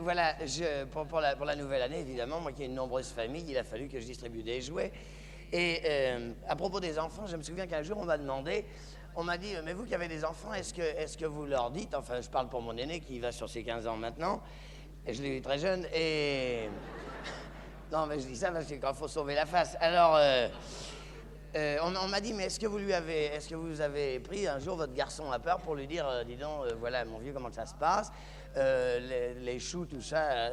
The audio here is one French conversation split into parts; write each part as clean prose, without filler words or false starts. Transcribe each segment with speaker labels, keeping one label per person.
Speaker 1: Voilà, pour la nouvelle année, évidemment, moi qui ai une nombreuse famille, il a fallu que je distribue des jouets. Et à propos des enfants, je me souviens qu'un jour, on m'a demandé, on m'a dit, mais vous qui avez des enfants, est-ce que vous leur dites, enfin, je parle pour mon aîné qui va sur ses 15 ans maintenant, et je l'ai eu très jeune, et... Non, mais je dis ça parce que quand il faut sauver la face. Alors, on m'a dit, mais est-ce que vous avez pris un jour votre garçon à part pour lui dire, dis donc, voilà, mon vieux, comment ça se passe, les choux, tout ça.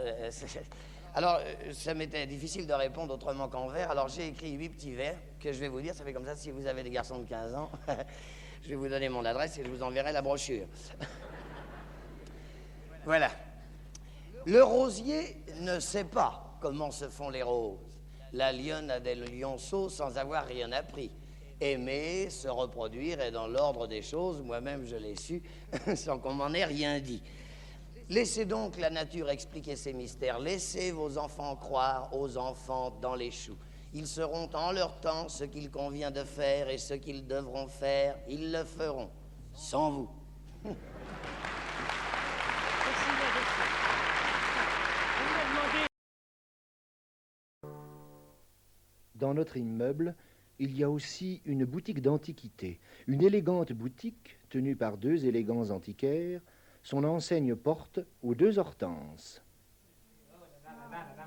Speaker 1: Alors, ça m'était difficile de répondre autrement qu'en vers. Alors, j'ai écrit 8 petits vers que je vais vous dire. Ça fait comme ça, si vous avez des garçons de 15 ans, je vais vous donner mon adresse et je vous enverrai la brochure. Voilà. Le rosier ne sait pas comment se font les roses. La lionne a des lionceaux sans avoir rien appris. Aimer, se reproduire est dans l'ordre des choses. Moi-même, je l'ai su sans qu'on m'en ait rien dit. Laissez donc la nature expliquer ses mystères. Laissez vos enfants croire aux enfants dans les choux. Ils seront en leur temps ce qu'il convient de faire et ce qu'ils devront faire, ils le feront, sans vous.
Speaker 2: Dans notre immeuble, il y a aussi une boutique d'antiquités, une élégante boutique tenue par 2 élégants antiquaires. Son enseigne porte aux 2 Hortenses.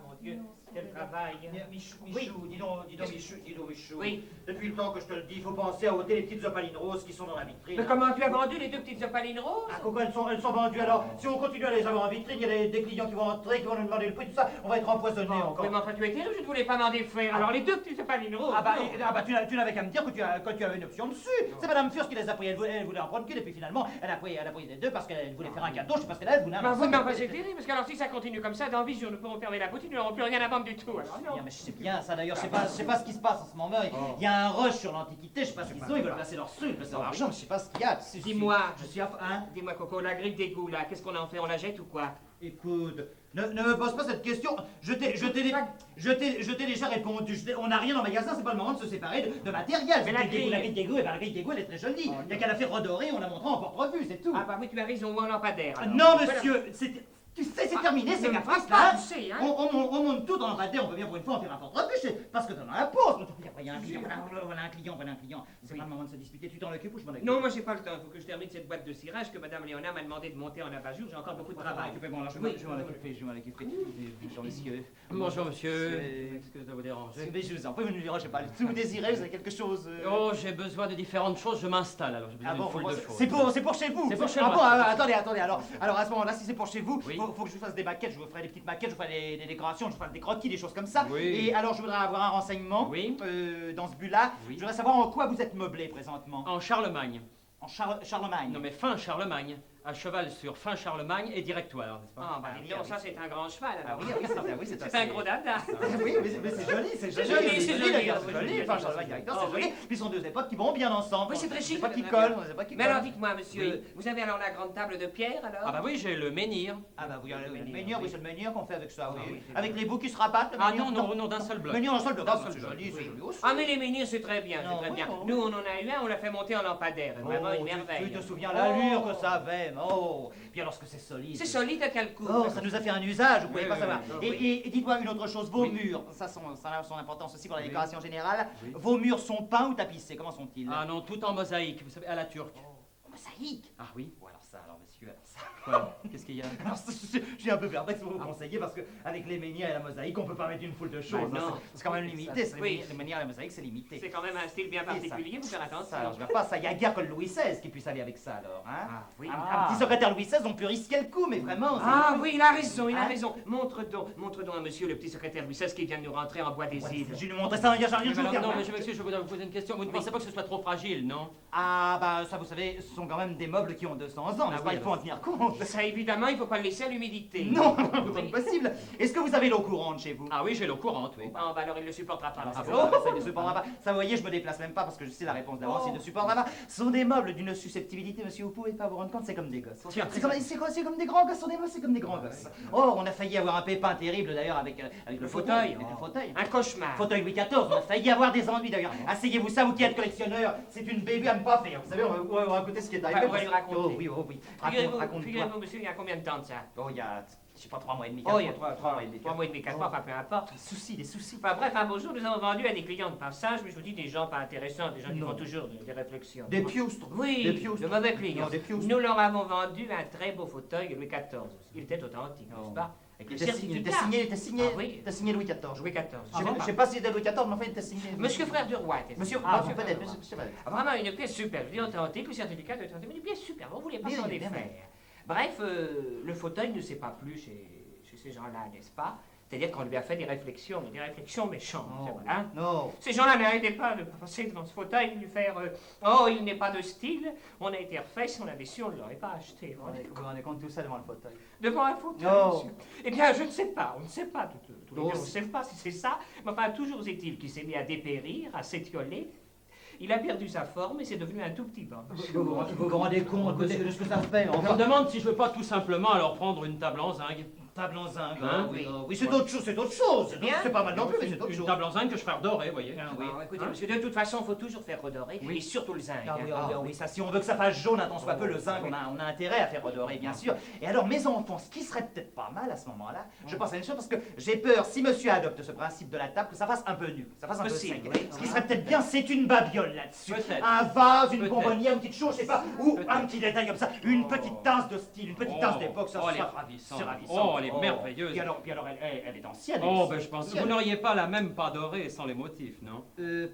Speaker 3: Mon Dieu, quel travail. Michou,
Speaker 4: Oui.
Speaker 3: dis donc, Michou.
Speaker 4: Oui.
Speaker 3: Depuis le temps que je te le dis, il faut penser à ôter les petites opalines roses qui sont dans la vitrine.
Speaker 4: Mais comment tu as vendu les 2 petites opalines roses?
Speaker 3: Ah, Coco, elles sont vendues alors. Si on continue à les avoir en vitrine, il y a des clients qui vont entrer, qui vont nous demander le prix, tout ça, on va être empoisonnés encore.
Speaker 4: Mais enfin, tu es terrible, je ne voulais pas m'en défaire. Alors, les 2 petites opalines roses.
Speaker 3: Tu n'avais qu'à me dire que tu avais une option dessus. C'est Madame Furst qui les a pris. Elle voulait en prendre qu'une, et puis finalement, elle a pris les 2 parce qu'elle voulait faire un cadeau. Je sais pas ce qu'elle a, vous n'avez
Speaker 4: Mais enfin, c'est terrible, parce que alors si ça continue comme ça, dans 8 jours, nous pourrons fermer la boutique, nous n'aurons plus rien à vendre du tout. Alors, non.
Speaker 3: Mais je sais bien ça d'ailleurs, je sais pas ce qui se passe en ce moment. Il y a un rush sur l'antiquité, je sais pas ce qu'ils ont, ils veulent placer leur sous, ils placer leur argent, mais je sais pas ce qu'il y a.
Speaker 4: Dis-moi,
Speaker 3: je suis hein?
Speaker 4: Dis-moi, Coco, la grille d'égout, là, qu'est-ce qu'on en fait? On la jette ou quoi?
Speaker 3: Écoute, ne me pose pas cette question. Je t'ai déjà répondu. On n'a rien dans le magasin, c'est pas le moment de se séparer de matériel.
Speaker 4: Mais la grille
Speaker 3: d'égout, la grille d'égout, elle est très jolie. Il n'y a qu'à la faire redorer, on la montrera en porte-revue, c'est tout.
Speaker 4: Ah bah oui, tu as raison, ou un lampadaire. Alors.
Speaker 3: Non, monsieur, tu sais, c'est terminé, c'est la phrase là.
Speaker 4: Tu sais, hein.
Speaker 3: On monte tout dans le lampadaire, on peut bien pour une fois en faire un porte-revue, parce que t'en as la pause. Il y a un client, voilà un client. C'est pas le moment de se disputer, tu t'en occupes ou je m'en occupe?
Speaker 4: Non, moi j'ai pas le temps, il faut que je termine cette boîte de cirage que Madame Léonard m'a demandé de monter en abat-jour, j'ai encore beaucoup de travail.
Speaker 3: Bon, alors je vais m'en occuper. Bonjour, monsieur.
Speaker 4: Bonjour, monsieur. Excusez de vous déranger.
Speaker 3: Mais je vous en prie, vous ne je sais pas. Si vous désirez, vous avez quelque chose.
Speaker 4: Oh, j'ai besoin de différentes choses, je m'installe alors. J'ai besoin d'une foule de choses.
Speaker 3: C'est pour chez vous.
Speaker 4: C'est pour chez
Speaker 3: moi.
Speaker 4: moi.
Speaker 3: Attendez. Alors à ce moment-là, si c'est pour chez vous,
Speaker 4: Oui.
Speaker 3: faut que je vous fasse des maquettes. Je vous ferai des petites maquettes, je vous ferai des décorations, je vous ferai des croquis, des choses comme ça.
Speaker 4: Oui.
Speaker 3: Et alors, je voudrais avoir un renseignement.
Speaker 4: Oui.
Speaker 3: Dans ce but-là.
Speaker 4: Oui.
Speaker 3: Je voudrais savoir en quoi vous êtes meublé présentement.
Speaker 4: En Charlemagne.
Speaker 3: En Charlemagne.
Speaker 4: Non mais fin Charlemagne. À cheval sur fin Charlemagne et directoire, n'est-ce pas? Ah bah dis donc, ça c'est un grand cheval alors.
Speaker 3: Oui,
Speaker 4: C'est un gros dada.
Speaker 3: Oui, mais c'est joli, c'est
Speaker 4: C'est
Speaker 3: joli.
Speaker 4: joli, c'est joli.
Speaker 3: Enfin, Charlemagne directeur, c'est joli. Puis ce sont 2 époques qui vont bien ensemble.
Speaker 4: Oui, c'est très chic.
Speaker 3: C'est pas qui collent,
Speaker 4: Mais alors dites-moi, monsieur, vous avez alors la grande table de pierre alors?
Speaker 5: Ah bah oui, j'ai le menhir.
Speaker 3: Ah bah oui, le menhir, oui, c'est le menhir qu'on fait avec ça, oui.
Speaker 4: oui, c'est
Speaker 3: Avec les bouts qui se rabattent, le
Speaker 5: Ah
Speaker 3: menhir.
Speaker 5: non, d'un seul bloc.
Speaker 3: Menhir d'un seul bloc. Ah,
Speaker 5: D'un
Speaker 3: c'est
Speaker 5: seul
Speaker 3: joli,
Speaker 5: bloc,
Speaker 3: c'est joli aussi.
Speaker 4: Ah mais les menhirs c'est très bien,
Speaker 3: Non,
Speaker 4: c'est très
Speaker 3: oui,
Speaker 4: bien.
Speaker 3: non.
Speaker 4: Nous on en a eu un, on l'a fait monter en lampadaire. Vraiment une merveille.
Speaker 3: Tu te souviens l'allure que ça avait, oh. Puis alors ce que c'est solide.
Speaker 4: C'est solide à quel coup?
Speaker 3: Oh, ça nous a fait un usage, vous pouvez
Speaker 5: Oui,
Speaker 3: pas
Speaker 5: oui,
Speaker 3: savoir.
Speaker 5: oui,
Speaker 3: Et dites-moi une autre chose, vos
Speaker 5: Oui.
Speaker 3: murs, ça a son importance aussi pour la décoration générale.
Speaker 5: Oui.
Speaker 3: Vos murs sont peints ou tapissés, comment sont-ils?
Speaker 5: Ah non, tout en mosaïque, vous savez, à la turque.
Speaker 3: Mosaïque.
Speaker 5: Ah oui?
Speaker 3: Ou alors monsieur, alors ça.
Speaker 5: Quoi? Qu'est-ce qu'il y a?
Speaker 3: Alors, je suis un peu perplexe pour vous conseiller parce qu'avec les menhirs et la mosaïque, on peut pas mettre une foule de choses.
Speaker 4: Bah, non.
Speaker 3: C'est quand même limité.
Speaker 4: Oui.
Speaker 3: Les menhirs et la mosaïque, c'est limité.
Speaker 4: C'est quand même un style bien particulier, faut faire attention.
Speaker 3: Ça, alors, je vois pas ça. Il y a guère que le Louis XVI qui puisse aller avec ça, alors. Hein?
Speaker 4: Ah oui.
Speaker 3: Un petit secrétaire Louis XVI, on peut risquer le coup, mais vraiment.
Speaker 4: Ah oui, il a raison, il a
Speaker 3: Hein?
Speaker 4: raison. Montre donc à monsieur le petit secrétaire Louis XVI qui vient de nous rentrer en bois des îles.
Speaker 3: Je vais lui montrer ça, il y a rien
Speaker 5: Mais
Speaker 3: de
Speaker 5: alors,
Speaker 3: dire.
Speaker 5: non, mais je m'excuse, je voudrais vous poser une question. Vous ne pensez pas que ce soit trop fragile, non?
Speaker 3: Ah, bah, ça, vous savez, ce sont quand même des meubles qui ont 200 ans, n'est-ce pas?
Speaker 5: oui,
Speaker 3: Il faut en tenir compte.
Speaker 4: Ça évidemment, il faut pas le laisser à l'humidité.
Speaker 3: Non, c'est pas possible. Est-ce que vous avez l'eau courante chez vous?
Speaker 5: Ah oui, j'ai l'eau courante, oui.
Speaker 4: Ah bah alors il le supportera pas.
Speaker 3: Ça,
Speaker 4: c'est
Speaker 3: ça,
Speaker 4: bon.
Speaker 3: ça ne supportera pas. Ça, vous voyez, je me déplace même pas parce que je sais la réponse d'avance. Il ne supportera pas. Ce sont des meubles d'une susceptibilité, monsieur. Vous pouvez pas vous rendre compte, c'est comme des gosses.
Speaker 5: Tiens,
Speaker 3: C'est comme des grands gosses. Ce sont des meubles, c'est comme des grands gosses. Oh, on a failli avoir un pépin terrible d'ailleurs avec le fauteuil. Avec le fauteuil.
Speaker 4: Un cauchemar.
Speaker 3: Fauteuil Louis XIV. On a failli avoir des ennuis d'ailleurs. Asseyez-vous ça, vous qui êtes collectionneur. C'est une bébé à ne pas faire. Vous savez, on va raconter ce qui est arrivé.
Speaker 4: On va lui raconter.
Speaker 3: Oh oui.
Speaker 4: Figurez-vous,
Speaker 3: Raconte-toi.
Speaker 4: monsieur, il y a combien de temps de ça?
Speaker 3: Oh, il y a Je sais pas, 3 mois et demi,
Speaker 6: Oh, il y a
Speaker 3: 3 mois et demi.
Speaker 6: 3 mois et demi, 4 mois, enfin peu importe.
Speaker 3: Des soucis.
Speaker 6: Enfin bref, un beau jour, nous avons vendu à des clients de passage, mais je vous dis des gens pas intéressants, des gens qui
Speaker 3: Non.
Speaker 6: font toujours des réflexions.
Speaker 3: Des piustres.
Speaker 6: Oui,
Speaker 3: Des piustres.
Speaker 6: de mauvais clients.
Speaker 3: Non, des piustres.
Speaker 6: Nous leur avons vendu un très beau fauteuil Louis XIV. Il était authentique,
Speaker 3: Oh.
Speaker 6: n'est-ce pas? Avec
Speaker 3: Il
Speaker 6: le
Speaker 3: était
Speaker 6: certificat.
Speaker 3: signé
Speaker 6: Ah oui.
Speaker 3: Louis XIV.
Speaker 6: Louis XIV.
Speaker 3: Je sais pas si c'était Louis XIV, mais enfin, il était signé.
Speaker 6: Monsieur Frère du Roi était.
Speaker 3: Monsieur,
Speaker 6: Ah,
Speaker 3: peut-être,
Speaker 6: Frère du
Speaker 3: monsieur,
Speaker 6: Roi.
Speaker 3: je sais pas.
Speaker 6: Ah, vraiment une pièce super, je dis authentique, le certificat est authentique, mais une pièce super, vous voulez pas
Speaker 3: Oui,
Speaker 6: s'en
Speaker 3: oui, bien,
Speaker 6: défaire. Bref, le fauteuil ne s'est pas plu chez ces gens-là, n'est-ce pas? C'est-à-dire qu'on lui a fait des réflexions méchantes, voilà.
Speaker 3: Non.
Speaker 6: Ces gens-là n'arrêtaient pas de passer devant ce fauteuil, de lui faire oh, il n'est pas de style, on a été refait, si on avait su, on ne l'aurait pas acheté.
Speaker 3: Vous vous rendez compte de tout ça devant le fauteuil?
Speaker 6: Devant un fauteuil,
Speaker 3: Non.
Speaker 6: monsieur. Eh bien, je ne sais pas, on ne sait pas, tous les deux,
Speaker 3: Oh,
Speaker 6: on ne sait pas si c'est ça, mais enfin, toujours est-il qu'il s'est mis à dépérir, à s'étioler. Il a perdu sa forme et c'est devenu un tout petit banc.
Speaker 3: Vous vous rendez compte de ce que ça fait?
Speaker 5: Je me demande si je veux pas tout simplement alors prendre une table en zinc.
Speaker 3: Table en zinc.
Speaker 5: Hein?
Speaker 3: Oui, c'est autre chose,
Speaker 6: Bien.
Speaker 3: C'est pas mal non plus, mais c'est autre
Speaker 5: Une
Speaker 3: chose.
Speaker 5: table en zinc que je ferai redorer, vous voyez.
Speaker 3: Oui.
Speaker 6: Alors, écoutez, monsieur, de toute façon, il faut toujours faire redorer,
Speaker 5: Oui.
Speaker 6: et surtout le zinc.
Speaker 3: Ah oui,
Speaker 6: hein.
Speaker 3: ah oui, ça, si on veut que ça fasse jaune, un tant soit peu, le zinc, on a intérêt à faire redorer, bien sûr. Et alors, mes enfants, ce qui serait peut-être pas mal à ce moment-là, je pense à une chose, parce que j'ai peur, si monsieur adopte ce principe de la table, que ça fasse un peu nu, que ça fasse un peu
Speaker 6: Possible,
Speaker 3: sec.
Speaker 6: oui.
Speaker 3: Ce qui serait peut-être bien, c'est une babiole là-dessus.
Speaker 5: Peut-être.
Speaker 3: Un vase, une
Speaker 5: Peut-être.
Speaker 3: bonbonnière, une petite chose, je sais pas, ou
Speaker 5: Peut-être.
Speaker 3: un petit détail comme ça, une petite tasse de style, une petite tasse d'époque, ça
Speaker 5: elle est
Speaker 3: sera
Speaker 5: ravissante.
Speaker 3: c'est ravissant.
Speaker 5: Oh, elle est merveilleuse.
Speaker 3: Puis alors, elle est ancienne.
Speaker 5: Oh,
Speaker 3: elle est
Speaker 5: ben je pense.
Speaker 3: ancienne.
Speaker 5: Vous n'auriez pas la même pas dorée sans les motifs, non?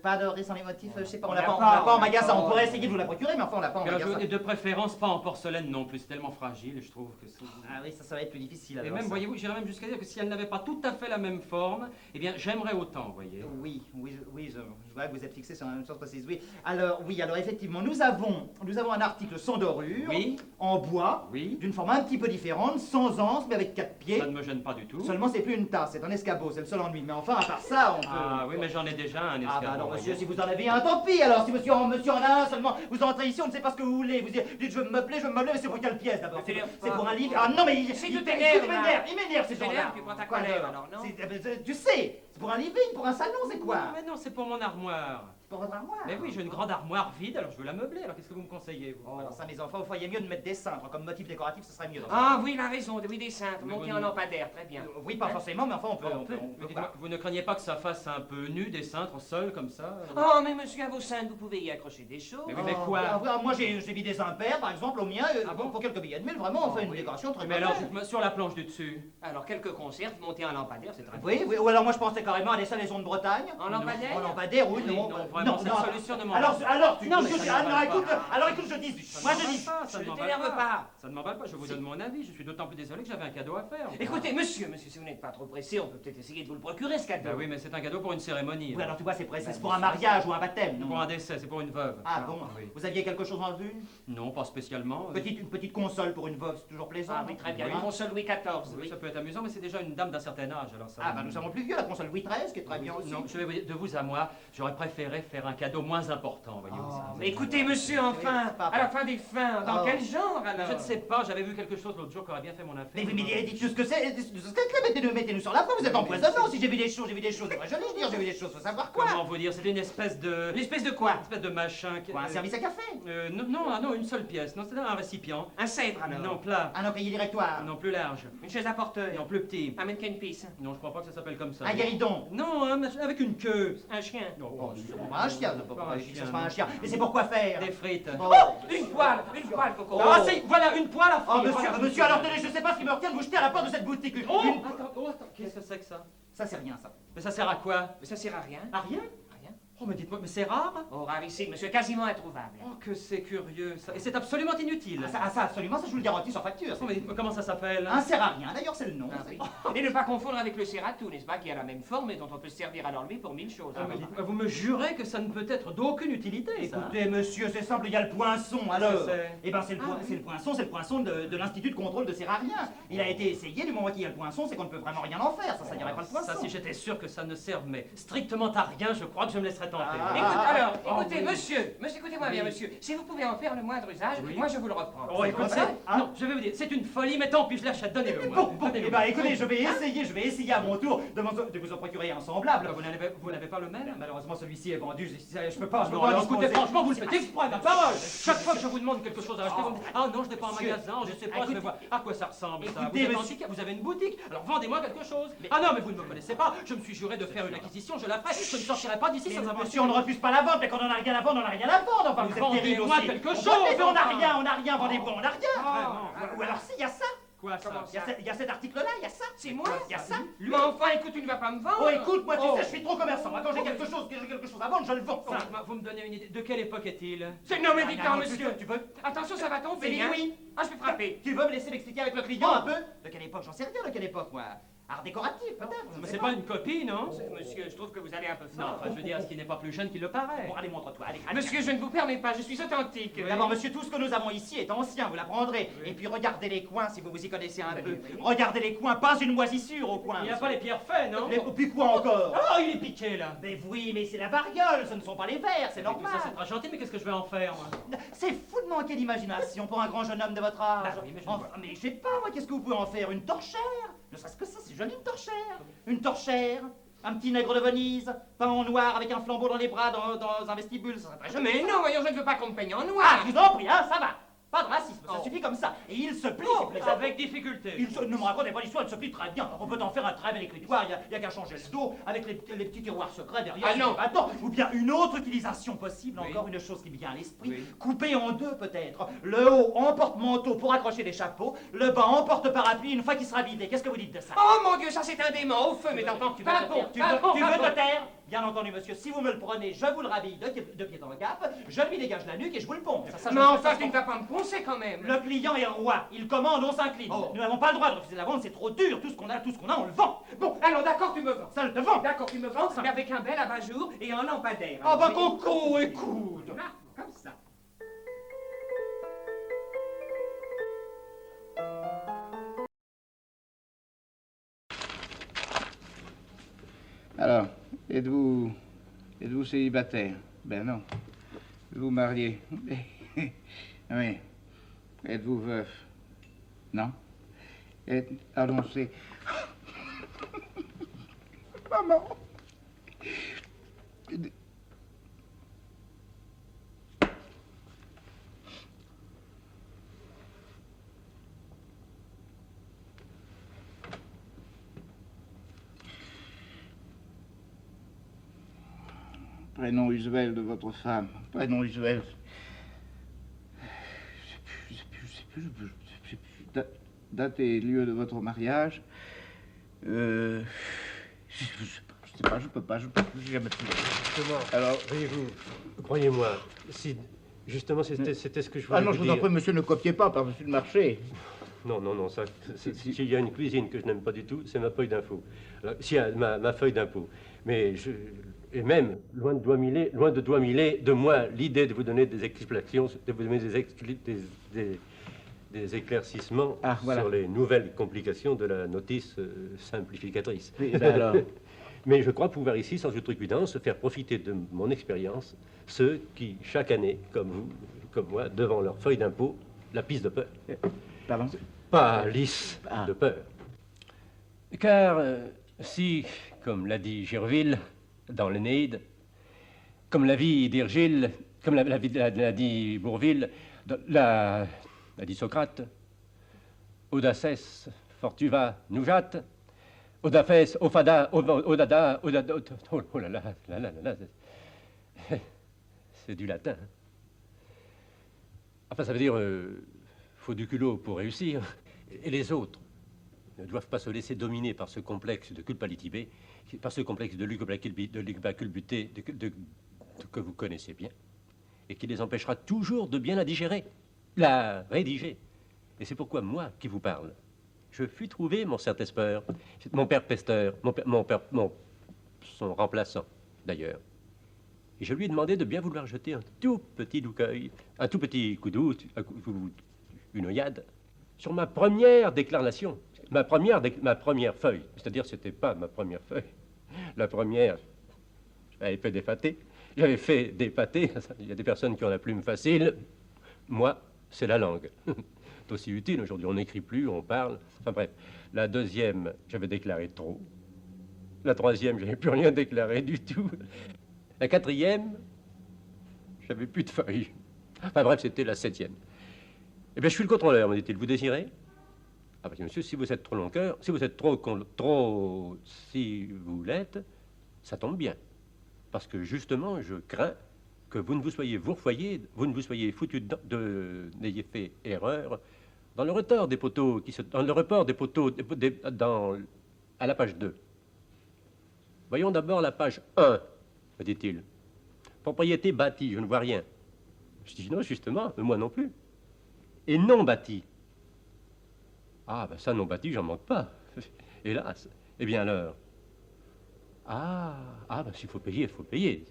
Speaker 3: Pas doré sans les motifs, je sais pas, on
Speaker 6: On
Speaker 3: l'a
Speaker 6: l'a
Speaker 3: pas,
Speaker 6: pas,
Speaker 3: on l'a pas en
Speaker 6: on l'a
Speaker 3: magasin,
Speaker 6: pas.
Speaker 3: on pourrait essayer de vous la procurer, mais enfin on l'a pas en
Speaker 5: Et alors,
Speaker 3: magasin.
Speaker 5: et de préférence pas en porcelaine non plus, c'est tellement fragile, je trouve que c'est.
Speaker 3: Ah oui, ça va être plus difficile
Speaker 5: Et
Speaker 3: alors.
Speaker 5: même,
Speaker 3: ça.
Speaker 5: voyez-vous, j'irais même jusqu'à dire que si elle n'avait pas tout à fait la même forme, eh bien, j'aimerais autant, vous voyez.
Speaker 3: Oui, je vois que vous êtes fixé sur la même chose précise, oui. Alors effectivement, nous avons un article sans dorure,
Speaker 5: Oui.
Speaker 3: en bois,
Speaker 5: Oui.
Speaker 3: d'une forme un petit peu différente, sans anse, mais avec 4 pieds.
Speaker 5: Ça ne me gêne pas du tout.
Speaker 3: Seulement, c'est plus une tasse, c'est un escabeau, c'est le seul ennui. Mais enfin, à part ça, on peut...
Speaker 5: Ah oui, mais j'en ai déjà un escabeau.
Speaker 3: Ah bah alors monsieur,
Speaker 5: voyez.
Speaker 3: si vous en avez un, tant pis alors, si monsieur en a un seulement, vous entrez ici, on ne sait pas ce que vous voulez, vous dites je veux me meubler, mais c'est pour quelle pièce d'abord?
Speaker 6: Mais
Speaker 3: C'est pour un livre? Ah non mais
Speaker 6: C'est
Speaker 3: il
Speaker 6: tout t'énerve,
Speaker 3: il m'énerve ces
Speaker 6: Tu t'énerves,
Speaker 3: gens-là.
Speaker 6: tu prends ta
Speaker 3: Quoi,
Speaker 6: colère,
Speaker 3: alors
Speaker 6: alors, non?
Speaker 3: Tu sais, c'est pour un living, pour un salon, c'est quoi?
Speaker 5: Mais non, c'est pour mon armoire.
Speaker 3: Pour votre armoire?
Speaker 5: Mais oui, j'ai une grande armoire vide, alors je veux la meubler. Alors qu'est-ce que vous me conseillez, vous?
Speaker 3: Oh, alors ça, mes enfants, vous feriez mieux de mettre des cintres comme motif décoratif, ce serait mieux.
Speaker 6: Ah oui, il a raison, oui, des cintres,
Speaker 5: Mais
Speaker 6: monter
Speaker 5: vous-
Speaker 6: en lampadaire, très bien.
Speaker 3: Oui, pas
Speaker 6: Hein?
Speaker 3: forcément, mais enfin, on peut.
Speaker 5: Mais dites-moi, vous ne craignez pas que ça fasse un peu nu des cintres seuls comme ça?
Speaker 6: Oh, mais monsieur, à vos cintres, vous pouvez y accrocher des choses.
Speaker 5: Mais oui, mais quoi?
Speaker 3: Moi, j'ai mis des impairs, par exemple, au mien,
Speaker 5: Ah bon?
Speaker 3: pour quelques billets de mille, vraiment, on fait une décoration très
Speaker 5: Mais
Speaker 3: bien
Speaker 5: alors,
Speaker 3: faite.
Speaker 5: dites-moi, sur la planche du dessus.
Speaker 6: Alors, quelques conserves, monter en lampadaire, c'est très bien.
Speaker 3: Oui, ou alors moi je pensais carrément à des salaisons de Bretagne.
Speaker 6: En lampadaire?
Speaker 3: En lampadaire, oui,
Speaker 5: Oui,
Speaker 3: non.
Speaker 5: non, vraiment, cette solution ne m'emballe
Speaker 3: Alors,
Speaker 5: Non, mais ça ne m'emballe pas.
Speaker 3: alors écoute, je dis, moi je dis.
Speaker 5: Ça ne
Speaker 6: Ne
Speaker 5: m'emballe
Speaker 6: t'énerve pas.
Speaker 5: Ça ne m'emballe pas, je vous donne mon avis. Je suis d'autant plus désolé que j'avais un cadeau à faire.
Speaker 6: Écoutez, monsieur, si vous n'êtes pas trop pressé, on peut peut-être essayer de vous le procurer, ce cadeau.
Speaker 5: Bah oui, mais c'est un cadeau pour une cérémonie.
Speaker 3: Oui, alors tu vois, c'est
Speaker 6: Bah,
Speaker 3: pour un mariage ou un baptême,
Speaker 5: Pour
Speaker 3: non?
Speaker 5: un décès, c'est pour une veuve.
Speaker 3: Ah bon,
Speaker 5: Oui.
Speaker 3: vous aviez quelque chose en vue?
Speaker 5: Non, pas spécialement.
Speaker 3: Une petite console pour une veuve, c'est toujours plaisant.
Speaker 6: Ah oui, très bien.
Speaker 5: Oui.
Speaker 6: Une console Louis XIV,
Speaker 5: Oui,
Speaker 6: oui.
Speaker 5: ça peut être amusant, mais c'est déjà une dame d'un certain âge, alors ça.
Speaker 3: Ah bah nous sommes plus vieux, la console Louis XIII, qui est très bien aussi.
Speaker 5: Non, je vais vous dire, de vous à moi, j'aurais préféré faire un cadeau moins important, voyez-vous.
Speaker 3: Ah,
Speaker 6: Mais écoutez, monsieur, enfin,
Speaker 3: c'est pas
Speaker 6: à la fin des fins, dans
Speaker 3: Oh.
Speaker 6: quel genre, alors?
Speaker 5: Je ne sais pas, j'avais vu quelque chose l'autre jour qui aurait bien fait mon affaire.
Speaker 3: Mais dites-nous ce que c'est, mettez-nous sur la voie, vous êtes empoisonnant. Si j'ai vu des choses, c'est vrai, je dire, j'ai vu des choses, faut savoir quoi.
Speaker 5: Comment vous dire, c'était une espèce de...
Speaker 6: Une espèce de quoi?
Speaker 5: Une espèce de machin...
Speaker 3: Quoi, un service à café?
Speaker 5: Non, une seule pièce. Non, c'était un récipient.
Speaker 6: Un cèdre, alors?
Speaker 5: Non, plat.
Speaker 3: Un empayé directoire?
Speaker 5: Non, plus large.
Speaker 6: Une chaise à porteur?
Speaker 5: Non, plus petit.
Speaker 6: Un mannequin piece?
Speaker 5: Non, je crois pas que ça s'appelle comme ça.
Speaker 3: Un guéridon?
Speaker 5: Non, un machin avec une queue.
Speaker 6: Un chien?
Speaker 5: Non,
Speaker 3: Oh, un chien, ça peut
Speaker 5: Pas
Speaker 3: pas
Speaker 5: un
Speaker 3: que ce
Speaker 5: chien,
Speaker 3: soit un
Speaker 5: non.
Speaker 3: chien. Mais c'est pour quoi faire?
Speaker 5: Des frites.
Speaker 3: Oh.
Speaker 6: Une poêle, Coco.
Speaker 5: Ah, si, voilà, une poêle à
Speaker 3: Oh,
Speaker 5: frire.
Speaker 3: monsieur, alors tenez, je sais pas ce qui me retient de vous jeter à la porte de cette boutique.
Speaker 5: Oh,
Speaker 3: Une-
Speaker 5: attends, qu'est-ce que c'est que ça?
Speaker 3: Ça, c'est rien, ça.
Speaker 5: Mais ça sert à quoi?
Speaker 6: Mais ça sert à rien.
Speaker 5: À rien?
Speaker 6: Rien.
Speaker 5: Oh, mais dites-moi, mais c'est rare?
Speaker 6: Oh, rarissime, monsieur, quasiment introuvable.
Speaker 5: Oh, que c'est curieux, ça. Et c'est absolument inutile.
Speaker 3: Ça, absolument, ça, je vous le garantis sans facture.
Speaker 5: Oh, mais dites-moi, comment ça s'appelle?
Speaker 3: Un sert à rien, d'ailleurs, c'est le nom.
Speaker 6: Ah oui. Et ne pas confondre avec le serratou, n'est-ce pas, qui a la même forme et dont on peut se servir alors lui pour 1000 choses.
Speaker 5: Ah, mais dites-moi, vous me jurez que ça ne peut être d'aucune utilité, ça?
Speaker 3: Écoutez, monsieur, c'est simple, il y a le poinçon, alors.
Speaker 5: Qu'est-ce que c'est?
Speaker 3: Eh ben, c'est le poinçon de l'Institut de contrôle de Sérarien. Il a été essayé, du moment qu'il y a le poinçon, c'est qu'on ne peut vraiment rien en faire. Ça dirait pas le poinçon.
Speaker 5: Ça, si j'étais sûr que ça ne servait strictement à rien, je crois que je me laisserais
Speaker 3: serais tenté.
Speaker 6: Écoutez, monsieur, écoutez-moi bien, monsieur. Si vous pouvez en faire le moindre usage, moi je vous le reprends.
Speaker 3: Oh, écoutez,
Speaker 5: Non, je vais vous dire, c'est une folie, mais tant pis, je l'achète, donnez-le moi.
Speaker 3: Bon, eh ben, écoutez, je vais essayer à mon tour de vous en procurer un semblable.
Speaker 5: Vous n'avez pas le même?
Speaker 3: Malheureusement, celui-ci est vendu, je peux pas.
Speaker 5: Non, alors écoutez,
Speaker 3: disposer.
Speaker 5: franchement, vous le faites exprès, la parole. Chaque fois que je vous demande quelque chose à acheter, vous me dites, ah non, je n'ai pas un
Speaker 3: Monsieur,
Speaker 5: magasin, je sais pas, je vais voir. À quoi ça ressemble, ça? Vous
Speaker 3: écoutez,
Speaker 5: êtes
Speaker 3: monsieur-
Speaker 5: antiquaire, vous avez une boutique, alors vendez-moi quelque chose. Ah non, mais vous ne me connaissez pas, je me suis juré de faire une acquisition, je la ferai, je ne sortirai pas d'ici sans avoir...
Speaker 3: Monsieur, on ne refuse pas la vente, mais quand on n'a rien à vendre, on n'a rien à vendre. Enfin, vous êtes terrible
Speaker 5: vendez-moi
Speaker 3: aussi.
Speaker 5: quelque chose,
Speaker 3: Vendez, on n'a
Speaker 5: enfin.
Speaker 3: rien, vendez-moi, on n'a rien. Ou alors si, il y a ça.
Speaker 5: Quoi, ça?
Speaker 3: Il y a cet article-là, il y a ça.
Speaker 6: C'est moi?
Speaker 3: Il y a ça.
Speaker 6: Mais enfin, écoute, tu ne vas pas me vendre.
Speaker 3: Oh, écoute, moi, tu sais, je suis trop commerçant. Moi, quand j'ai quelque chose à vendre, je le vends. Ça.
Speaker 5: Vous me donnez une idée, de quelle époque est-il?
Speaker 6: C'est non médicament,
Speaker 3: Ah,
Speaker 6: monsieur.
Speaker 3: Tu veux
Speaker 6: Attention, ça va tomber.
Speaker 3: C'est
Speaker 6: hein.
Speaker 3: oui.
Speaker 6: Ah, je vais frapper.
Speaker 3: Tu veux me laisser m'expliquer avec le client un peu? De quelle époque? J'en sais rien, de quelle époque, moi. Art décoratif, peut-être.
Speaker 5: Mais c'est pas une copie, non?
Speaker 6: Monsieur, je trouve que vous allez un peu
Speaker 5: Non,
Speaker 6: fort.
Speaker 5: enfin, je veux dire, ce qui n'est pas plus jeune qu'il le paraît.
Speaker 3: Bon, allez, montre-toi, allez.
Speaker 6: Monsieur, je ne vous permets pas, je suis authentique.
Speaker 3: D'abord, monsieur, tout ce que nous avons ici est ancien, vous l'apprendrez. Et puis, regardez les coins, si vous vous y connaissez un peu. Regardez les coins, pas une moisissure au coin.
Speaker 5: Il n'y a pas les pierres faites, non?
Speaker 3: Et puis quoi encore?
Speaker 5: Oh, il est piqué, là.
Speaker 3: Mais oui, mais c'est la variole, ce ne sont pas les verres, c'est normal.
Speaker 5: Ça, c'est très gentil, mais qu'est-ce que je vais en faire, moi?
Speaker 3: C'est fou de manquer d'imagination pour un grand jeune homme de votre âge.
Speaker 5: Bah oui, mais je-
Speaker 3: Enfin, mais je sais pas, moi, qu'est-ce que vous pouvez en faire? Une torchère? Ne serait-ce que ça, c'est joli, une torchère. Une torchère, un petit nègre de Venise, peint en noir avec un flambeau dans les bras dans un vestibule, ça serait très joli.
Speaker 6: Mais non, voyons, je ne veux pas qu'on me peigne en
Speaker 3: Ah,
Speaker 6: noir.
Speaker 3: je vous en prie, hein, ça va. Pas de racisme, ça suffit comme ça. Et il se plie, c'est plaisant.
Speaker 5: Avec difficulté.
Speaker 3: Ne me racontez pas l'histoire, il se plie très bien. On peut en faire un très bel écritoire, il y a qu'à changer le dos, avec les petits tiroirs secrets derrière.
Speaker 6: Ah non.
Speaker 3: Attends, ou bien une autre utilisation possible, encore une chose qui me vient à l'esprit, coupée en deux peut-être. Le haut en porte-manteau pour accrocher les chapeaux, le bas en porte-parapluie une fois qu'il sera vidé. Qu'est-ce que vous dites de ça?
Speaker 6: Oh mon Dieu, ça c'est un démon, au feu, mais t'entends, tu vas te taire.
Speaker 3: Tu veux te taire? Bien entendu, monsieur, si vous me le prenez, je vous le rhabille de pied en cap, je lui dégage la nuque et je vous le pompe. Ça,
Speaker 6: Mais enfin, tu ne vas pas me poncer quand même.
Speaker 3: Le client est roi, il commande, on s'incline. Nous n'avons pas le droit de refuser la vente, c'est trop dur. Tout ce qu'on a, on le vend.
Speaker 6: Bon, alors d'accord, tu me vends.
Speaker 3: Ça, je te vends.
Speaker 6: D'accord, tu me vends, mais avec un bel abat-jour et un lampadaire.
Speaker 3: Ah bah Coco, écoute.
Speaker 6: Là, comme ça.
Speaker 7: Alors, êtes-vous célibataire? Ben non. Êtes-vous marié? Oui. Êtes-vous veuf? Non. Pardon, c'est... Maman. Prénom usuel de votre femme. Prénom usuel. Je sais plus. Date et lieu de votre mariage. Je sais pas, je peux jamais plus.
Speaker 8: Justement,
Speaker 7: Alors,
Speaker 8: voyez-vous, croyez-moi, si justement c'était ce que je voulais
Speaker 7: ah non, je vous en
Speaker 8: dire.
Speaker 7: prie, monsieur, ne copiez pas par-dessus le marché.
Speaker 8: Non, ça, s'il y a une cuisine que je n'aime pas du tout, c'est ma feuille d'impôt. S'il y a ma feuille d'impôt. Mais et même, loin de doigt millé de moi l'idée de vous donner des explications, de vous donner des éclaircissements
Speaker 7: voilà.
Speaker 8: sur les nouvelles complications de la notice simplificatrice.
Speaker 7: Oui, ben alors.
Speaker 8: Mais je crois pouvoir ici, sans outrecuidance, faire profiter de mon expérience ceux qui, chaque année, comme vous, comme moi, devant leur feuille d'impôt, la pisse de peur.
Speaker 7: Pardon?
Speaker 8: Pas lisse de peur. Car si, comme l'a dit Gerville dans l'Énéide, comme l'a dit Virgile, comme l'a dit Bourville, l'a dit Socrate, audaces fortuva nujat, audafes ofada, odada, oh là là, c'est du latin. Enfin, ça veut dire, faut du culot pour réussir. Et les autres ne doivent pas se laisser dominer par ce complexe de culpabilité, par ce complexe de lucubraculbuté que vous connaissez bien, et qui les empêchera toujours de bien la digérer, la rédiger. Et c'est pourquoi moi qui vous parle, je fus trouver mon Saint-Esper, mon père pesteur, son remplaçant d'ailleurs. Et je lui ai demandé de bien vouloir jeter un tout petit doucueil, un tout petit coup d'eau, une œillade, sur ma première déclaration, ma première feuille. C'est-à-dire, c'était pas ma première feuille. La première, j'avais fait défater. J'avais fait des pâtés. Il y a des personnes qui ont la plume facile. Moi, c'est la langue. C'est aussi utile. Aujourd'hui, on n'écrit plus, on parle. Enfin bref. La deuxième, j'avais déclaré trop. La troisième, j'avais plus rien déclaré du tout. La quatrième, j'avais plus de feuilles. Enfin bref, c'était la septième. Eh bien, je suis le contrôleur, me dit-il. Vous désirez? Ah ben, monsieur, si vous êtes trop long cœur, si vous êtes si vous l'êtes, ça tombe bien. Parce que justement, je crains que vous ne vous soyez vous ne vous soyez foutu n'ayez fait erreur dans le retard des poteaux, dans le report des poteaux, à la page 2. Voyons d'abord la page 1, me dit-il. Propriété bâtie, je ne vois rien. Je dis non, justement, moi non plus. Et non bâti. Ah, ben ça, non bâti, j'en manque pas. Hélas. Eh bien alors. Ben s'il faut payer, il faut payer.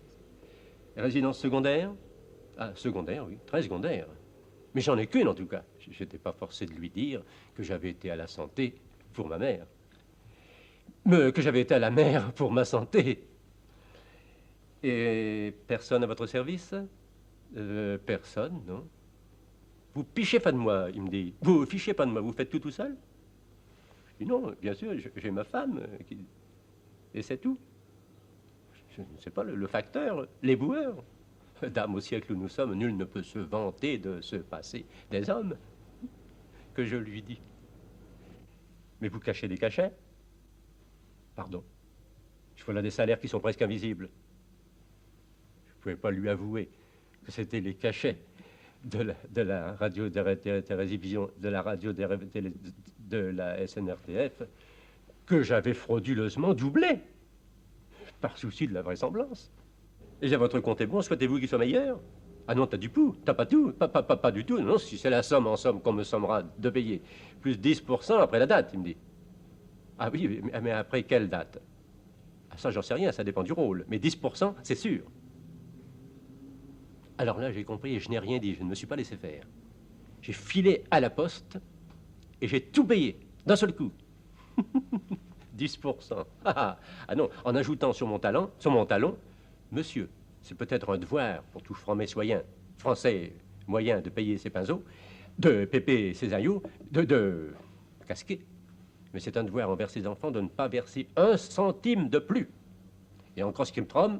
Speaker 8: Résidence secondaire? Ah, secondaire, oui, très secondaire. Mais j'en ai qu'une en tout cas. Je n'étais pas forcé de lui dire que j'avais été à la santé pour ma mère. Mais que j'avais été à la mer pour ma santé. Et personne à votre service? Personne, non. Vous pichez pas de moi, il me dit. Vous fichez pas de moi, vous faites tout seul? Je dis non, bien sûr, j'ai ma femme. Et c'est tout. Je ne sais pas, le facteur, l'éboueur. Dame, au siècle où nous sommes, nul ne peut se vanter de se passer des hommes. Que je lui dis. Mais vous cachez des cachets? Pardon. Je vois là des salaires qui sont presque invisibles. Je ne pouvais pas lui avouer que c'était les cachets de la radio télévision, de la radio de la SNRTF que j'avais frauduleusement doublé par souci de la vraisemblance. Et votre compte est bon, souhaitez-vous qu'il soit meilleur? Ah non, t'as du pouls, t'as pas tout, pas du tout. Non, si c'est la somme en somme qu'on me sommera de payer, plus 10% après la date, il me dit. Ah oui, mais après quelle date? Ah, ça, j'en sais rien, ça dépend du rôle. Mais 10%, c'est sûr. Alors là, j'ai compris et je n'ai rien dit, je ne me suis pas laissé faire. J'ai filé à la poste et j'ai tout payé, d'un seul coup. 10%. Ah non, en ajoutant sur mon talon, monsieur, c'est peut-être un devoir pour tout franc citoyen français moyen de payer ses pinceaux, de péper ses aïeux, de casquer. Mais c'est un devoir envers ses enfants de ne pas verser 1 centime de plus. Et en proscriptum,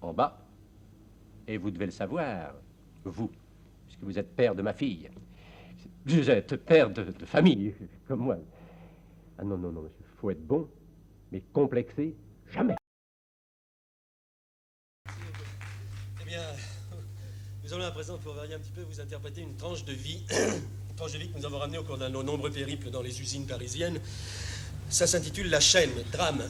Speaker 8: en bas, et vous devez le savoir, vous, puisque vous êtes père de ma fille. Vous êtes père de famille, comme moi. Ah non, monsieur, il faut être bon, mais complexé, jamais.
Speaker 9: Eh bien, nous allons à présent, pour varier un petit peu, vous interpréter une tranche de vie, une tranche de vie que nous avons ramenée au cours d'un de nos nombreux périples dans les usines parisiennes. Ça s'intitule La Chaîne, drame.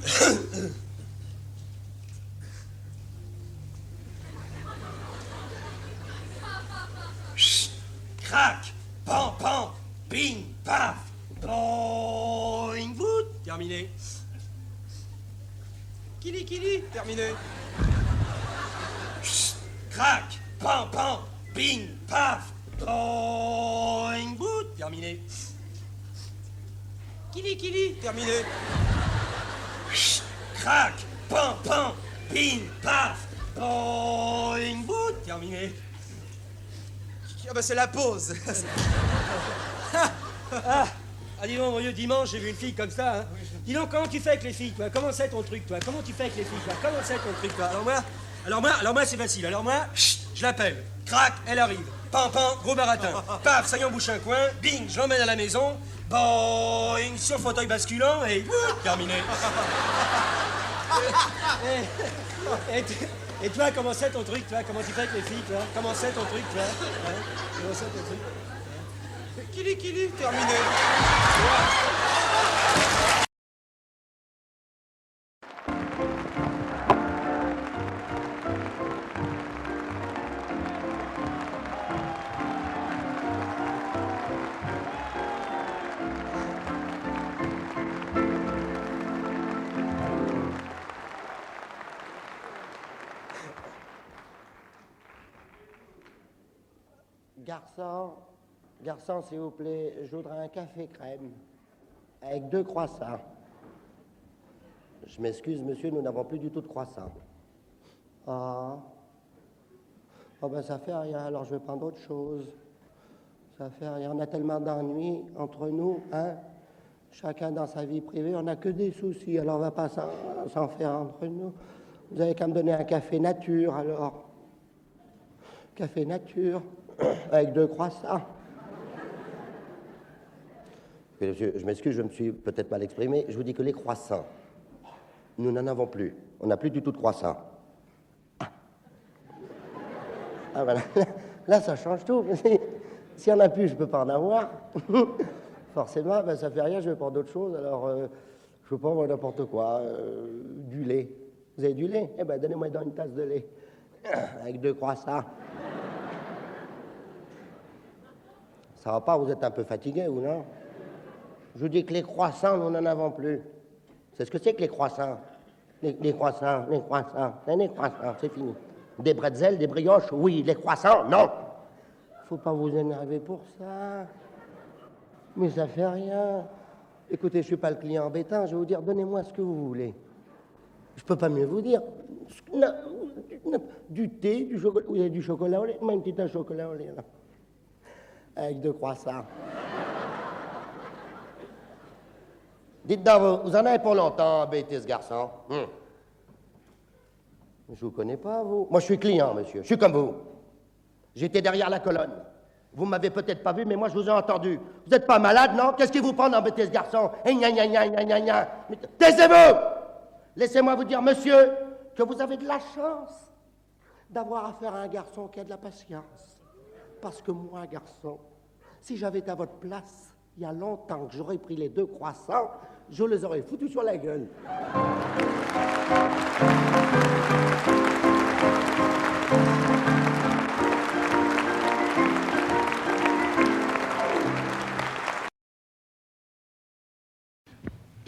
Speaker 9: Crac, pan, pan, ping, paf, boing, bout, terminé. Kili, kili, terminé. Crac, pan, pan, ping, paf, boing, bout, terminé. Kili, kili, terminé. Crac, pan, pan, ping, paf, boing, bout, terminé. Ah bah c'est la pause. Dis donc, mon vieux, dimanche, j'ai vu une fille comme ça, hein. Dis donc, comment tu fais avec les filles, toi? Comment c'est ton truc, toi? Comment tu fais avec les filles, toi? Comment c'est ton truc, toi? Alors moi, c'est facile. Alors moi, je l'appelle. Crac, elle arrive. Pan, pan, gros baratin. Paf, ça y en bouche un coin. Bing, je l'emmène à la maison. Boing, sur fauteuil basculant et terminé. Et toi, comment c'est ton truc, toi? Comment tu fais avec les filles, toi? Comment c'est ton truc, toi? Hein? Comment c'est ton truc? Kili, kili, terminé.
Speaker 10: Garçon, s'il vous plaît, je voudrais un café crème avec 2 croissants. Je m'excuse, monsieur, nous n'avons plus du tout de croissant. Ah. Oh ben ça fait rien, alors je vais prendre autre chose. Ça fait rien, on a tellement d'ennuis entre nous, hein. Chacun dans sa vie privée, on n'a que des soucis, alors on va pas s'en faire entre nous. Vous avez qu'à me donner un café nature, alors. Café nature, avec 2 croissants. Mais monsieur, je m'excuse, je me suis peut-être mal exprimé. Je vous dis que les croissants, nous n'en avons plus. On n'a plus du tout de croissants. Ah voilà, là ça change tout. S'il n'y en a plus, je ne peux pas en avoir. Forcément, ben, ça fait rien, je vais prendre d'autres choses. Alors, je veux pas moi n'importe quoi. Du lait. Vous avez du lait? Eh ben, donnez-moi dans une tasse de lait. Avec 2 croissants. Ça va pas, vous êtes un peu fatigué ou non? Je vous dis que les croissants, nous n'en avons plus. C'est ce que c'est que les croissants? Les croissants, c'est fini. Des bretzels, des brioches, oui. Les croissants, non. Faut pas vous énerver pour ça. Mais ça fait rien. Écoutez, je suis pas le client embêtant, je vais vous dire, donnez-moi ce que vous voulez. Je peux pas mieux vous dire. Du thé, du chocolat, vous avez du chocolat au lait? Moi, une petite chocolat au lait, là. Avec 2 croissants. Dites donc, vous en avez pas longtemps embêté ce garçon. Je vous connais pas, vous. Moi, je suis client, monsieur. Je suis comme vous. J'étais derrière la colonne. Vous m'avez peut-être pas vu, mais moi, je vous ai entendu. Vous n'êtes pas malade, non? Qu'est-ce qui vous prend d'embêter ce garçon? Taisez-vous! Laissez-moi vous dire, monsieur, que vous avez de la chance d'avoir affaire à un garçon qui a de la patience. Parce que moi, garçon, si j'avais été à votre place, il y a longtemps que j'aurais pris les 2 croissants, je les aurais foutus sur la gueule.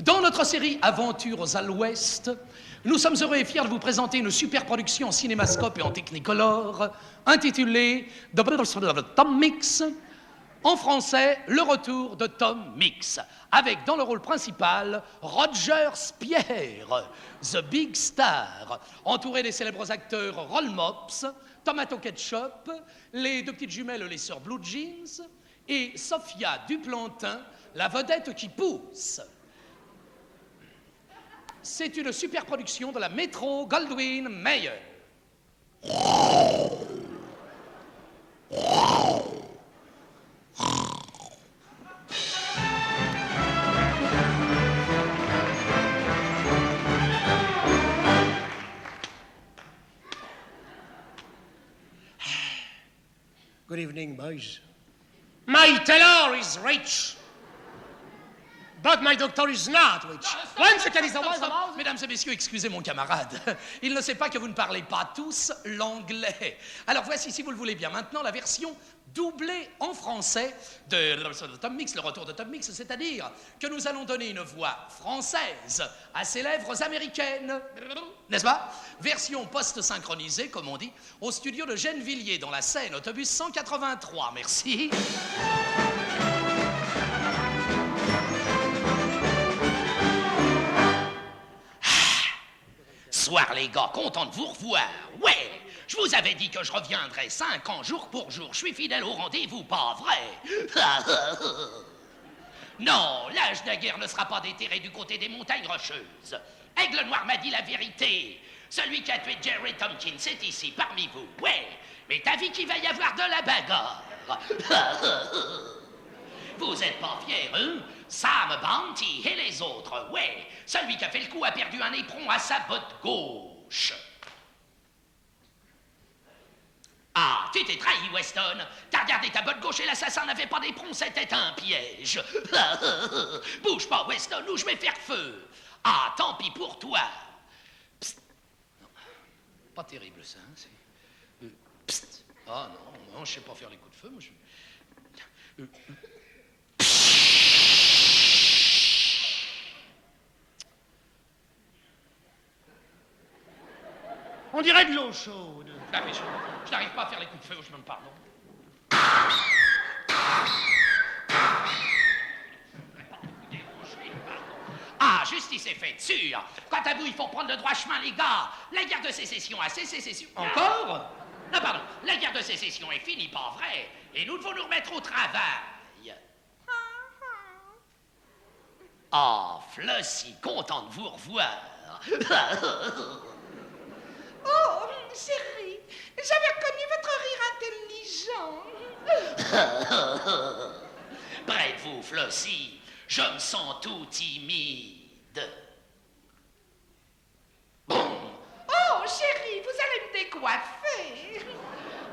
Speaker 11: Dans notre série Aventures à l'Ouest, nous sommes heureux et fiers de vous présenter une super production en cinémascope et en technicolor intitulée Tom Mix. En français, Le Retour de Tom Mix, avec dans le rôle principal Roger Spierre, The Big Star, entouré des célèbres acteurs Roll Mops, Tomato Ketchup, les 2 petites jumelles, les sœurs Blue Jeans, et Sophia Duplantin, la vedette qui pousse. C'est une super production de la Metro-Goldwyn-Mayer.
Speaker 9: Good evening, boys. My tailor is rich, but my doctor is not rich.
Speaker 11: Mesdames et messieurs, excusez mon camarade. Il ne sait pas que vous ne parlez pas tous l'anglais. Alors voici, si vous le voulez bien, maintenant la version doublée en français de Tom Mix, le retour de Tom Mix, c'est-à-dire que nous allons donner une voix française à ses lèvres américaines, n'est-ce pas? Version post-synchronisée, comme on dit, au studio de Gennevilliers, dans la Seine, autobus 183. Merci. Soir les gars, content de vous revoir. Ouais, je vous avais dit que je reviendrais 5 ans jour pour jour. Je suis fidèle au rendez-vous, pas vrai? Non, l'âge de guerre ne sera pas déterré du côté des montagnes rocheuses. Aigle Noir m'a dit la vérité. Celui qui a tué Jerry Tompkins est ici, parmi vous. Ouais, mais t'as vu qu'il va y avoir de la bagarre? Vous êtes pas fiers, hein? Sam Bounty et les autres, ouais. Celui qui a fait le coup a perdu un éperon à sa botte gauche. Ah, tu t'es trahi, Weston. T'as regardé ta botte gauche et l'assassin n'avait pas d'éperon, c'était un piège. Bouge pas, Weston, ou je vais faire feu. Ah, tant pis pour toi. Psst. Non. Pas terrible, ça, hein, c'est... Psst. Ah, non, je sais pas faire les coups de feu, moi, je...
Speaker 9: On dirait de l'eau chaude.
Speaker 11: Ah, mais je n'arrive pas à faire les coups de feu, je me pardon. Ah, justice est faite, sûr. Quant à vous, il faut prendre le droit chemin, les gars. La guerre de sécession a cessé. Encore? Non, pardon. La guerre de sécession est finie, pas vrai. Et nous devons nous remettre au travail. Ah, Flossie, content de vous revoir.
Speaker 12: Oh, chérie, j'avais reconnu votre rire intelligent.
Speaker 11: Près de vous, Flossie, je me sens tout timide. Bon.
Speaker 12: Oh, chérie, vous allez me décoiffer.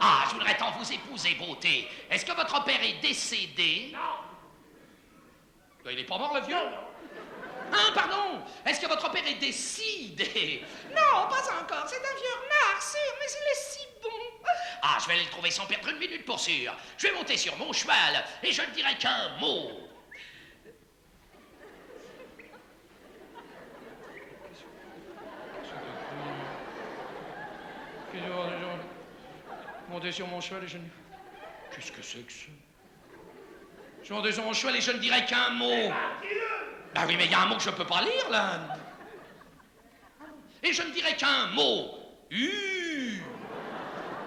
Speaker 11: Ah, je voudrais tant vous épouser, beauté. Est-ce que votre père est décédé?
Speaker 12: Non.
Speaker 11: Il n'est pas mort, le vieux? Hein, pardon? Est-ce que votre père est décidé?
Speaker 12: Non, pas encore. C'est un vieux renard, sûr, mais il est si bon.
Speaker 11: Ah, je vais aller le trouver sans perdre une minute pour sûr. Je vais monter sur mon cheval et je ne dirai qu'un mot. Monter sur mon cheval et je ne... Qu'est-ce que c'est que ça? Je suis monté sur mon cheval et je ne dirai qu'un mot. Bah oui, mais il y a un mot que je ne peux pas lire, là. Et je ne dirai qu'un mot.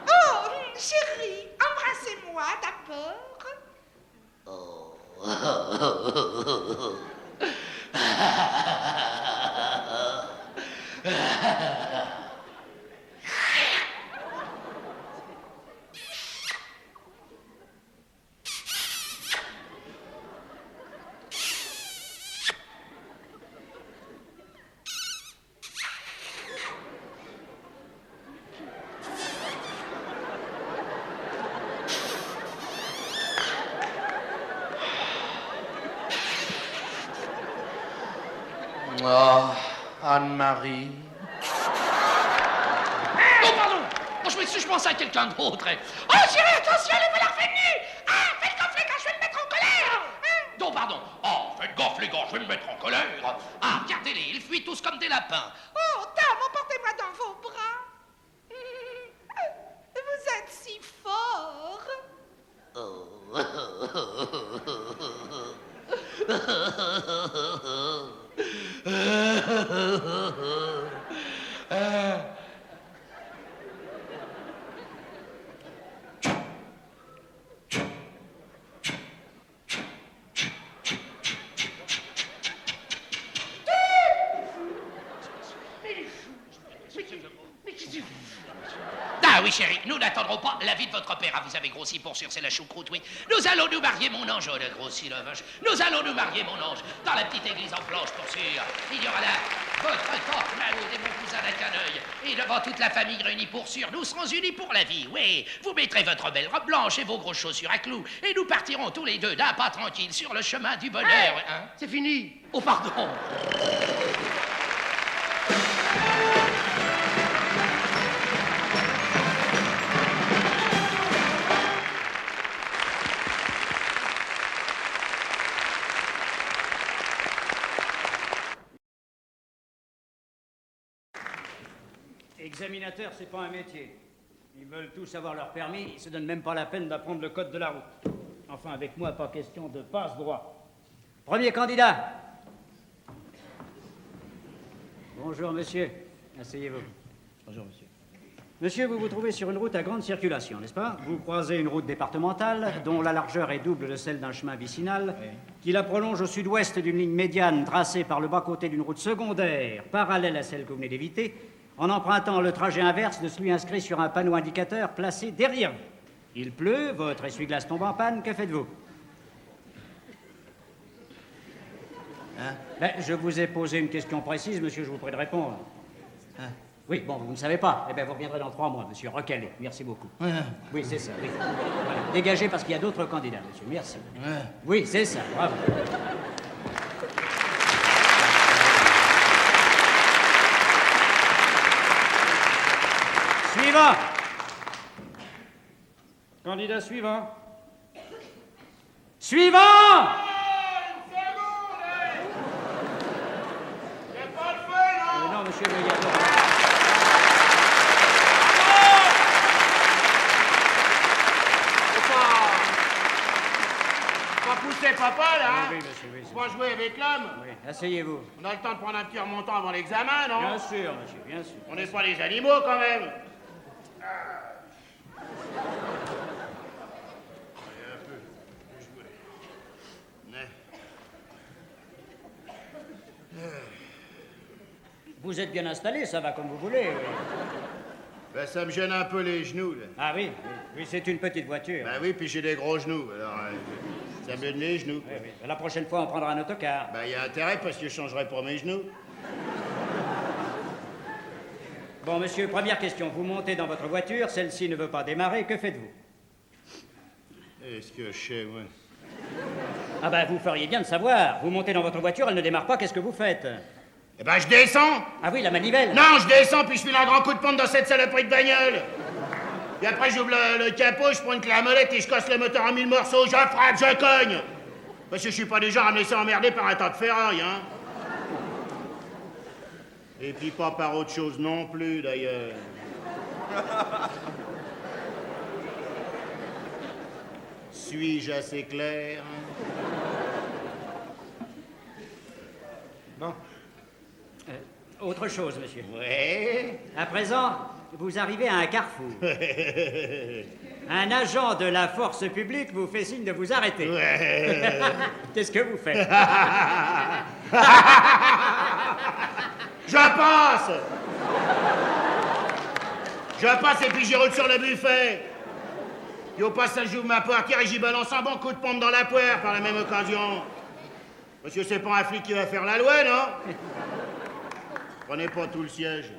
Speaker 12: Oh, chérie, embrassez-moi d'abord.
Speaker 11: Oh, Anne-Marie. Oh, pardon! Oh, je m'excuse, je pensais à quelqu'un d'autre.
Speaker 12: Oh, chérie, attention, les voleurs venus! Ah, faites gaffe, les gars, je vais me mettre en colère!
Speaker 11: Non, pardon. Oh, faites gaffe, les gars, je vais me mettre en colère. Ah, regardez-les, ils fuient tous comme des lapins.
Speaker 12: Oh, dame, emportez-moi dans vos bras. Vous êtes si fort.
Speaker 11: Ah oui, chérie, nous n'attendrons pas la vie de votre père. Ah, vous avez grossi pour sûr, c'est la choucroute, oui. Nous allons nous marier, mon ange. Oh, elle a grossi, la vache. Nous allons nous marier, mon ange, dans la petite église en planche, pour sûr. Il y aura là votre tante Maloud et mon cousin d'Aquineuil. Et devant toute la famille réunie pour sûr, nous serons unis pour la vie, oui. Vous mettrez votre belle robe blanche et vos grosses chaussures à clous. Et nous partirons tous les deux d'un pas tranquille sur le chemin du bonheur.
Speaker 12: Hey,
Speaker 11: hein?
Speaker 12: c'est fini.
Speaker 11: Oh, pardon.
Speaker 13: Examinateur, c'est pas un métier. Ils veulent tous avoir leur permis, ils se donnent même pas la peine d'apprendre le code de la route. Enfin, avec moi, pas question de passe-droit. Premier candidat. Bonjour, monsieur. Asseyez-vous. Bonjour, monsieur. Monsieur, vous vous trouvez sur une route à grande circulation, n'est-ce pas? Vous croisez une route départementale, dont la largeur est double de celle d'un chemin vicinal, qui la prolonge au sud-ouest d'une ligne médiane tracée par le bas-côté d'une route secondaire, parallèle à celle que vous venez d'éviter, en empruntant le trajet inverse de celui inscrit sur un panneau indicateur placé derrière vous. Il pleut, votre essuie-glace tombe en panne, que faites-vous? Hein? Ben, je vous ai posé une question précise, monsieur, je vous prie de répondre. Hein? Oui, bon, vous ne savez pas. Eh bien, vous reviendrez dans 3 mois, monsieur. Recalé. Merci beaucoup. Oui, c'est ça, oui. Voilà. Dégagez parce qu'il y a d'autres candidats, monsieur. Merci. Oui, c'est ça, bravo. Suivant. Candidat suivant. Suivant! Non, monsieur, il y a...
Speaker 7: poussez papa, là, hein?
Speaker 13: Oui, monsieur, oui.
Speaker 7: Faut pas jouer avec l'homme.
Speaker 13: Oui, asseyez-vous.
Speaker 7: On a le temps de prendre un petit remontant avant l'examen, non?
Speaker 13: Bien sûr, monsieur, bien sûr.
Speaker 7: On n'est pas des animaux, quand même.
Speaker 13: Vous êtes bien installé, ça va comme vous voulez. Oui.
Speaker 7: Ben, ça me gêne un peu les genoux, là.
Speaker 13: Ah oui, oui, c'est une petite voiture.
Speaker 7: Ben oui, puis j'ai des gros genoux, alors ça me gêne les genoux.
Speaker 13: Oui, oui. La prochaine fois, on prendra un autocar.
Speaker 7: Ben, il y a intérêt parce que je changerai pour mes genoux.
Speaker 13: Bon, monsieur, première question. Vous montez dans votre voiture, celle-ci ne veut pas démarrer, que faites-vous?
Speaker 7: Est-ce que je sais, moi?
Speaker 13: Ah ben, vous feriez bien de savoir. Vous montez dans votre voiture, elle ne démarre pas, qu'est-ce que vous faites?
Speaker 7: Eh ben, je descends.
Speaker 13: Ah oui, la manivelle.
Speaker 7: Non, je descends, puis je file un grand coup de pompe dans cette saloperie de bagnole. Puis après, j'ouvre le capot, je prends une clé à molette et je casse le moteur en 1000 morceaux. Je frappe, je cogne. Parce que je suis pas du genre à me laisser emmerder par un tas de ferraille, hein. Et puis pas par autre chose non plus, d'ailleurs. Suis-je assez clair? Non.
Speaker 13: Autre chose, monsieur.
Speaker 7: Ouais.
Speaker 13: À présent, vous arrivez à un carrefour. Un agent de la force publique vous fait signe de vous arrêter.
Speaker 7: Ouais.
Speaker 13: Qu'est-ce que vous faites?
Speaker 7: Je passe. Je passe et puis j'y roule sur le buffet. Et au passage, j'ouvre ma portière et j'y balance un bon coup de pompe dans la poire par la même occasion. Parce que c'est pas un flic qui va faire la loi, non? Prenez pas tout le siège.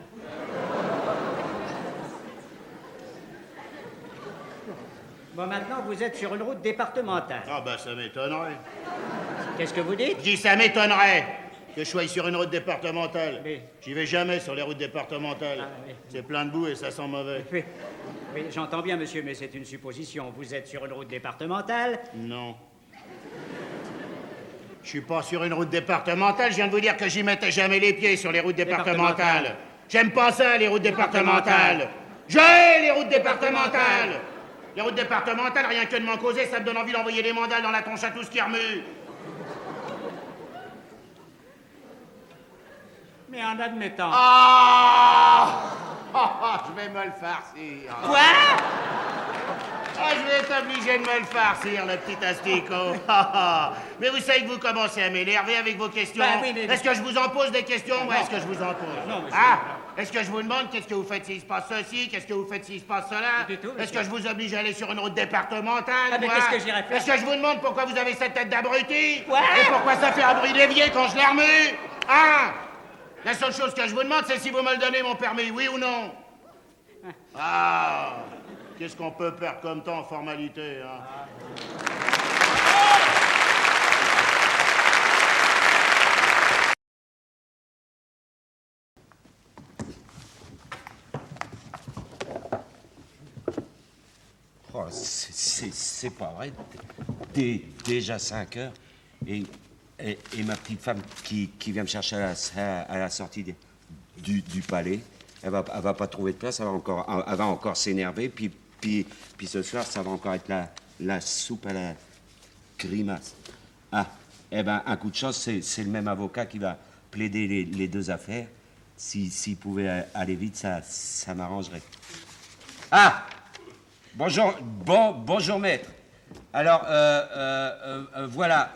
Speaker 13: Bon, maintenant, vous êtes sur une route départementale.
Speaker 7: Ah, ben, ça m'étonnerait.
Speaker 13: Qu'est-ce que vous dites?
Speaker 7: Je dis, ça m'étonnerait que je sois sur une route départementale.
Speaker 13: Oui.
Speaker 7: J'y vais jamais sur les routes départementales.
Speaker 13: Ah, oui.
Speaker 7: C'est plein de boue et ça sent mauvais.
Speaker 13: Oui, oui, j'entends bien, monsieur, mais c'est une supposition. Vous êtes sur une route départementale?
Speaker 7: Non. Je suis pas sur une route départementale. Je viens de vous dire que j'y mettais jamais les pieds sur les routes départementales. J'aime pas ça, les routes départementales. Je hais les routes départementales. Les routes départementales, rien que de m'en causer, ça me donne envie d'envoyer des mandales dans la tronche à tout ce qui remue.
Speaker 13: Mais en admettant...
Speaker 7: Ah! Je vais me le farcir.
Speaker 13: Quoi?
Speaker 7: Ah, je vais être obligé de me le farcir, le petit asticot. Mais vous savez que vous commencez à m'énerver avec vos questions.
Speaker 13: Bah oui, mais...
Speaker 7: Est-ce que je vous en pose des questions? Moi, est-ce que je vous en pose?
Speaker 13: Non, monsieur.
Speaker 7: Ah! Est-ce que je vous demande qu'est-ce que vous faites s'il se passe ceci? Qu'est-ce que vous faites s'il se passe cela?
Speaker 13: Du tout,
Speaker 7: Est-ce
Speaker 13: monsieur.
Speaker 7: que je vous oblige à aller sur une route départementale?
Speaker 13: Ah, mais
Speaker 7: moi?
Speaker 13: qu'est-ce que j'irais faire?
Speaker 7: Est-ce que je vous demande pourquoi vous avez cette tête d'abruti?
Speaker 13: Quoi?
Speaker 7: Et pourquoi ça fait un bruit d'évier quand je la remue? Ah! La seule chose que je vous demande, c'est si vous me le donnez, mon permis, oui ou non? Ah! Qu'est-ce qu'on peut perdre comme temps en formalité, hein?
Speaker 14: Oh, c'est pas vrai. Déjà 5 heures. Et ma petite femme qui vient me chercher à la sortie du palais, elle va pas trouver de place, elle va encore s'énerver. Puis ce soir, ça va encore être la soupe à la grimace. Ah, eh ben, un coup de chance, c'est le même avocat qui va plaider les deux affaires. S'il pouvait aller vite, ça m'arrangerait. Ah! Bonjour, maître. Alors, voilà,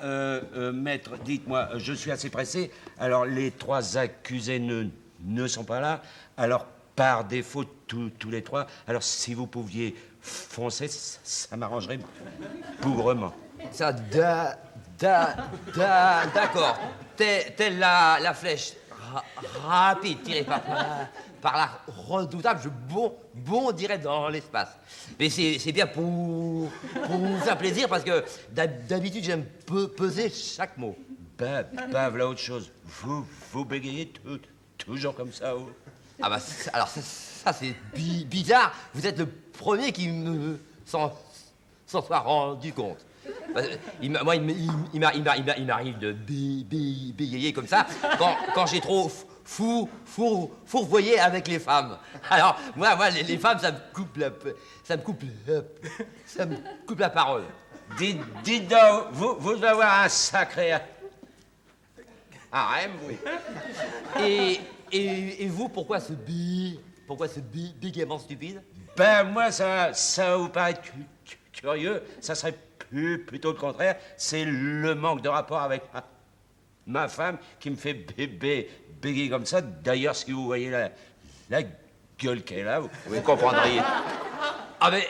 Speaker 14: maître, dites-moi, je suis assez pressé. Alors, les 3 accusés ne sont pas là. Alors, par défaut, tous les 3. Alors, si vous pouviez foncer, ça m'arrangerait bougrement.
Speaker 15: Ça, d'accord. Telle la flèche rapide tirée par la redoutable, je bondirais dans l'espace. Mais c'est bien pour vous faire plaisir, parce que d'habitude, j'aime peser chaque mot.
Speaker 14: Voilà autre chose. Vous bégayez toujours comme ça, oh.
Speaker 15: Ah bah, alors ça c'est bizarre. Vous êtes le premier qui s'en soit rendu compte. Il m'arrive de bégayer comme ça quand j'ai trop fourvoyé avec les femmes. Alors, moi les femmes, ça me coupe la parole.
Speaker 14: Dites donc, vous devez avoir un sacré harem, oui.
Speaker 15: Et vous, pourquoi ce bégaiement stupide?
Speaker 14: Ben, moi, ça va vous paraître curieux. Ça serait plutôt le contraire. C'est le manque de rapport avec ma femme qui me fait bégayer comme ça. D'ailleurs, si vous voyez la gueule qu'elle a, vous comprendriez.
Speaker 15: Ah, mais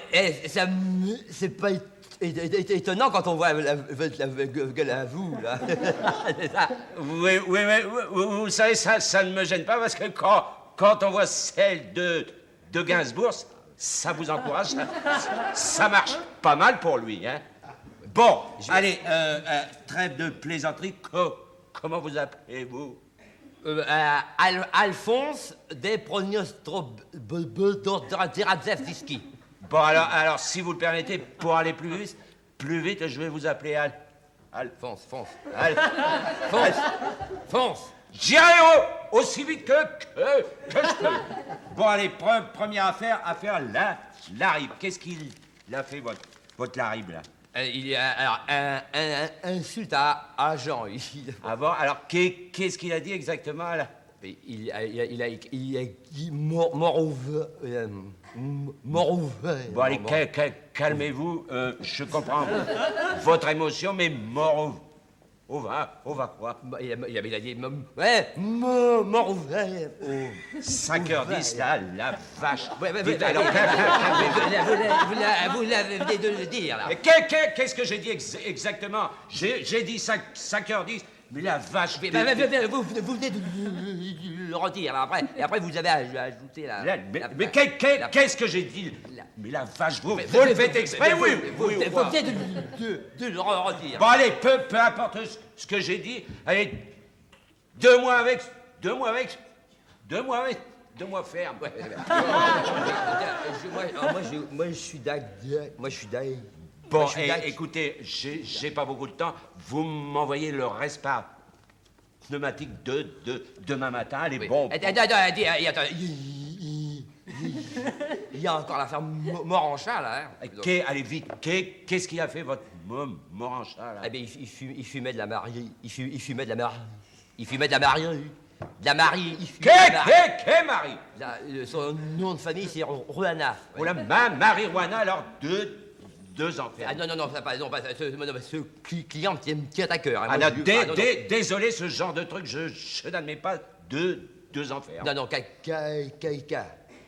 Speaker 15: c'est pas étonnant quand on voit la gueule à vous, là.
Speaker 14: Oui, mais vous savez, ça ne me gêne pas parce que quand on voit celle de Gainsbourg, ça vous encourage, ça marche pas mal pour lui, hein. Bon, allez, trêve de plaisanterie, comment vous appelez-vous?
Speaker 15: Alphonse Desprognostro-Terazevski.
Speaker 14: Bon, alors, si vous le permettez, pour aller plus vite, je vais vous appeler
Speaker 15: Fonce.
Speaker 14: J'irai aussi vite que je peux. Bon, allez, première affaire, Larib. Qu'est-ce qu'il a fait, votre Larib, là?
Speaker 15: Il y a alors un insulte à Jean.
Speaker 14: Ah bon, alors qu'est-ce qu'il a dit exactement, là?
Speaker 15: Il a dit mort ouvert.
Speaker 14: Bon, allez, calmez-vous. Je comprends votre émotion, mais mort au va quoi?
Speaker 15: Il a dit mort ouvert.
Speaker 14: 5h10, là, la vache.
Speaker 15: Vous l'avez de le dire, là.
Speaker 14: Qu'est-ce que j'ai dit exactement? J'ai dit 5h10. Mais la vache...
Speaker 15: Vous venez de le redire, là, après. Et après, vous avez ajouté la...
Speaker 14: Mais qu'est-ce que j'ai dit? Mais la vache, vous le faites exprès, oui.
Speaker 15: Vous venez de le redire.
Speaker 14: Bon, allez, peu importe ce que j'ai dit. Allez, 2 mois ferme.
Speaker 15: Moi, je suis d'accord.
Speaker 14: Bon, écoutez, j'ai pas beaucoup de temps. Vous m'envoyez le reste par pneumatique de demain matin. Allez, bon.
Speaker 15: Attends. Il y a encore l'affaire Moranchat, là. Hein.
Speaker 14: Allez, vite. Qu'est-ce qu'il a fait, votre Moranchat, là?
Speaker 15: Eh bien, il fumait de la Marie. Il fumait de la Marie. Il fumait de la Marie. De la Marie.
Speaker 14: Qu'est Marie?
Speaker 15: Son nom de famille, c'est Ruana.
Speaker 14: Oh la Marie Ruana, alors deux enfants.
Speaker 15: Ah non, ça pas ce client me tient à cœur.
Speaker 14: Hein, désolé, ce genre de truc, je n'admets pas deux enfants.
Speaker 15: Non,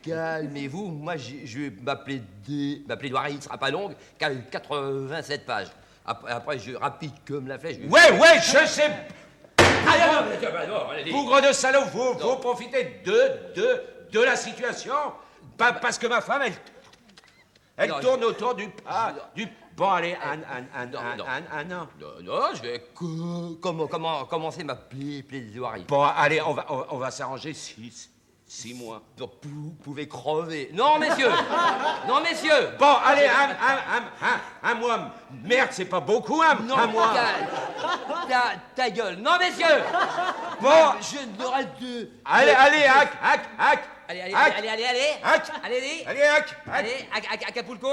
Speaker 15: calmez-vous. Moi, je vais ma plaidoirie ne sera pas longue, 87 pages. Après, je rapide comme la flèche.
Speaker 14: Ouais, je sais. Bougre de salaud, vous profitez de la situation. Parce que ma femme, elle tourne autour du bon, allez, un an.
Speaker 15: Non, je vais commencer ma plaidoirie.
Speaker 14: Bon, allez, on va s'arranger 6 mois.
Speaker 15: Donc, vous pouvez crever. Non, messieurs.
Speaker 14: Bon, allez, un mois. Merde, c'est pas beaucoup, un mois.
Speaker 15: Ta gueule. Non, messieurs.
Speaker 14: Bon.
Speaker 15: Je n'aurai deux.
Speaker 14: Allez, hack.
Speaker 15: Allez, Acapulco.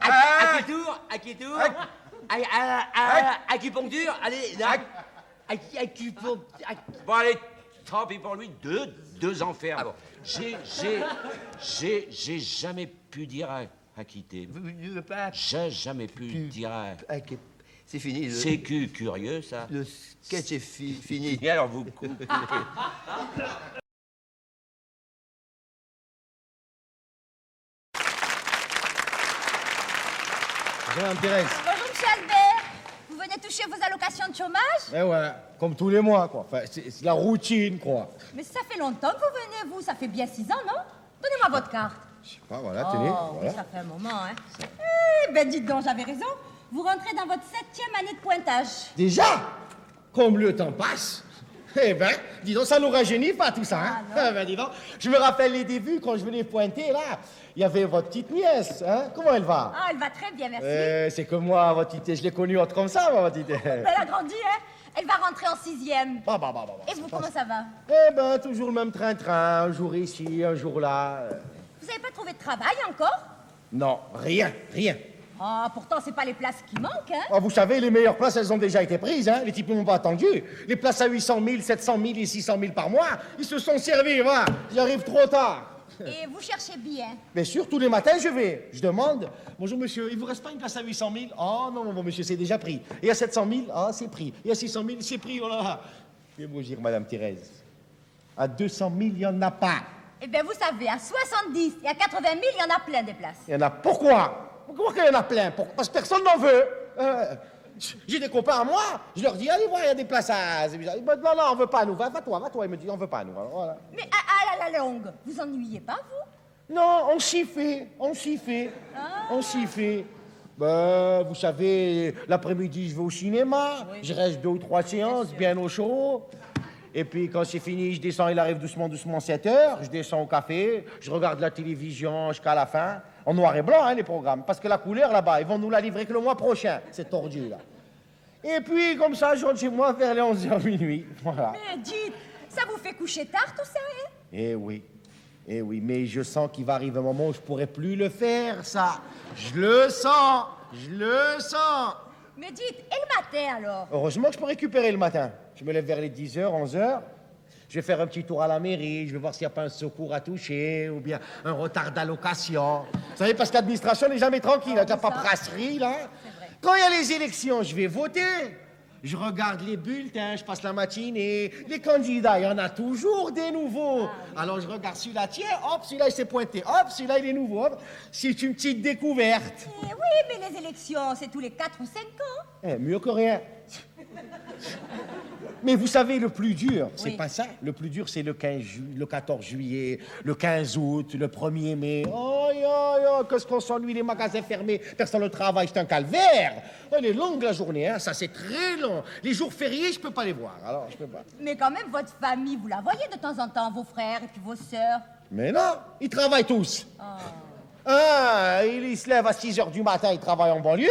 Speaker 15: Acapulco. Acupuncture. Allez, acupuncture.
Speaker 14: Bon, allez, tant pis pour lui, deux enfermes.
Speaker 15: Ah bon.
Speaker 14: J'ai jamais pu dire à quitter. J'ai jamais pu dire à...
Speaker 15: C'est fini.
Speaker 14: C'est curieux, ça.
Speaker 15: Le sketch est fini.
Speaker 14: Et alors, vous coupez.
Speaker 16: Madame Thérèse.
Speaker 17: Bonjour, monsieur Albert. Vous venez toucher vos allocations de chômage?
Speaker 16: Eh ouais, comme tous les mois, quoi. Enfin, c'est la routine, quoi.
Speaker 17: Mais ça fait longtemps que vous venez, vous. Ça fait bien 6 ans, non? Donnez-moi votre carte.
Speaker 16: Je sais pas, voilà, tenez. Voilà.
Speaker 17: Oui, ça fait un moment, hein. Eh ben, dites donc, j'avais raison. Vous rentrez dans votre 7e année de pointage.
Speaker 16: Déjà? Comme le temps passe. Eh ben, dis donc, ça nous rajeunit pas tout ça, hein? Ah ben, dis donc, je me rappelle les débuts quand je venais pointer, là. Il y avait votre petite nièce, hein? Comment elle va?
Speaker 17: Ah, elle va très bien, merci.
Speaker 16: C'est que moi, votre petite nièce, je l'ai connue autre comme ça, moi, votre petite.
Speaker 17: Elle a grandi, hein? Elle va rentrer en 6e. Et vous, comment ça va?
Speaker 16: Eh ben, toujours le même train-train, un jour ici, un jour là.
Speaker 17: Vous n'avez pas trouvé de travail encore?
Speaker 16: Non, rien.
Speaker 17: Ah, pourtant, c'est pas les places qui manquent, hein?
Speaker 16: Ah, vous savez, les meilleures places, elles ont déjà été prises, hein. Les types ne m'ont pas attendu. Les places à 800 000, 700 000 et 600 000 par mois, ils se sont servis, voilà. J'arrive trop tard.
Speaker 17: Et vous cherchez bien?
Speaker 16: Bien sûr, tous les matins, je vais. Je demande, bonjour monsieur, il vous reste pas une place à 800 000? Oh non, bon monsieur, c'est déjà pris. Et à 700 000? Ah, c'est pris. Et à 600 000, c'est pris, oh là là. Je vais vous dire, madame Thérèse, à 200 000, il n'y en a pas.
Speaker 17: Eh bien, vous savez, à 70 et à 80 000, il y en a plein des places.
Speaker 16: Il y en a pourquoi? Pourquoi qu'il y en a plein? Parce que personne n'en veut. J'ai des copains à moi, je leur dis, allez voir, il y a des places à... Ils me disent, non, non, on veut pas, nous. Va-toi. Il me dit, on veut pas, nous. Alors, voilà.
Speaker 17: Mais à la longue, vous ennuyez pas, vous?
Speaker 16: Non, on s'y fait. Ben, vous savez, l'après-midi, je vais au cinéma, je reste 2 ou 3 séances, bien au chaud. Et puis, quand c'est fini, je descends, il arrive doucement, 7 heures. Je descends au café, je regarde la télévision jusqu'à la fin. En noir et blanc, hein, les programmes. Parce que la couleur, là-bas, ils vont nous la livrer que le mois prochain, cette tordu, là. Et puis, comme ça, je rentre chez moi vers les 11h minuit. Voilà.
Speaker 17: Mais dites, ça vous fait coucher tard, tout ça, hein?
Speaker 16: Eh oui, mais je sens qu'il va arriver un moment où je pourrai plus le faire, ça. Je le sens.
Speaker 17: Mais dites, et le matin, alors?
Speaker 16: Heureusement que je peux récupérer le matin. Je me lève vers les 10h, 11h. Je vais faire un petit tour à la mairie, je vais voir s'il n'y a pas un secours à toucher ou bien un retard d'allocation. Vous savez, parce que l'administration n'est jamais tranquille avec la paperasserie, là. Quand il y a les élections, je vais voter. Je regarde les bulletins, je passe la matinée. Les candidats, il y en a toujours des nouveaux. Alors je regarde celui-là, tiens, hop, celui-là il s'est pointé, hop, celui-là il est nouveau, hop. C'est une petite découverte.
Speaker 17: Eh oui, mais les élections, c'est tous les 4 ou 5 ans.
Speaker 16: Eh, mieux que rien. Mais vous savez, le plus dur, c'est
Speaker 17: Oui.
Speaker 16: pas ça. Le plus dur, c'est le 14 juillet, le 15 août, le 1er mai. Oh, qu'est-ce qu'on s'ennuie, les magasins fermés, personne ne travaille, c'est un calvaire. Elle est longue la journée, hein, ça c'est très long. Les jours fériés, je peux pas les voir, alors je peux pas.
Speaker 17: Mais quand même, votre famille, vous la voyez de temps en temps, vos frères et puis vos sœurs.
Speaker 16: Mais non, ils travaillent tous. Ils se lèvent à 6h du matin, ils travaillent en banlieue.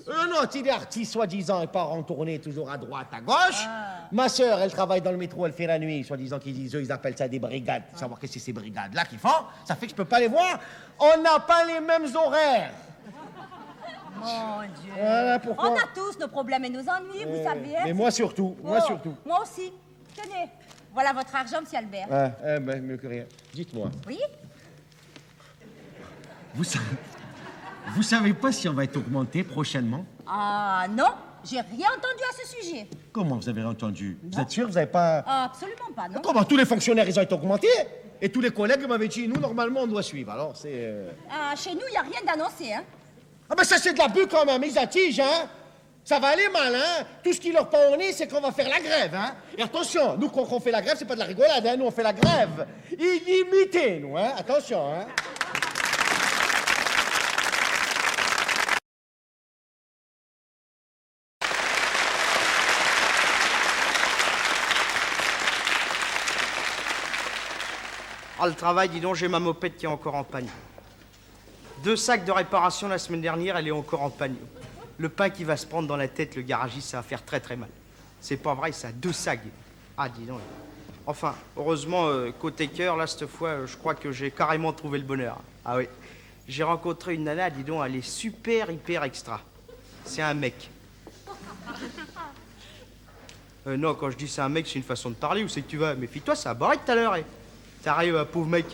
Speaker 16: Non, il est artiste, soi-disant, il part en tournée toujours à droite, à gauche. Ma sœur, elle travaille dans le métro, elle fait la nuit, soi-disant ils appellent ça des brigades. Savoir que c'est ces brigades-là qui font, ça fait que je peux pas les voir. On n'a pas les mêmes horaires.
Speaker 17: Mon Dieu.
Speaker 16: Voilà pourquoi.
Speaker 17: On a tous nos problèmes et nos ennuis, vous savez. Hein?
Speaker 16: Mais moi surtout,
Speaker 17: Moi aussi. Tenez, voilà votre argent, monsieur Albert.
Speaker 16: Ben, mieux que rien. Dites-moi.
Speaker 17: Oui?
Speaker 16: Vous savez pas si on va être augmenté prochainement?
Speaker 17: Ah non, j'ai rien entendu à ce sujet.
Speaker 16: Comment vous avez entendu? Vous êtes sûr, vous n'avez pas...
Speaker 17: Absolument pas, non.
Speaker 16: Comment? Tous les fonctionnaires, ils ont été augmentés? Et tous les collègues m'avaient dit, nous, normalement, on doit suivre. Alors, c'est...
Speaker 17: Chez nous, il n'y a rien d'annoncé, hein.
Speaker 16: Ah ben ça, c'est de l'abus quand même, ils attigent, hein. Ça va aller mal, hein. Tout ce qui leur pend au nez, c'est qu'on va faire la grève, hein. Et attention, nous, quand on fait la grève, c'est pas de la rigolade, hein. Nous, on fait la grève illimitée, nous, hein. Attention, hein.
Speaker 18: Ah, le travail, dis donc, j'ai ma mopette qui est encore en panne. 2 sacs de réparation la semaine dernière, elle est encore en panne. Le pain qui va se prendre dans la tête, le garagiste, ça va faire très très mal. C'est pas vrai, ça a 2 sacs. Ah, dis donc. Enfin, heureusement, côté cœur, là, cette fois, je crois que j'ai carrément trouvé le bonheur. Ah oui. J'ai rencontré une nana, dis donc, elle est super, hyper extra. C'est un mec. Non, quand je dis c'est un mec, c'est une façon de parler. Où c'est que tu vas? Méfie-toi, ça a barré tout à l'heure. T'arrives, pauvre mec.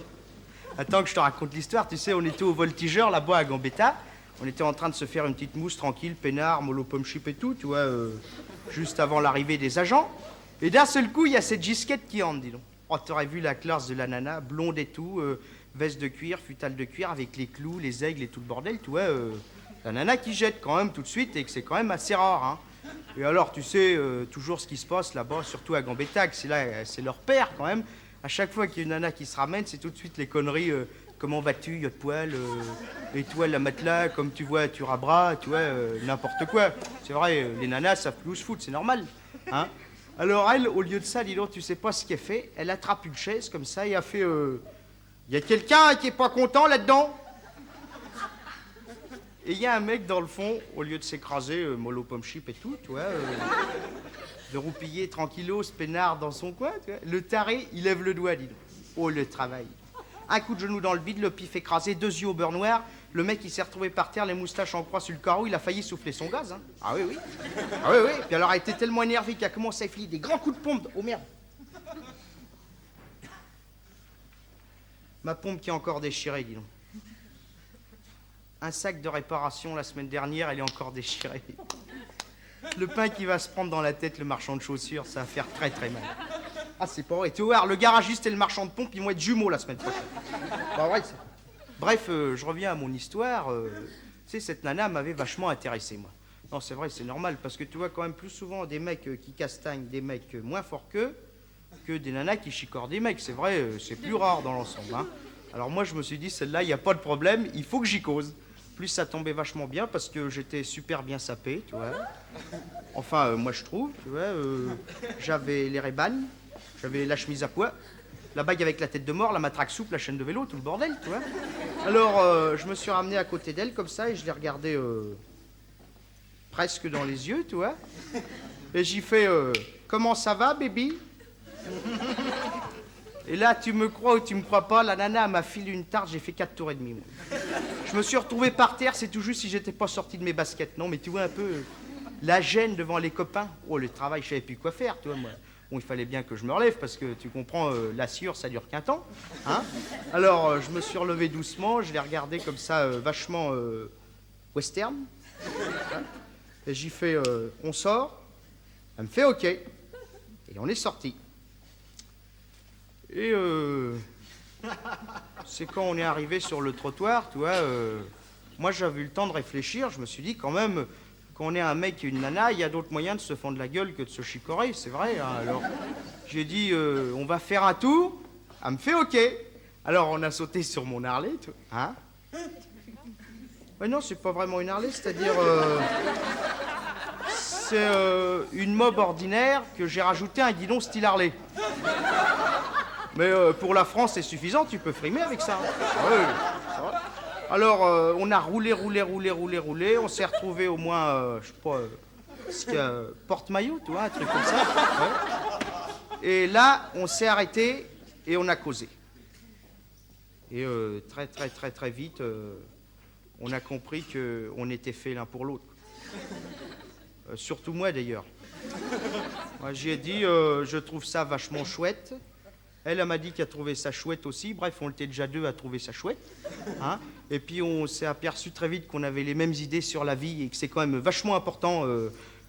Speaker 18: Attends que je te raconte l'histoire. Tu sais, on était au Voltigeur, là-bas, à Gambetta. On était en train de se faire une petite mousse tranquille, peinard, mollo pomme chip et tout, tu vois, juste avant l'arrivée des agents. Et d'un seul coup, il y a cette gisquette qui entre, dis donc. Oh, t'aurais vu la classe de la nana, blonde et tout, veste de cuir, futale de cuir, avec les clous, les aigles et tout le bordel, tu vois. La nana qui jette quand même tout de suite et que c'est quand même assez rare, hein. Et alors, tu sais, toujours ce qui se passe là-bas, surtout à Gambetta, que c'est leur père quand même. À chaque fois qu'il y a une nana qui se ramène, c'est tout de suite les conneries. Comment vas-tu, il y a de poil, et toi, la matelas, comme tu vois, tu rabras, tu vois, n'importe quoi. C'est vrai, les nanas savent plus où se foutre, c'est normal. Hein? Alors elle, au lieu de ça, dis donc, tu sais pas ce qu'elle fait. Elle attrape une chaise comme ça et a fait... Il y a quelqu'un qui est pas content là-dedans? Et il y a un mec dans le fond, au lieu de s'écraser, mollo pomme chip et tout, tu vois, de roupiller tranquillos, peinard dans son coin, tu vois. Le taré, il lève le doigt, dis donc. Oh, le travail. Un coup de genou dans le vide, le pif écrasé, 2 yeux au beurre noir, Le mec, il s'est retrouvé par terre, les moustaches en croix sur le carreau, il a failli souffler son gaz. Hein. Ah oui, oui. Ah oui, oui. Puis alors, il était tellement énervé qu'il a commencé à filer des grands coups de pompe. Oh merde. Ma pompe qui est encore déchirée, dis donc. Un sac de réparation la semaine dernière, elle est encore déchirée. Le pain qui va se prendre dans la tête, le marchand de chaussures, ça va faire très très mal. Ah, c'est pas vrai. Tu vas voir, le garagiste et le marchand de pompe, ils vont être jumeaux la semaine prochaine. Pas vrai, ça. Bref, je reviens à mon histoire. Tu sais, cette nana m'avait vachement intéressé, moi. Non, c'est vrai, c'est normal, parce que tu vois quand même plus souvent des mecs qui castagnent des mecs moins forts qu'eux que des nanas qui chicorent des mecs. C'est vrai, c'est plus rare dans l'ensemble. Hein. Alors moi, je me suis dit, celle-là, il n'y a pas de problème, il faut que j'y cause. Plus ça tombait vachement bien, parce que j'étais super bien sapé, tu vois. Enfin, moi, je trouve, tu vois. J'avais les Ray-Ban, j'avais la chemise à pois, la bague avec la tête de mort, la matraque souple, la chaîne de vélo, tout le bordel, tu vois. Alors, je me suis ramené à côté d'elle comme ça et je l'ai regardée presque dans les yeux, tu vois. Et j'y fais comment ça va, baby? Et là, tu me crois ou tu me crois pas, la nana m'a filé une tarte, j'ai fait 4 tours et demi, moi. Je me suis retrouvé par terre, c'est tout juste si j'étais pas sorti de mes baskets. Non, mais tu vois un peu la gêne devant les copains. Oh, le travail, je savais plus quoi faire, tu vois, moi. Bon, il fallait bien que je me relève parce que tu comprends, la sciure, ça dure qu'un temps. Hein. Alors, je me suis relevé doucement, je l'ai regardé comme ça, vachement western. Et j'y fais, on sort. Elle me fait OK. Et on est sorti. Et c'est quand on est arrivé sur le trottoir, tu vois, moi j'avais eu le temps de réfléchir, je me suis dit quand même, quand on est un mec et une nana, il y a d'autres moyens de se fendre la gueule que de se chicorer, c'est vrai. Hein. Alors j'ai dit, on va faire un tour, elle me fait OK. Alors on a sauté sur mon Harley, tu vois. Hein? Ouais, non, c'est pas vraiment une Harley, c'est-à-dire... c'est une mob ordinaire que j'ai rajouté un guidon style Harley. Mais pour la France, c'est suffisant, tu peux frimer avec ça. Oui, ça va. Alors, on a roulé, on s'est retrouvé au moins, je sais pas, porte-maillot, tu vois, un truc comme ça. Ouais. Et là, on s'est arrêté et on a causé. Et très vite, on a compris qu'on était faits l'un pour l'autre. Surtout moi, d'ailleurs. Moi, j'ai dit, je trouve ça vachement chouette. Elle m'a dit qu'elle trouvait ça chouette aussi. Bref, on était déjà deux à trouver ça chouette. Hein. Et puis, on s'est aperçu très vite qu'on avait les mêmes idées sur la vie et que c'est quand même vachement important,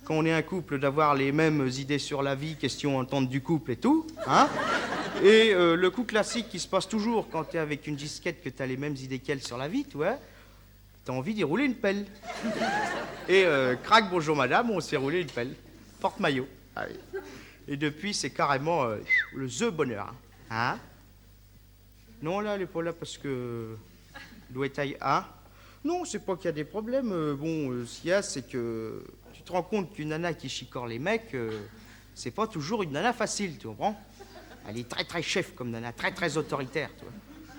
Speaker 18: quand on est un couple, d'avoir les mêmes idées sur la vie, question entente du couple et tout. Hein. Et le coup classique qui se passe toujours quand t'es avec une disquette que t'as les mêmes idées qu'elle sur la vie, tu vois, t'as envie d'y rouler une pelle. Et crac, bonjour madame, on s'est roulé une pelle. Porte-maillot. Allez. Et depuis, c'est carrément le The bonheur. Hein? Non, là, elle n'est pas là parce que... Elle doit être ailleurs. Hein? Non, c'est pas qu'il y a des problèmes. Bon, ce qu'il y a, c'est que... Tu te rends compte qu'une nana qui chicore les mecs, c'est pas toujours une nana facile, tu comprends? Elle est très chef comme nana, très autoritaire, tu vois.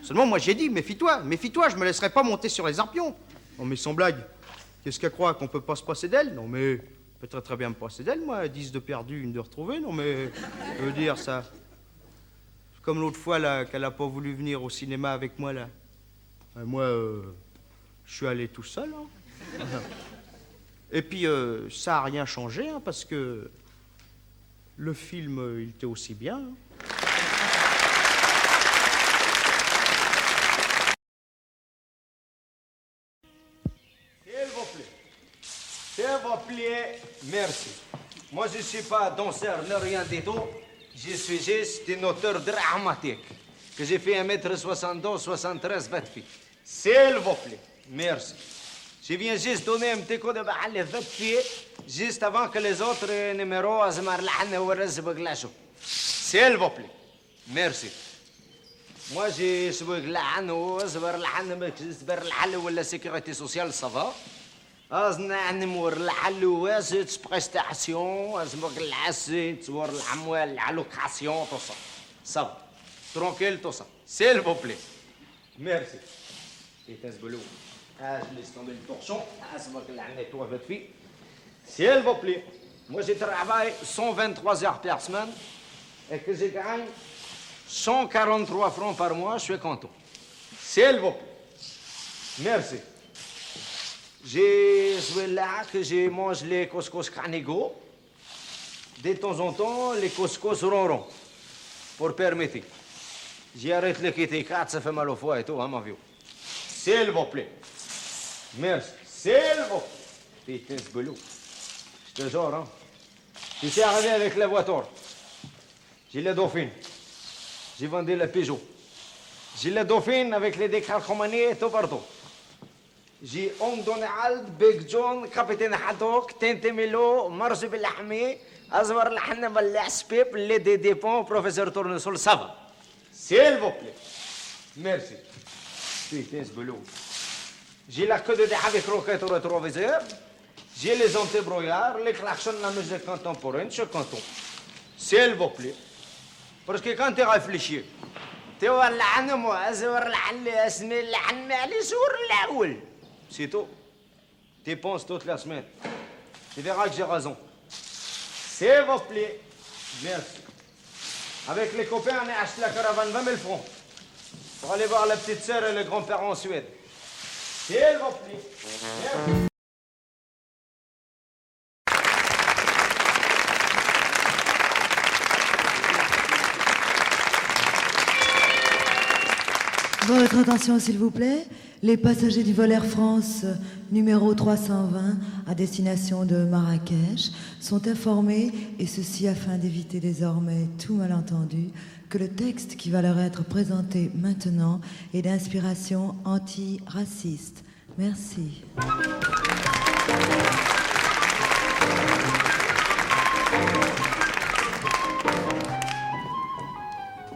Speaker 18: Seulement, moi, j'ai dit, méfie-toi, je me laisserai pas monter sur les arpions. Non, mais sans blague. Qu'est-ce qu'elle croit, qu'on peut pas se passer d'elle? Non, mais... Je peux très bien me passer d'elle, moi. 10 de perdu, 1 de retrouvé. Non, mais je veux dire, ça... Comme l'autre fois, là, qu'elle n'a pas voulu venir au cinéma avec moi, là. Moi, je suis allé tout seul. Hein. Et puis, ça n'a rien changé, hein, parce que le film, il était aussi bien. Hein.
Speaker 19: S'il vous plaît, merci. Moi, je ne suis pas danseur, ni rien du tout. Je suis juste un auteur dramatique. Que j'ai fait 1m72, 73, 20 filles. S'il vous plaît, merci. Je viens juste donner un petit coup de balle à 20 filles, juste avant que les autres numéros, Azmar Lahane ou Razbeg Lachou. S'il vous plaît, merci. Moi, j'ai Azbeg Lahane ou Azmar Lahane, mais Azmar Lahane ou la sécurité sociale, ça va. أزنا نمور الحلوة زيت بريستاسيون أزمك العسل تور الأموال العلوكاسيون توصل صب ترونكيل توصل سيل فو بلي ميرسي تنزبلو ليس تومبي البورشون أزمك العنة توا فات في سيل فو بلي moi j'ai travaillé 123 heures par semaine et que je gagne 143 francs par mois je suis content s'il vous plaît merci J'ai joué là que je mange les couscous canigo. De temps en temps, les couscous ronron. Pour permettre. J'arrête le quitter 4, ça fait mal au foie et tout, hein, mon vieux. S'il vous plaît. Merci. S'il vous plaît. Putain, ce boulot. Je te jure, hein. Je suis arrivé avec la voiture. J'ai la Dauphine. J'ai vendu la Peugeot. J'ai la Dauphine avec les décalcomanies tout partout. J'ai Donald, Big John, Capitaine Haddock, Tintin Milo, Marge Belahmi, Azwar Lahna Ballaspeep, Lady Dépont, Professeur Tournesol, ça va. S'il vous plaît. Merci. Putain, ce boulot. J'ai la queue de dé avec roquette au rétroviseur. J'ai les antibrouillards, les klaxons de la musique contemporaine, je suis content. S'il vous plaît. Parce que quand tu réfléchis, tu vois l'âne, moi, Azwar Lahna, Asmi Lahna, les jours l'awul. C'est tout. Tu penses toute la semaine. Tu verras que j'ai raison. S'il vous plaît. Merci. Avec les copains, on a acheté la caravane 20 000 francs pour aller voir la petite sœur et le grand-père en Suède. S'il vous plaît. Merci.
Speaker 20: Votre attention, s'il vous plaît. Les passagers du vol Air France numéro 320 à destination de Marrakech sont informés, et ceci afin d'éviter désormais tout malentendu, que le texte qui va leur être présenté maintenant est d'inspiration anti-raciste. Merci.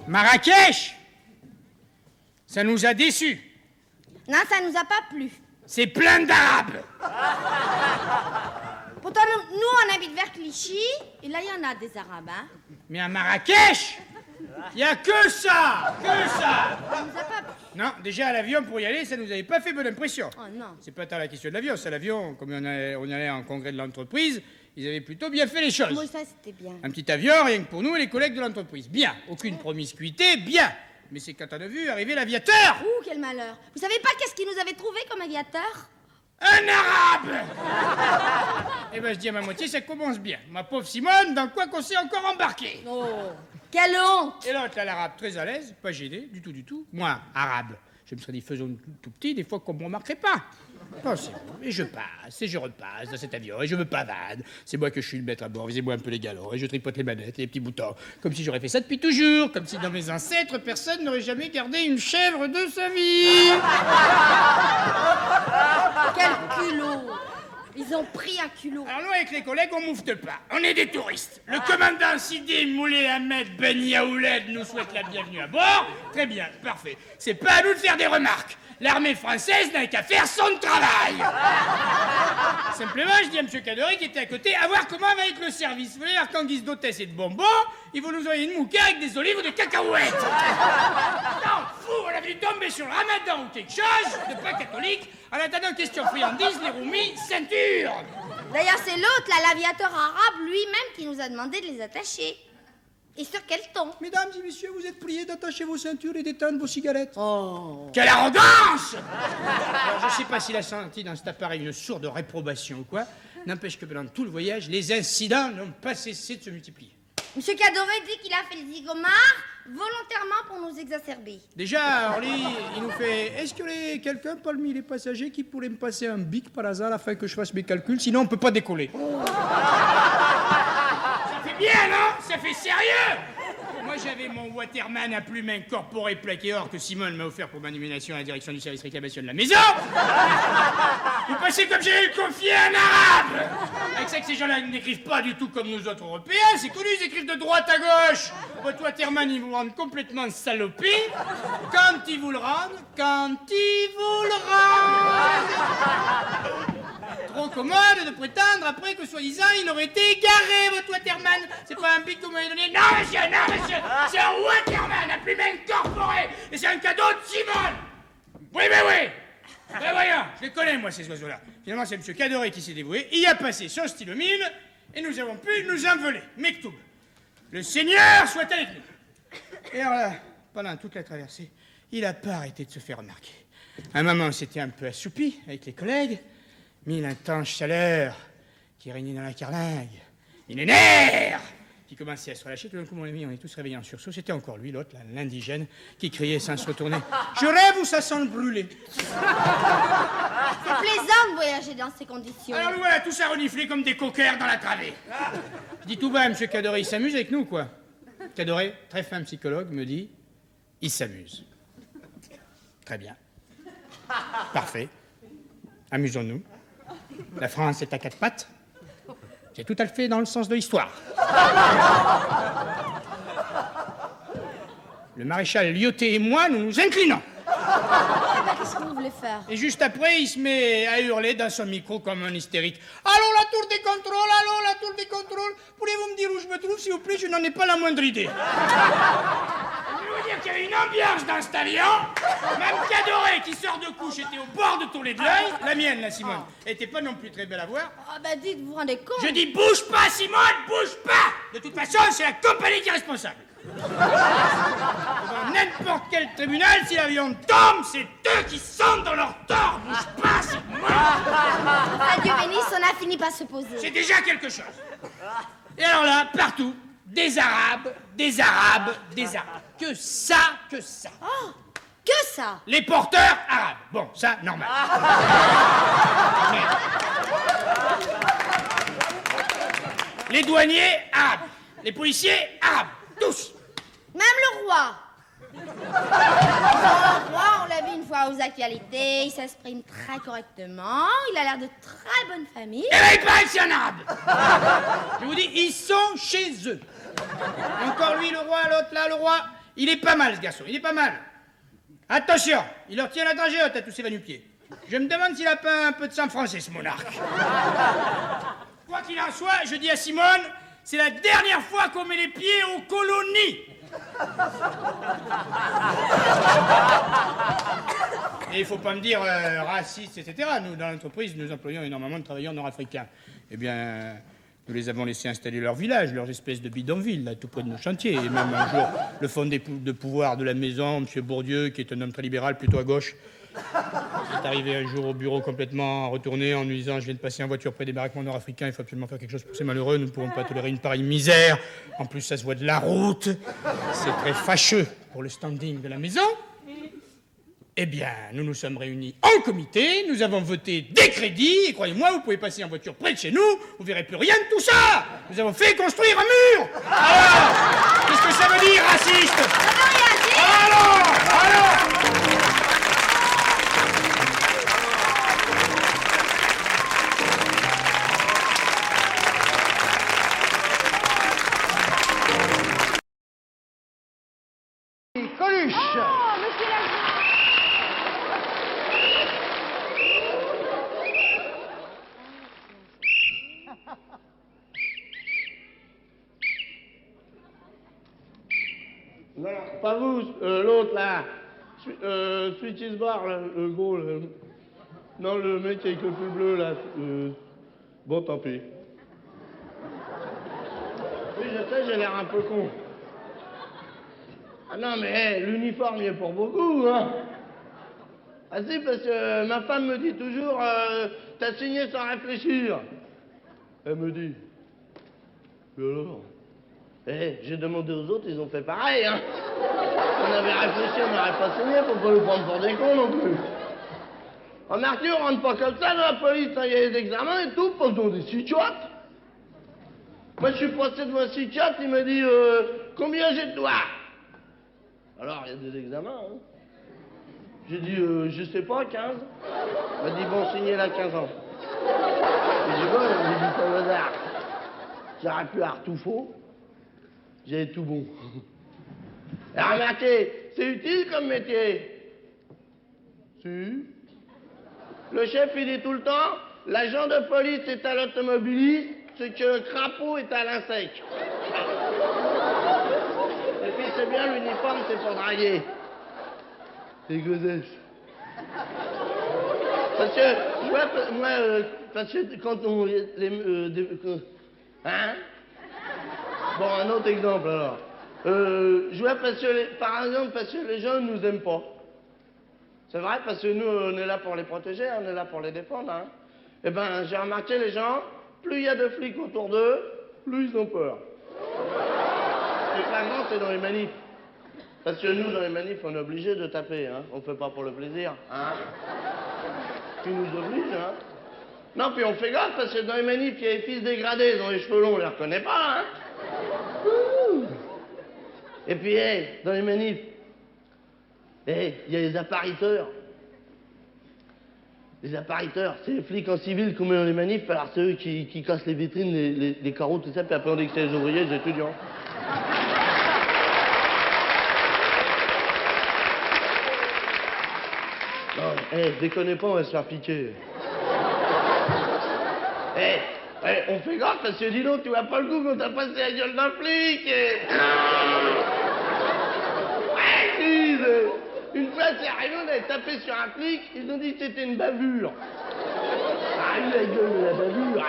Speaker 21: Marrakech, ça nous a déçus.
Speaker 17: Non, ça nous a pas plu.
Speaker 21: C'est plein d'Arabes.
Speaker 17: Pourtant, nous, on habite vers Clichy, et là, il y en a des Arabes, hein.
Speaker 21: Mais à Marrakech, il n'y a que ça, que ça.
Speaker 17: Ça nous a pas plu.
Speaker 21: Non, déjà à l'avion, pour y aller, ça nous avait pas fait bonne impression.
Speaker 17: Oh non.
Speaker 21: C'est pas tant la question de l'avion, c'est l'avion, comme on allait en congrès de l'entreprise, ils avaient plutôt bien fait les choses.
Speaker 17: Moi, ça, c'était bien.
Speaker 21: Un petit avion, rien que pour nous et les collègues de l'entreprise. Bien, aucune promiscuité, bien. Mais c'est quand on a vu arriver l'aviateur.
Speaker 17: Ouh, quel malheur. Vous savez pas qu'est-ce qu'il nous avait trouvé comme aviateur?
Speaker 21: Un arabe. Eh ben, je dis à ma moitié, ça commence bien. Ma pauvre Simone, dans quoi qu'on s'est encore embarqué?
Speaker 17: Oh, quelle honte.
Speaker 21: Et l'autre, là, l'arabe, très à l'aise, pas gêné, du tout. Moi, arabe, je me serais dit, faisons tout petit, des fois qu'on ne me remarquerait pas. Oh, c'est bon. Et je passe, et je repasse dans cet avion, et je me pavade. C'est moi que je suis le maître à bord, visez-moi un peu les galons, et je tripote les manettes et les petits boutons, comme si j'aurais fait ça depuis toujours, comme si dans mes ancêtres, personne n'aurait jamais gardé une chèvre de sa vie.
Speaker 17: Quel culot. Ils ont pris un culot.
Speaker 21: Alors nous, avec les collègues, on moufte pas. On est des touristes. Le commandant Sidi Moulay Ahmed Ben Yaouled nous souhaite la bienvenue à bord. Très bien, parfait. C'est pas à nous de faire des remarques. L'armée française n'a qu'à faire son travail. Simplement, je dis à M. Cadoré qui était à côté, à voir comment va être le service. Vous voulez voir qu'en guise d'hôtesse et de bonbons, ils vont nous envoyer une mouka avec des olives ou des cacahuètes. Non, fou, on a dû tomber sur le ramadan ou quelque chose de pas catholique. En attendant, question friandise, les roumis, ceinture.
Speaker 17: D'ailleurs, c'est l'autre, là, l'aviateur arabe lui-même, qui nous a demandé de les attacher. Et sur quel ton?
Speaker 21: Mesdames et messieurs, vous êtes priés d'attacher vos ceintures et d'éteindre vos cigarettes. Oh, quelle arrogance! Alors, je ne sais pas s'il a senti dans cet appareil une sourde réprobation ou quoi. N'empêche que pendant tout le voyage, les incidents n'ont pas cessé de se multiplier.
Speaker 17: Monsieur Cadoré dit qu'il a fait le zigomard volontairement pour nous exacerber.
Speaker 21: Déjà, Orly, il nous fait... Est-ce qu'il y a quelqu'un parmi les passagers qui pourrait me passer un bic par hasard afin que je fasse mes calculs? Sinon, on ne peut pas décoller. Ça fait bien, non? Ça fait sérieux? Moi, j'avais mon Waterman à plume incorporé plaqué or que Simone m'a offert pour ma nomination à la direction du service réclamation de la maison. Vous pensez comme j'allais le confier à un arabe? Avec ça que ces gens-là n'écrivent pas du tout comme nous autres Européens, c'est connu, ils écrivent de droite à gauche. Votre Waterman, ils vous rendent complètement salopi. Quand ils vous le rendent, Trop commode de prétendre après que soi-disant il aurait été égaré, votre Waterman. C'est pas un bic que vous m'avez donné. Non, monsieur, c'est un Waterman à plume incorporé. Et c'est un cadeau de Simone. Oui. Ben voyons, je les connais, moi, ces oiseaux-là. Finalement, c'est M. Cadoré qui s'est dévoué. Il a passé son stylomine et nous avons pu nous envoler. Mektoub. Le Seigneur soit avec nous. Et alors là, pendant toute la traversée, il n'a pas arrêté de se faire remarquer. À un moment, on s'était un peu assoupi avec les collègues. Mille intenses chaleurs qui régnaient dans la carlingue. Les nerfs qui commençaient à se relâcher. Tout d'un coup, mon ami, on est tous réveillés en sursaut. C'était encore lui, l'autre, l'indigène, qui criait sans se retourner. Je rêve ou ça sent le brûlé?
Speaker 17: C'est plaisant de voyager dans ces conditions.
Speaker 21: Alors nous voilà tous à renifler comme des coquers dans la travée. Je dis tout bas, M. Cadoré, il s'amuse avec nous, quoi. Cadoré, très fin psychologue, me dit, il s'amuse. Très bien. Parfait. Amusons-nous. La France est à quatre pattes. C'est tout à fait dans le sens de l'histoire. Le maréchal Lyoté et moi, nous nous inclinons.
Speaker 17: Qu'est-ce que vous voulez faire?
Speaker 21: Et juste après, il se met à hurler dans son micro comme un hystérique. Allô, la tour des contrôles, allô, la tour des contrôles. Pourriez-vous me dire où je me trouve, s'il vous plaît? Je n'en ai pas la moindre idée. Je veux dire qu'il y avait une ambiance dans cet avion. Même Cadoré, qui sort de couche, était au bord de tourner de l'œil. La mienne, la Simone, était pas non plus très belle à voir.
Speaker 17: Ah bah dites, vous vous rendez compte?
Speaker 21: Je dis bouge pas, Simone, bouge pas. De toute façon, c'est la compagnie qui est responsable. Dans n'importe quel tribunal, si l'avion tombe, c'est eux qui sont dans leur tort. Bouge pas, c'est moi.
Speaker 17: Dieu bénisse, on a fini par se poser.
Speaker 21: C'est déjà quelque chose. Et alors là, partout, des Arabes, des Arabes, des Arabes. Que ça, que ça.
Speaker 17: Oh, que ça.
Speaker 21: Les porteurs arabes. Bon, ça, normal. Les douaniers arabes. Les policiers arabes. Tous.
Speaker 17: Même le roi. Le roi, on l'a vu une fois aux actualités, il s'exprime très correctement, il a l'air de très bonne famille.
Speaker 21: Et là, il paraît que c'est un arabe. Je vous dis, ils sont chez eux. Encore lui, le roi, l'autre là, le roi. Il est pas mal, ce garçon, il est pas mal. Attention, il leur tient la dragée haute à tous ces va-nu-pieds. Je me demande s'il a pas un peu de sang français, ce monarque. Quoi qu'il en soit, je dis à Simone, c'est la dernière fois qu'on met les pieds aux colonies. Et il faut pas me dire raciste, etc. Nous, dans l'entreprise, nous employons énormément de travailleurs nord-africains. Eh bien, nous les avons laissés installer leur village, leurs espèces de bidonvilles, là, tout près de nos chantiers. Et même un jour, le fond de pouvoir de la maison, M. Bourdieu, qui est un homme très libéral, plutôt à gauche, est arrivé un jour au bureau complètement retourné en nous disant « Je viens de passer en voiture près des baraquements nord-africains, il faut absolument faire quelque chose pour ces malheureux, nous ne pourrons pas tolérer une pareille misère. En plus, ça se voit de la route. C'est très fâcheux pour le standing de la maison. » Eh bien, nous nous sommes réunis en comité, nous avons voté des crédits, et croyez-moi, vous pouvez passer en voiture près de chez nous, vous verrez plus rien de tout ça. Nous avons fait construire un mur. Alors, qu'est-ce que ça veut dire, raciste? Alors
Speaker 12: Coluche.
Speaker 17: Oh, monsieur l'agent.
Speaker 16: Non, pas vous, l'autre là. Sweeties Bar, là, le gros. Là. Non, le mec avec le pull bleu là. Bon, tant pis. Oui, je sais, j'ai l'air un peu con. Ah non, mais hey, l'uniforme, il est pour beaucoup, hein. Ah si, parce que ma femme me dit toujours, t'as signé sans réfléchir. Elle me dit, et alors? Eh, j'ai demandé aux autres, ils ont fait pareil, hein. On avait réfléchi, on n'aurait pas signé, faut pas nous prendre pour des cons non plus. Remarquez, on rentre pas comme ça dans la police, il y a des examens et tout, pas dans des psychiatres. Moi, je suis passé devant un psychiatre, il m'a dit, combien j'ai de doigts? Alors, il y a des examens, hein. J'ai dit, je sais pas, 15. Il m'a dit, bon, signez là 15 ans. Et j'ai bon, j'ai dit, pas le hasard. J'aurais pu avoir tout faux. J'avais tout bon. Et remarquez, c'est utile comme métier. Si. Le chef, il dit tout le temps, l'agent de police est à l'automobiliste, ce que le crapaud est à l'insecte. Et puis c'est bien, l'uniforme, c'est pour draguer. Les godesses. Parce que, moi, parce que quand on... hein? Bon, un autre exemple, alors. Je vois parce que, par exemple, parce que les gens ne nous aiment pas. C'est vrai, parce que nous, on est là pour les protéger, on est là pour les défendre, hein.
Speaker 1: Eh ben, j'ai remarqué les gens, plus il y a de flics autour d'eux, plus ils ont peur. C'est flagrant, c'est dans les manifs. Parce que nous, dans les manifs, on est obligé de taper, hein. On fait pas pour le plaisir, hein. Ils nous obligent, hein. Non, puis on fait gaffe, parce que dans les manifs, il y a les fils dégradés, ils ont les cheveux longs, on les reconnaît pas, hein. Ouh. Et puis, hey, dans les manifs, hey, il y a les appariteurs. Les appariteurs, c'est les flics en civil qu'on met dans les manifs, alors c'est eux qui cassent les vitrines, les carreaux, tout ça, puis après on dit que c'est les ouvriers, les étudiants. Non, déconnez pas, on va se faire piquer. On fait gaffe, parce que dis donc, tu vois pas le coup quand t'as passé la gueule d'un flic. Une fois, c'est arrivé, on avait tapé sur un flic, ils ont dit que c'était une bavure. Ah, eu la gueule de la bavure.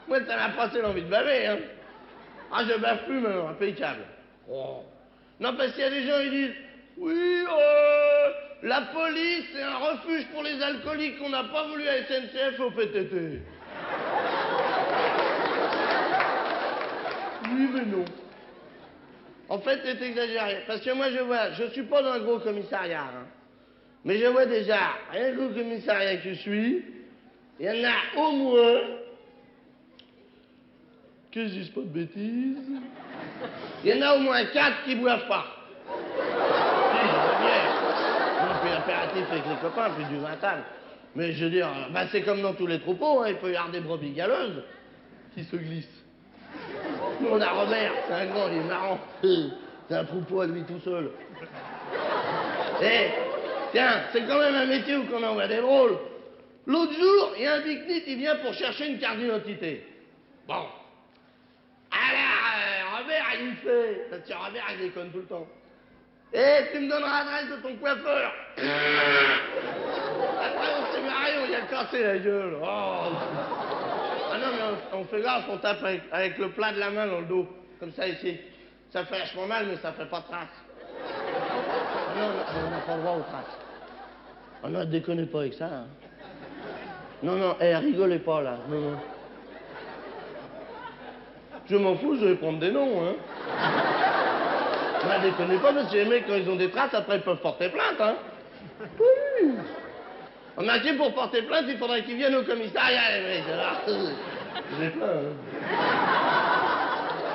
Speaker 1: Moi, ça m'a passé l'envie de baver, hein. Ah, je bave plus maintenant, impeccable. Oh. Non, parce qu'il y a des gens, ils disent, oui, la police, c'est un refuge pour les alcooliques qu'on n'a pas voulu à SNCF au PTT. Oui, mais non. En fait, c'est exagéré. Parce que moi, je suis pas dans un gros commissariat, hein. Mais je vois déjà, un gros commissariat que je suis, il y en a au moins, que je dise pas de bêtises, il y en a au moins 4 qui boivent pas. Si, je vois bien. On fait l'apéritif avec les copains, puis du 20 ans. Mais je veux dire, c'est comme dans tous les troupeaux, hein, il peut y avoir des brebis galeuses qui se glissent. Nous, on a Robert, c'est un grand, il est marrant. C'est un troupeau à lui tout seul. Tiens, c'est quand même un métier où on envoie des drôles. L'autre jour, il y a un big-nit, il vient pour chercher une carte d'identité. Bon. Alors, Robert, il me fait... Parce que Robert, il déconne tout le temps. Tu me donneras l'adresse de ton coiffeur. Après, on s'est marré, on lui a cassé la gueule. Oh. Ah non, mais on fait gaffe, on tape avec le plat de la main dans le dos. Comme ça, ici. Ça fait vachement mal, mais ça fait pas de traces. Ah non, on n'a pas le droit aux traces. Ah non, déconnez pas avec ça, hein. Non, rigolez pas, là. Non. Je m'en fous, je vais prendre des noms, hein. Déconnez pas, parce que les mecs, quand ils ont des traces, après, ils peuvent porter plainte, hein. Oui. Remarquez, pour porter plainte, il faudrait qu'ils viennent au commissariat, les mecs. Alors, j'ai plaint, hein.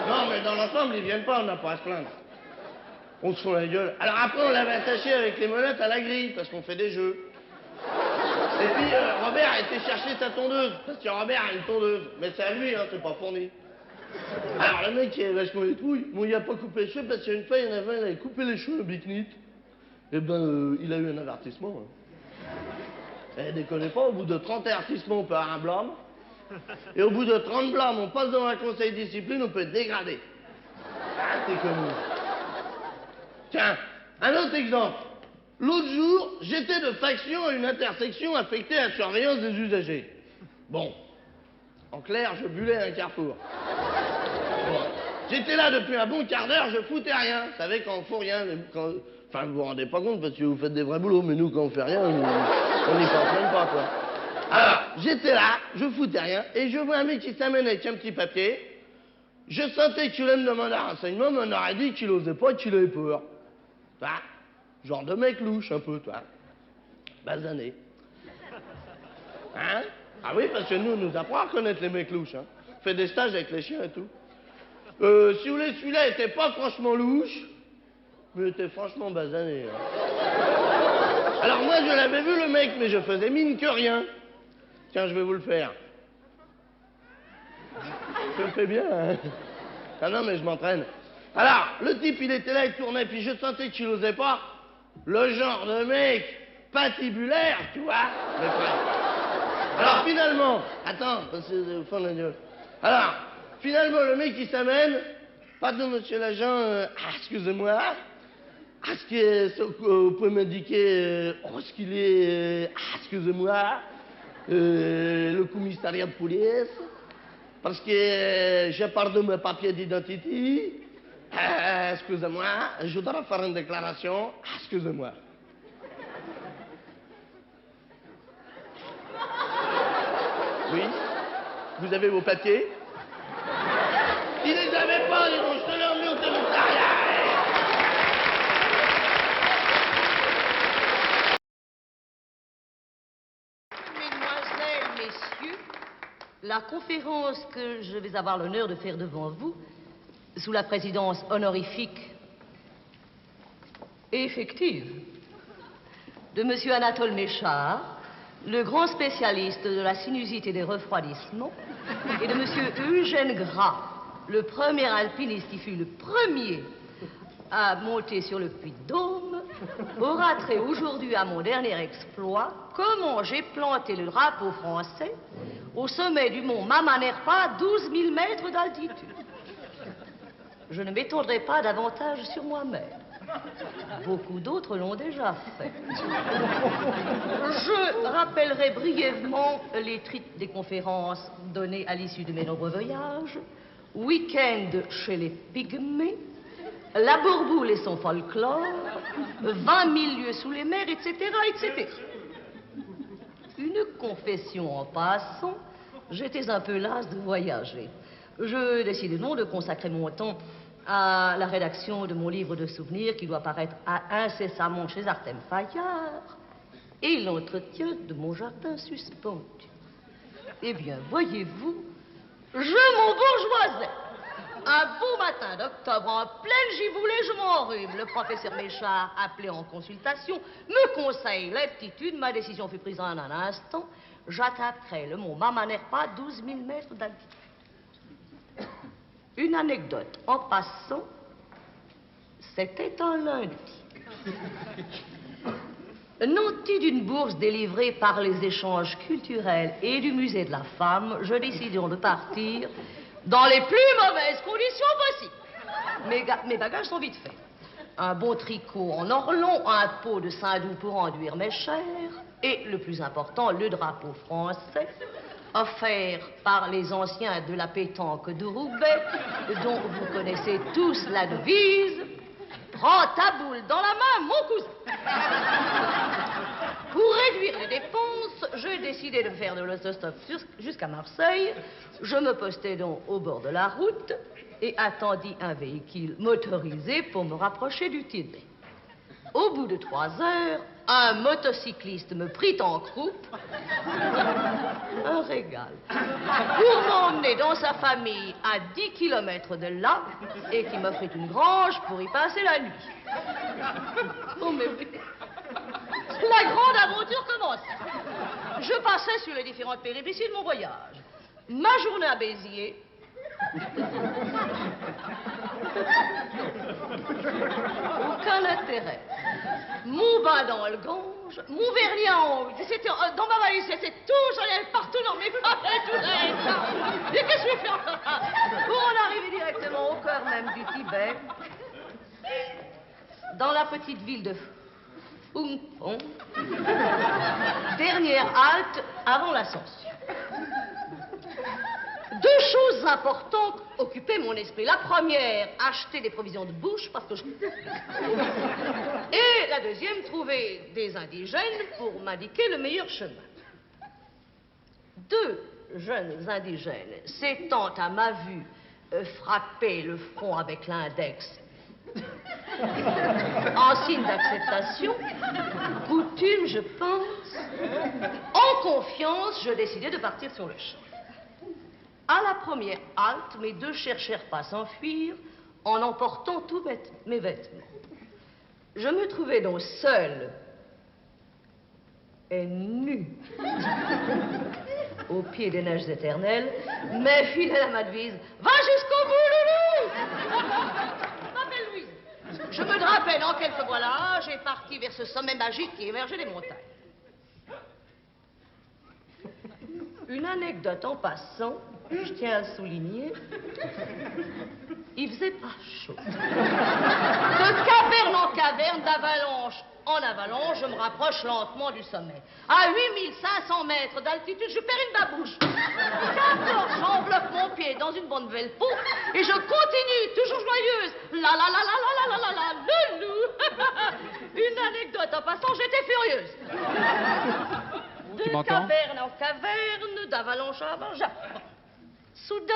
Speaker 1: Non, mais dans l'ensemble, ils viennent pas, on n'a pas à se plaindre. On se fout la gueule. Alors après, on l'avait attaché avec les menottes à la grille, parce qu'on fait des jeux. Et puis, Robert a été chercher sa tondeuse, parce que Robert a une tondeuse. Mais c'est à lui, hein, c'est pas fourni. Alors le mec, il est vachement les trouilles. Bon, il a pas coupé les cheveux, parce qu'une fois, il y en avait un, il avait coupé les cheveux, big-nit. Eh ben, il a eu un avertissement. Hein. Déconnez pas, au bout de 30 avertissements, on peut avoir un blâme. Et au bout de 30 blâmes, on passe devant un conseil de discipline, on peut être dégradé. Ah, c'est connu. Tiens, un autre exemple. L'autre jour, j'étais de faction à une intersection affectée à la surveillance des usagers. Bon. En clair, je bullais à un carrefour. Bon. J'étais là depuis un bon quart d'heure, je foutais rien. Vous savez, quand on fout rien, enfin, vous vous rendez pas compte parce que vous faites des vrais boulots, mais nous, quand on fait rien, on n'y pense même pas, quoi. Alors, j'étais là, je foutais rien, et je vois un mec qui s'amène avec un petit papier. Je sentais qu'il allait me demander un renseignement, mais on aurait dit qu'il osait pas et qu'il avait peur. Toi, genre de mec louche, un peu, toi. Basané. Hein? Ah oui, parce que nous, on nous apprend à reconnaître les mecs louches, hein. On fait des stages avec les chiens et tout. Si vous voulez, celui-là était pas franchement louche, mais était franchement basané. Hein. Alors moi, je l'avais vu, le mec, mais je faisais mine que rien. Tiens, je vais vous le faire. Je le fais bien, hein. Ah non, mais je m'entraîne. Alors, le type, il était là, il tournait, puis je sentais qu'il osait pas. Le genre de mec patibulaire, tu vois. Mais pas. Alors, finalement... Attends, c'est au fond de la gueule. Alors, finalement, le mec, il s'amène. Pardon, monsieur l'agent, excusez-moi. Est-ce que vous pouvez m'indiquer où ce qu'il est... excusez-moi. Le commissariat de police. Parce que j'ai perdu mes papiers d'identité. Excusez-moi, je voudrais faire une déclaration. Excusez-moi. Oui. Vous avez vos papiers? Il les avait pas, les rouges, je te l'ai emmené au commissariat.
Speaker 2: Mesdemoiselles, messieurs, la conférence que je vais avoir l'honneur de faire devant vous, sous la présidence honorifique et effective de M. Anatole Méchard, le grand spécialiste de la sinusite et des refroidissements, et de M. Eugène Gras, le premier alpiniste qui fut le premier à monter sur le Puy de Dôme, aura trait aujourd'hui à mon dernier exploit, comment j'ai planté le drapeau français au sommet du mont Mamanerpa, 12 000 mètres d'altitude. Je ne m'étendrai pas davantage sur moi-même. Beaucoup d'autres l'ont déjà fait. Je rappellerai brièvement les titres des conférences données à l'issue de mes nombreux voyages. Week-end chez les Pygmées, La Bourboule et son folklore, 20 000 lieues sous les mers, etc., etc. Une confession en passant, j'étais un peu lasse de voyager. Je décidai donc de consacrer mon temps à la rédaction de mon livre de souvenirs qui doit paraître incessamment chez Artem Fayard et l'entretien de mon jardin suspendu. Eh bien, voyez-vous, je m'embourgeoisais. Un beau matin d'octobre, en pleine giboulée, je m'enrhume. Le professeur Méchard, appelé en consultation, me conseille l'aptitude. Ma décision fut prise en un instant. J'attaquerai le mont Mamanerpa, 12 000 mètres d'altitude. Une anecdote en passant, c'était un lundi. Nanti d'une bourse délivrée par les échanges culturels et du musée de la femme, je décidai de partir dans les plus mauvaises conditions possibles. Mes bagages sont vite faits. Un bon tricot en orlon, un pot de saindoux pour enduire mes chairs, et le plus important, le drapeau français, offert par les anciens de la pétanque de Roubaix, dont vous connaissez tous la devise. Prends ta boule dans la main, mon cousin. Pour réduire les dépenses, j'ai décidé de faire de l'autostop jusqu'à Marseille. Je me postai donc au bord de la route et attendis un véhicule motorisé pour me rapprocher du Tibet. Au bout de 3 heures, un motocycliste me prit en croupe. Un régal. Pour m'emmener dans sa famille à 10 kilomètres de là et qui m'offrit une grange pour y passer la nuit. Oh, mais oui. La grande aventure commence. Je passais sur les différentes péripéties de mon voyage. Ma journée à Béziers. Aucun intérêt. Mon bain dans le Gange, mon vernis en haut, c'était dans ma valise, c'était tout, j'en avais partout dans mes poches, tout ça. Et qu'est-ce que je vais faire pour en arriver directement au cœur même du Tibet, dans la petite ville de Phuong, dernière halte avant l'ascension. 2 choses importantes occupaient mon esprit. La première, acheter des provisions de bouche, parce que je... Et la deuxième, trouver des indigènes pour m'indiquer le meilleur chemin. 2 jeunes indigènes s'étant à ma vue frapper le front avec l'index en signe d'acceptation, coutume, je pense, en confiance, je décidai de partir sur le champ. À la première halte, mes 2 cherchèrent pas à s'enfuir en emportant tous mes vêtements. Je me trouvais donc seule et nue au pied des neiges éternelles, mais fidèle à ma devise, va jusqu'au bout, loulou! M'appelle Louise. Je me drapais dans quelques voilages et partis vers ce sommet magique qui émergeait des montagnes. Une anecdote en passant, je tiens à le souligner, il faisait pas chaud. De caverne en caverne, d'avalanche en avalanche, je me rapproche lentement du sommet. À 8500 mètres d'altitude, je perds une babouche. D'abord, j'enveloppe mon pied dans une bonne nouvelle peau et je continue, toujours joyeuse. La la la la la la la la, loulou. Une anecdote en passant, j'étais furieuse. de caverne en caverne, d'avalanche à avalanche. Soudain,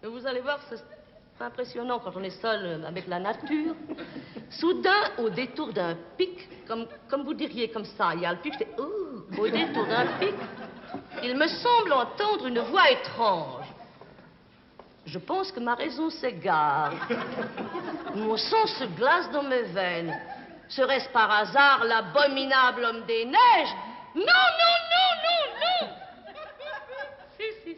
Speaker 2: vous allez voir, c'est impressionnant quand on est seul avec la nature. Soudain, au détour d'un pic, comme vous diriez comme ça, il y a le pic, je fais au détour d'un pic, il me semble entendre une voix étrange. Je pense que ma raison s'égare. Mon sang se glace dans mes veines. Serait-ce par hasard l'abominable homme des neiges? Non, non, non, non, non! Si.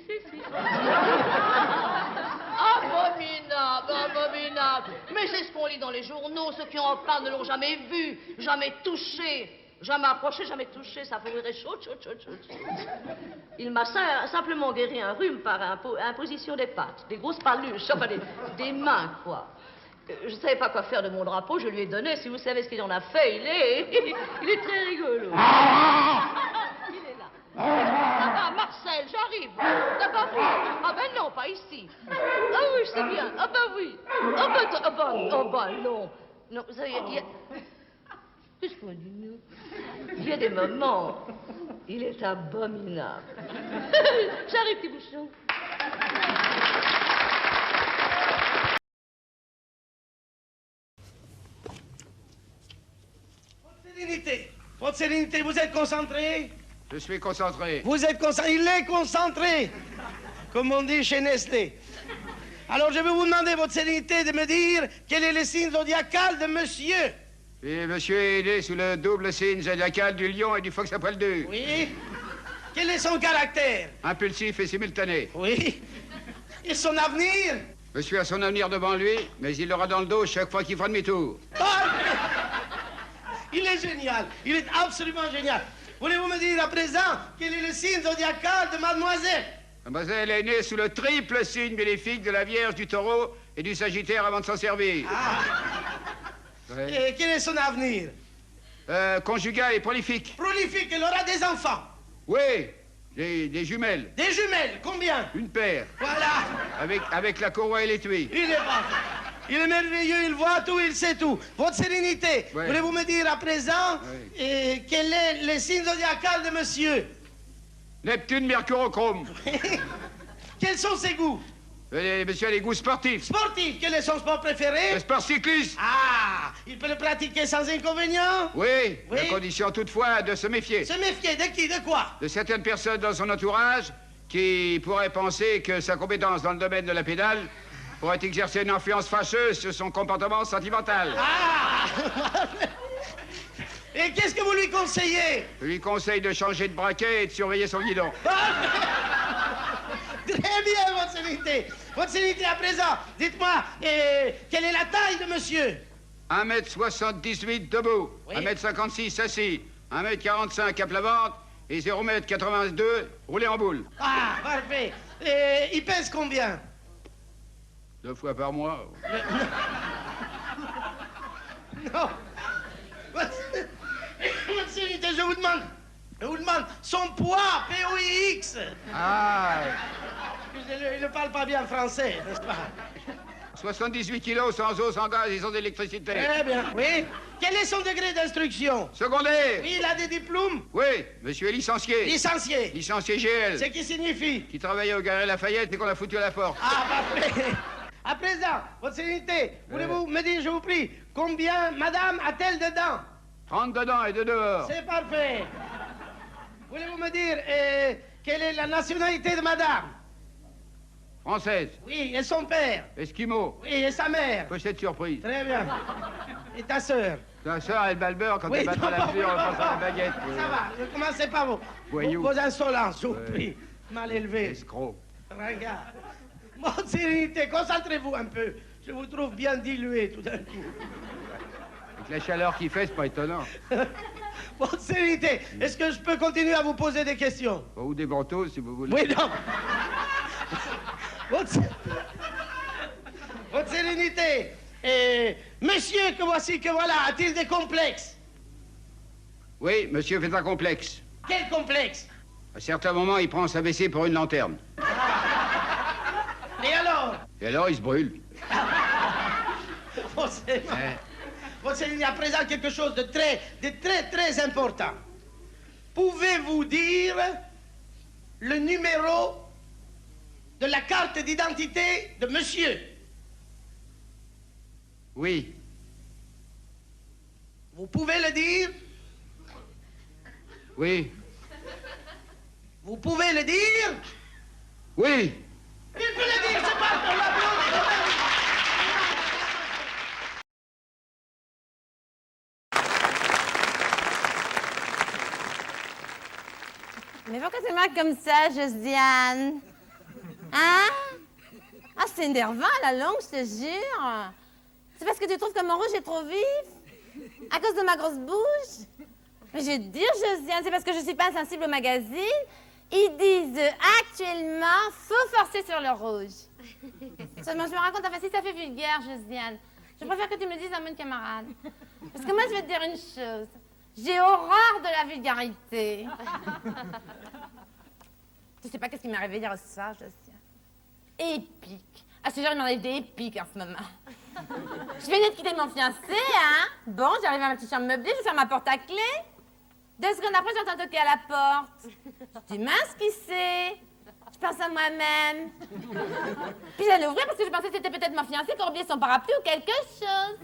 Speaker 2: Abominable, abominable. Mais c'est ce qu'on lit dans les journaux. Ceux qui en parlent ne l'ont jamais vu, jamais touché, jamais approché, jamais touché. Ça ferait chaud. Il m'a simplement guéri un rhume par imposition des pattes, des grosses paluches, enfin des mains, quoi. Je ne savais pas quoi faire de mon drapeau, je lui ai donné. Si vous savez ce qu'il en a fait, il est très rigolo. Il est là. Ah, Marcel, j'arrive. T'as pas vu? Ah ben non, pas ici. Ah oui, je sais bien. Ah ben oui. Ah ben non. Non, vous savez, qu'est-ce qu'on dit, nous? Il y a des moments, il est abominable. J'arrive, petit bouchon.
Speaker 4: Votre sérénité, vous êtes concentré?
Speaker 19: Je suis concentré.
Speaker 4: Vous êtes concentré? Il est concentré, comme on dit chez Nestlé. Alors je vais vous demander, votre sérénité, de me dire quel est le signe zodiacal de monsieur.
Speaker 19: Et monsieur est né sous le double signe zodiacal du lion et du fox à poil dur.
Speaker 4: Oui. Quel est son caractère?
Speaker 19: Impulsif et simultané.
Speaker 4: Oui. Et son avenir?
Speaker 19: Monsieur a son avenir devant lui, mais il l'aura dans le dos chaque fois qu'il fera demi-tour.
Speaker 4: Il est génial. Il est absolument génial. Voulez-vous me dire à présent quel est le signe zodiacal de mademoiselle?
Speaker 19: Mademoiselle est née sous le triple signe bénéfique de la Vierge, du Taureau et du Sagittaire avant de s'en servir.
Speaker 4: Et quel est son avenir?
Speaker 19: Conjugal et prolifique.
Speaker 4: Prolifique, elle aura des enfants.
Speaker 19: Oui, des jumelles.
Speaker 4: Des jumelles, combien?
Speaker 19: Une paire.
Speaker 4: Voilà.
Speaker 19: Avec la courroie et l'étui.
Speaker 4: Il est parfait. Il est merveilleux, il voit tout, il sait tout. Votre sérénité, voulez-vous me dire à présent quel est le signe zodiacal de monsieur?
Speaker 19: Neptune, Mercurochrome.
Speaker 4: Quels sont ses goûts?
Speaker 19: Monsieur a des goûts sportifs.
Speaker 4: Sportifs, quel est son sport préféré?
Speaker 19: Le sport cycliste.
Speaker 4: Ah, il peut le pratiquer sans inconvénient?
Speaker 19: Oui, à condition toutefois de se méfier.
Speaker 4: Se méfier de qui? De quoi?
Speaker 19: De certaines personnes dans son entourage qui pourraient penser que sa compétence dans le domaine de la pédale pourrait exercer une influence fâcheuse sur son comportement sentimental.
Speaker 4: Ah! Et qu'est-ce que vous lui conseillez?
Speaker 19: Je lui conseille de changer de braquet et de surveiller son guidon.
Speaker 4: Très bien, votre sérénité. Votre sérénité, à présent, dites-moi, quelle est la taille de monsieur?
Speaker 19: 1m78 debout, 1m56 assis, 1m45 à plat ventre et 0m82 roulé en boule.
Speaker 4: Ah, parfait. Il pèse combien?
Speaker 19: 2 fois par mois.
Speaker 4: Non. Votre sérénité, je vous demande son poids, P-O-I-X.
Speaker 19: Ah.
Speaker 4: Excusez-le, il ne parle pas bien français, n'est-ce pas?
Speaker 19: 78 kilos sans eau, sans gaz et sans électricité.
Speaker 4: Très bien, oui. Quel est son degré d'instruction?
Speaker 19: Secondaire.
Speaker 4: Oui, il a des diplômes?
Speaker 19: Oui, monsieur est licencié.
Speaker 4: Licencié.
Speaker 19: Licencié GL.
Speaker 4: Ce qui signifie?
Speaker 19: Qui travaillait au Galerie Lafayette et qu'on a foutu à la porte.
Speaker 4: Ah, parfait. À présent, votre sérénité, voulez-vous me dire, je vous prie, combien madame a-t-elle de dents?
Speaker 19: 30 dedans et 2 dehors.
Speaker 4: C'est parfait. Voulez-vous me dire, quelle est la nationalité de madame?
Speaker 19: Française.
Speaker 4: Oui, et son père?
Speaker 19: Esquimau.
Speaker 4: Oui, et sa mère?
Speaker 19: Pochette surprise.
Speaker 4: Très bien. Et ta sœur?
Speaker 19: Ta sœur, elle bat le beurre quand elle battra la pluie, on passe à la baguette.
Speaker 4: Ça va, ne commencez pas vos insolences, je vous prie. Mal élevé.
Speaker 19: Escroc.
Speaker 4: Regarde. Votre sérénité, concentrez-vous un peu. Je vous trouve bien dilué tout d'un coup.
Speaker 19: Avec la chaleur qu'il fait, c'est pas étonnant.
Speaker 4: Votre sérénité, est-ce que je peux continuer à vous poser des questions?
Speaker 19: Ou des ventouses, si vous voulez.
Speaker 4: Oui, non. Votre sérénité, monsieur que voici, que voilà, a-t-il des complexes?
Speaker 19: Oui, monsieur fait un complexe.
Speaker 4: Quel complexe?
Speaker 19: À certains moments, il prend sa vessie pour une lanterne.
Speaker 4: Et alors?
Speaker 19: Et alors, il se brûle.
Speaker 4: Votre sérénité, à présent quelque chose de très important. pouvez-vous dire le numéro de la carte d'identité de monsieur?
Speaker 18: Oui.
Speaker 4: Vous pouvez le dire?
Speaker 18: Oui.
Speaker 4: Vous pouvez le dire?
Speaker 18: Oui.
Speaker 4: Il peut le dire, c'est pas pour l'applaudir.
Speaker 17: Mais pourquoi tu marques comme ça, Josiane? Hein? Ah, c'est énervant, la langue, je te jure. C'est parce que tu trouves que mon rouge est trop vif? À cause de ma grosse bouche? Mais je vais te dire, Josiane, c'est parce que je suis pas insensible au magazine. Ils disent actuellement, faut forcer sur le rouge. Seulement, je me rends compte, enfin, si ça fait vulgaire, Josiane, je préfère que tu me le dises en bonne camarade. Parce que moi, je vais te dire une chose. J'ai horreur de la vulgarité. Tu sais pas qu'est-ce qui m'est arrivé hier soir, Josiane? Épique. Ah, je te jure, il m'en arrive des épiques en ce moment. Je venais de quitter mon fiancé, hein? Bon, j'arrive à ma petite chambre meublée, je ferme ma porte à clé. 2 secondes après, j'entends toquer à la porte. Je dis, mince, qui c'est? Je pense à moi-même. Puis j'allais ouvrir parce que je pensais que c'était peut-être mon fiancé qui a oublié son parapluie ou quelque chose.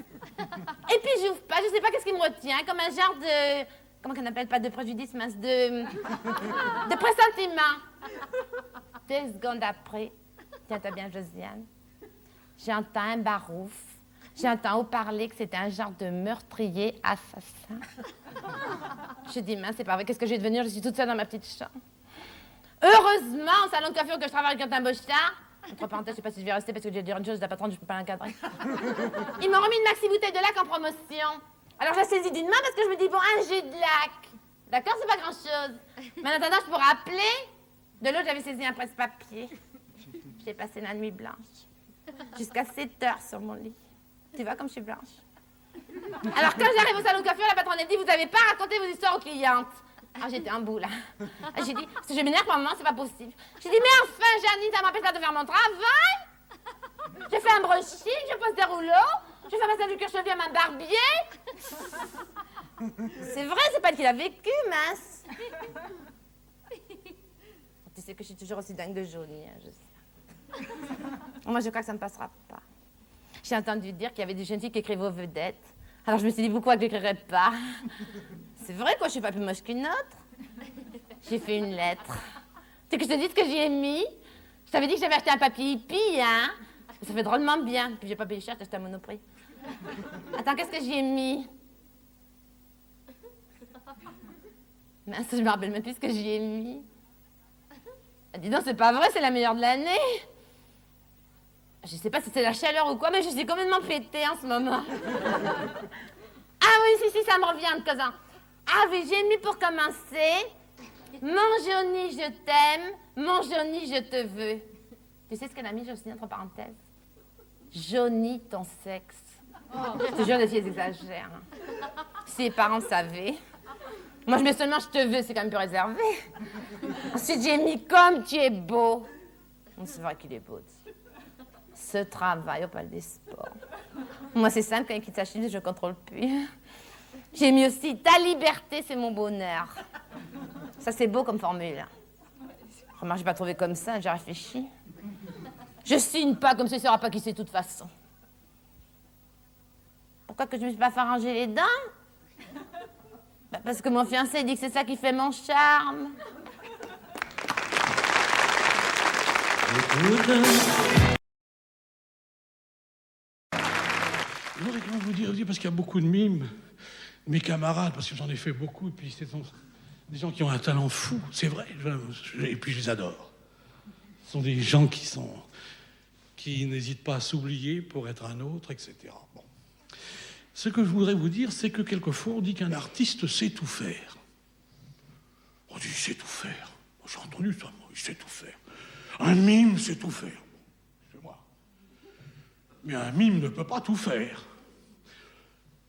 Speaker 17: Et puis j'ouvre pas, je sais pas qu'est-ce qui me retient, comme un genre de... Comment qu'on appelle, pas de préjudice, mince, de pressentiment. 2 secondes après, tiens-toi bien, Josiane, j'entends un barouf. J'entends parler que c'était un genre de meurtrier assassin. Je dis, mince, c'est pas vrai, qu'est-ce que je vais devenir? Je suis toute seule dans ma petite chambre. Heureusement, au salon de coiffure que je travaille avec Quentin Bochard, entre parenthèses, je sais pas si je vais rester parce que je vais dire une chose, la patronne, je peux pas l'encadrer. Ils m'ont remis une maxi bouteille de lac en promotion. Alors je la saisis d'une main parce que je me dis, bon, un jet de lac. D'accord, c'est pas grand-chose. Mais en attendant, je pourrais appeler. De l'autre, j'avais saisi un presse-papier. J'ai passé la nuit blanche. Jusqu'à 7 heures sur mon lit. Tu vois comme je suis blanche. Alors quand j'arrive au salon de coiffure, la patronne elle dit, vous avez pas raconté vos histoires aux clientes. Alors j'étais en bout là. J'ai dit, je m'énerve pour un moment, c'est pas possible. J'ai dit, mais enfin, Janine, ça m'empêche pas de faire mon travail. Je fais un brushing, je pose des rouleaux, je fais un massage du cuir chevelu à ma barbier. C'est vrai, c'est pas elle qui l'a vécu, mince. Tu sais que je suis toujours aussi dingue de Johnny, hein, je sais. Moi, je crois que ça ne passera pas. J'ai entendu dire qu'il y avait des jeunes filles qui écrivaient aux vedettes. Alors je me suis dit, pourquoi que je l'écrirais pas? C'est vrai, quoi, je suis pas plus moche qu'une autre. J'ai fait une lettre. Tu sais que je te dis ce que j'y ai mis? Je t'avais dit que j'avais acheté un papier hippie, hein? Ça fait drôlement bien. Puis j'ai pas payé cher, j'ai acheté à Monoprix. Attends, qu'est-ce que j'y ai mis? Mince, je me rappelle même plus ce que j'y ai mis. Ah, dis donc, c'est pas vrai, c'est la meilleure de l'année. Je sais pas si c'est la chaleur ou quoi, mais je suis complètement pétée en ce moment. Ah oui, si, ça me revient de cousin. Ah oui, j'ai mis pour commencer, mon Johnny, je t'aime, mon Johnny, je te veux. Tu sais ce qu'elle a mis, Jocelyne, entre parenthèses? Johnny, ton sexe. Je te jure, les filles exagèrent. Si les parents savaient. Moi, je mets seulement je te veux, c'est quand même plus réservé. Ensuite, j'ai mis comme tu es beau. C'est vrai qu'il est beau, ce travail au Palais des Sports. Moi, c'est simple, quand il quitte sa chemise, je ne contrôle plus. J'ai mis aussi ta liberté, c'est mon bonheur. Ça, c'est beau comme formule. Remarque, j'ai pas trouvé comme ça, j'ai réfléchi. Je signe pas comme ça, il ne saura pas qui c'est de toute façon. Pourquoi que je ne me suis pas fait arranger les dents? Bah, parce que mon fiancé dit que c'est ça qui fait mon charme.
Speaker 11: Je voudrais quand même vous dire, parce qu'il y a beaucoup de mimes, mes camarades, parce que j'en ai fait beaucoup, et puis c'est des gens qui ont un talent fou, c'est vrai, et puis je les adore. Ce sont des gens qui n'hésitent pas à s'oublier pour être un autre, etc. Bon. Ce que je voudrais vous dire, c'est que quelquefois on dit qu'un artiste sait tout faire. On dit il sait tout faire. J'ai entendu ça, moi, il sait tout faire. Un mime sait tout faire. C'est moi. Mais un mime ne peut pas tout faire.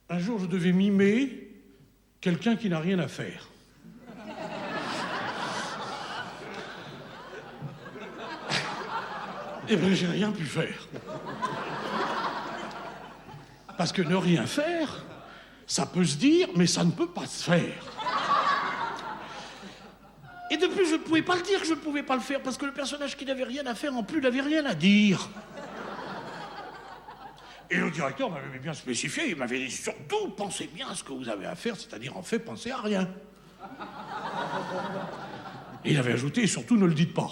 Speaker 11: Un jour, je devais mimer quelqu'un qui n'a rien à faire. Eh bien, j'ai rien pu faire. Parce que ne rien faire, ça peut se dire, mais ça ne peut pas se faire. plus, je ne pouvais pas le dire, je ne pouvais pas le faire, parce que le personnage qui n'avait rien à faire, en plus, n'avait rien à dire. Et le directeur m'avait bien spécifié, il m'avait dit surtout, pensez bien à ce que vous avez à faire, c'est-à-dire en fait, pensez à rien. Et il avait ajouté, surtout, ne le dites pas.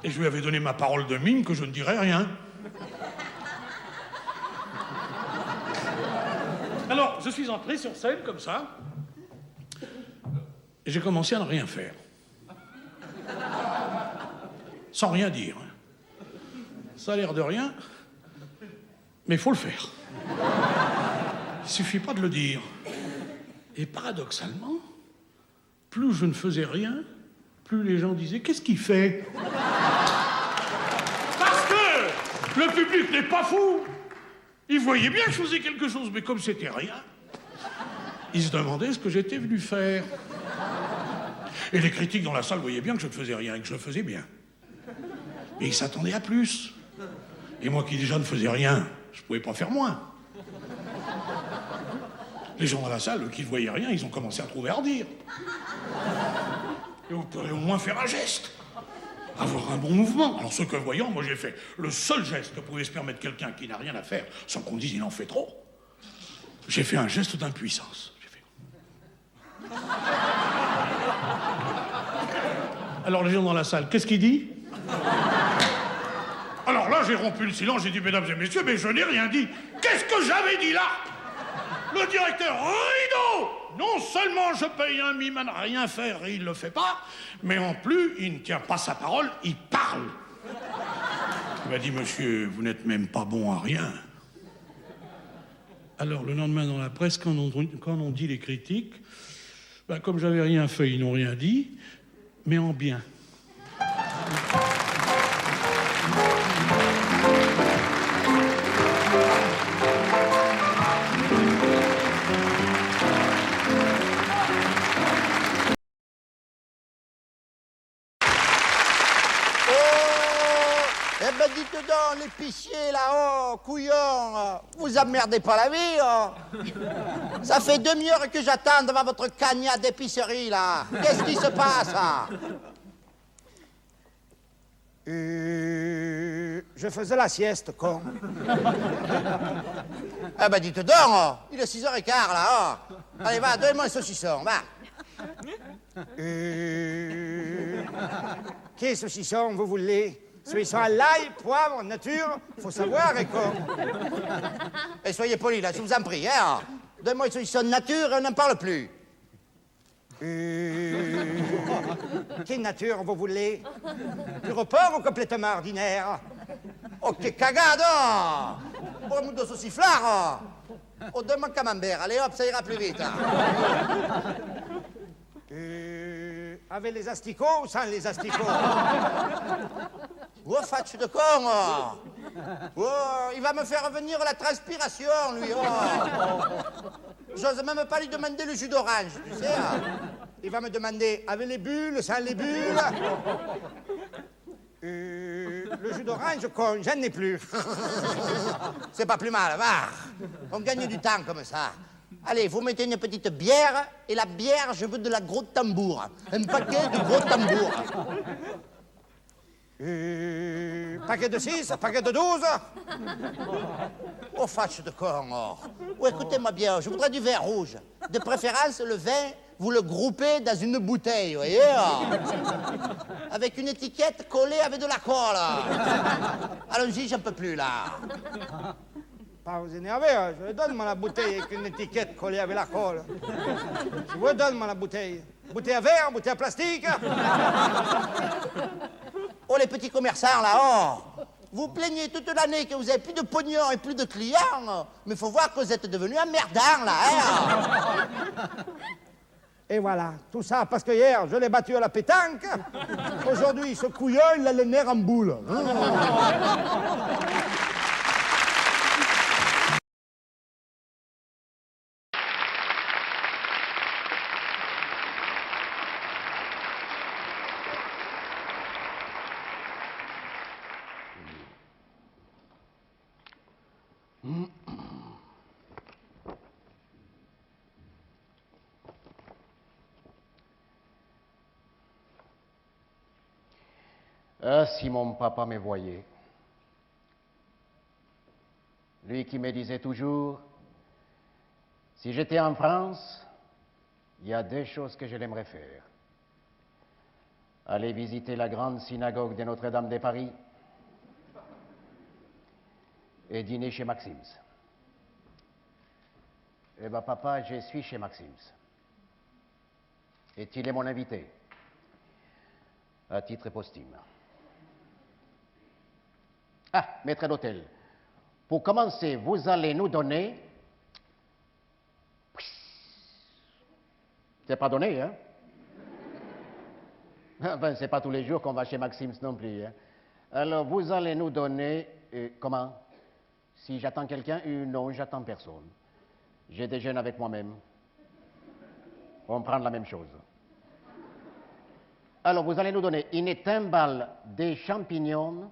Speaker 11: Et je lui avais donné ma parole de mine que je ne dirais rien. Alors, je suis entré sur scène comme ça, et j'ai commencé à ne rien faire. Sans rien dire. Ça a l'air de rien, mais il faut le faire. Il suffit pas de le dire. Et paradoxalement, plus je ne faisais rien, plus les gens disaient « Qu'est-ce qu'il fait ?» Parce que le public n'est pas fou. Il voyait bien que je faisais quelque chose, mais comme c'était rien, il se demandait ce que j'étais venu faire. Et les critiques dans la salle voyaient bien que je ne faisais rien et que je le faisais bien. Mais ils s'attendaient à plus. Et moi qui déjà ne faisais rien, je ne pouvais pas faire moins. Les gens dans la salle, eux, qui ne voyaient rien, ils ont commencé à trouver à redire. Et vous pourrez au moins faire un geste. Avoir un bon mouvement. Alors ce que voyant, moi j'ai fait le seul geste que pouvait se permettre quelqu'un qui n'a rien à faire, sans qu'on dise il en fait trop. J'ai fait un geste d'impuissance. Alors les gens dans la salle, qu'est-ce qu'il dit? Alors là, j'ai rompu le silence, j'ai dit, mesdames et messieurs, mais je n'ai rien dit. Qu'est-ce que j'avais dit là? Le directeur, rideau! Non seulement je paye un mime à ne rien faire et il le fait pas, mais en plus, il ne tient pas sa parole, il parle. Il m'a dit, monsieur, vous n'êtes même pas bon à rien. Alors, le lendemain dans la presse, quand on dit les critiques, ben, comme j'avais rien fait, ils n'ont rien dit, mais en bien.
Speaker 10: Eh ben dites donc, l'épicier là-haut, couillon, vous emmerdez pas la vie, hein. Ça fait demi-heure que j'attends devant votre cagnat d'épicerie là. Qu'est-ce qui se passe, hein?
Speaker 4: Je faisais la sieste, con.
Speaker 10: Eh ben dites donc, il est 6h15 là, oh. Allez, va, donnez-moi un saucisson, va.
Speaker 4: Quel saucisson vous voulez? Saucisson à l'ail, poivre, nature, faut savoir, et con.
Speaker 10: Et soyez polis là, je vous en prie, hein. Donnez-moi une saucisson nature et on n'en parle plus.
Speaker 4: Quelle nature vous voulez? Pur porc ou complètement ordinaire?
Speaker 10: Oh, que cagado! Pour un de sauciflard! Oh, donne-moi un camembert, allez hop, ça ira plus vite.
Speaker 4: Avec les asticots ou sans les asticots?
Speaker 10: Oh, faccio de con! Oh, il va me faire venir la transpiration, lui. Oh. J'ose même pas lui demander le jus d'orange, tu sais.
Speaker 4: Il va me demander avec les bulles, sans les bulles. Le jus d'orange, con, j'en ai plus.
Speaker 10: C'est pas plus mal, va. On gagne du temps comme ça. Allez, vous mettez une petite bière, et la bière, je veux de la grosse tambour. Un paquet de gros tambours.
Speaker 4: Paquet de 6, paquet de 12.
Speaker 10: Oh, faccio de con, oh. Oh, écoutez-moi bien, je voudrais du vin rouge. De préférence, le vin, vous le groupez dans une bouteille, vous voyez, oh. Avec une étiquette collée avec de la colle. Allons-y, j'en peux plus, là.
Speaker 4: Pas vous énerver, hein. Je vous donne moi la bouteille avec une étiquette collée avec la colle. Je vous donne moi la bouteille. Bouteille à verre, bouteille à plastique.
Speaker 10: Oh, les petits commerçants, là, oh. Vous plaignez toute l'année que vous avez plus de pognon et plus de clients, mais faut voir que vous êtes devenu emmerdant, là, hein.
Speaker 4: Et voilà, tout ça parce que hier, je l'ai battu à la pétanque. Aujourd'hui, ce couillon, il a le nerf en boule.
Speaker 5: Ah, si mon papa me voyait. Lui qui me disait toujours, si j'étais en France, il y a deux choses que je l'aimerais faire. Aller visiter la grande synagogue de Notre-Dame de Paris et dîner chez Maxim's. Eh bien, papa, je suis chez Maxim's. Et il est mon invité, à titre posthume. Ah, maître d'hôtel, pour commencer, vous allez nous donner... C'est pas donné, hein? Enfin, c'est pas tous les jours qu'on va chez Maxim's non plus, hein? Alors, vous allez nous donner... comment? Si j'attends quelqu'un? Non, j'attends personne. Je déjeune avec moi-même. On prend la même chose. Alors, vous allez nous donner une timbale de champignons.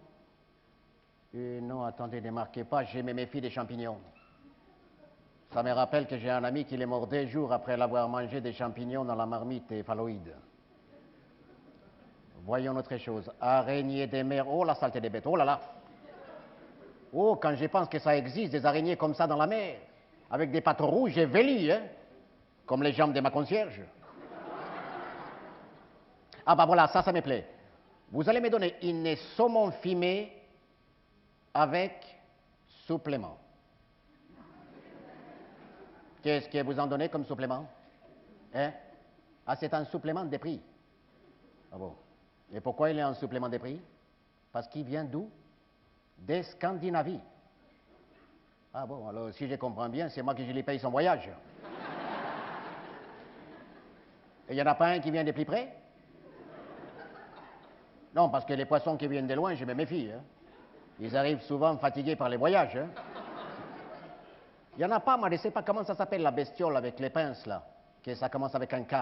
Speaker 5: Non, attendez, ne marquez pas, je me méfie des champignons. Ça me rappelle que j'ai un ami qui est mort 2 jours après l'avoir mangé des champignons dans la marmite phalloïde. Voyons autre chose. Araignées des mers. Oh, la saleté des bêtes. Oh là là. Oh, quand je pense que ça existe, des araignées comme ça dans la mer, avec des pattes rouges et velues, hein, comme les jambes de ma concierge. Ah bah voilà, ça me plaît. Vous allez me donner une saumon fumé avec supplément. Qu'est-ce que vous en donnez comme supplément? Hein? Ah, c'est un supplément de prix. Ah bon. Et pourquoi il est un supplément de prix? Parce qu'il vient d'où? De Scandinavie. Ah bon, alors si je comprends bien, c'est moi qui lui paye son voyage. Et il n'y en a pas un qui vient de plus près? Non, parce que les poissons qui viennent de loin, je me méfie. Hein. Ils arrivent souvent fatigués par les voyages. Hein. Il n'y en a pas, moi, je ne sais pas comment ça s'appelle, la bestiole avec les pinces, là. Que ça commence avec un K.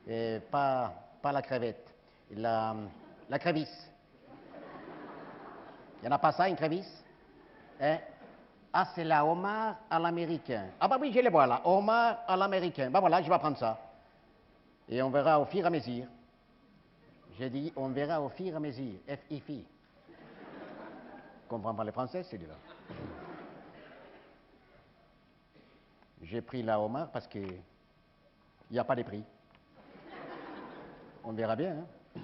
Speaker 5: Et pas la crevette. La crévisse. Il n'y en a pas ça, une crévisse? Hein? Ah, c'est la homard à l'américain. Ah bah oui, je les vois là, homard à l'américain. Bah voilà, je vais prendre ça. Et on verra au fur et à mesure. J'ai dit, on verra au fur et à mesure. F-I-F-I. Comprends pas les français, celui-là. J'ai pris la homard parce que il n'y a pas de prix. On verra bien, hein.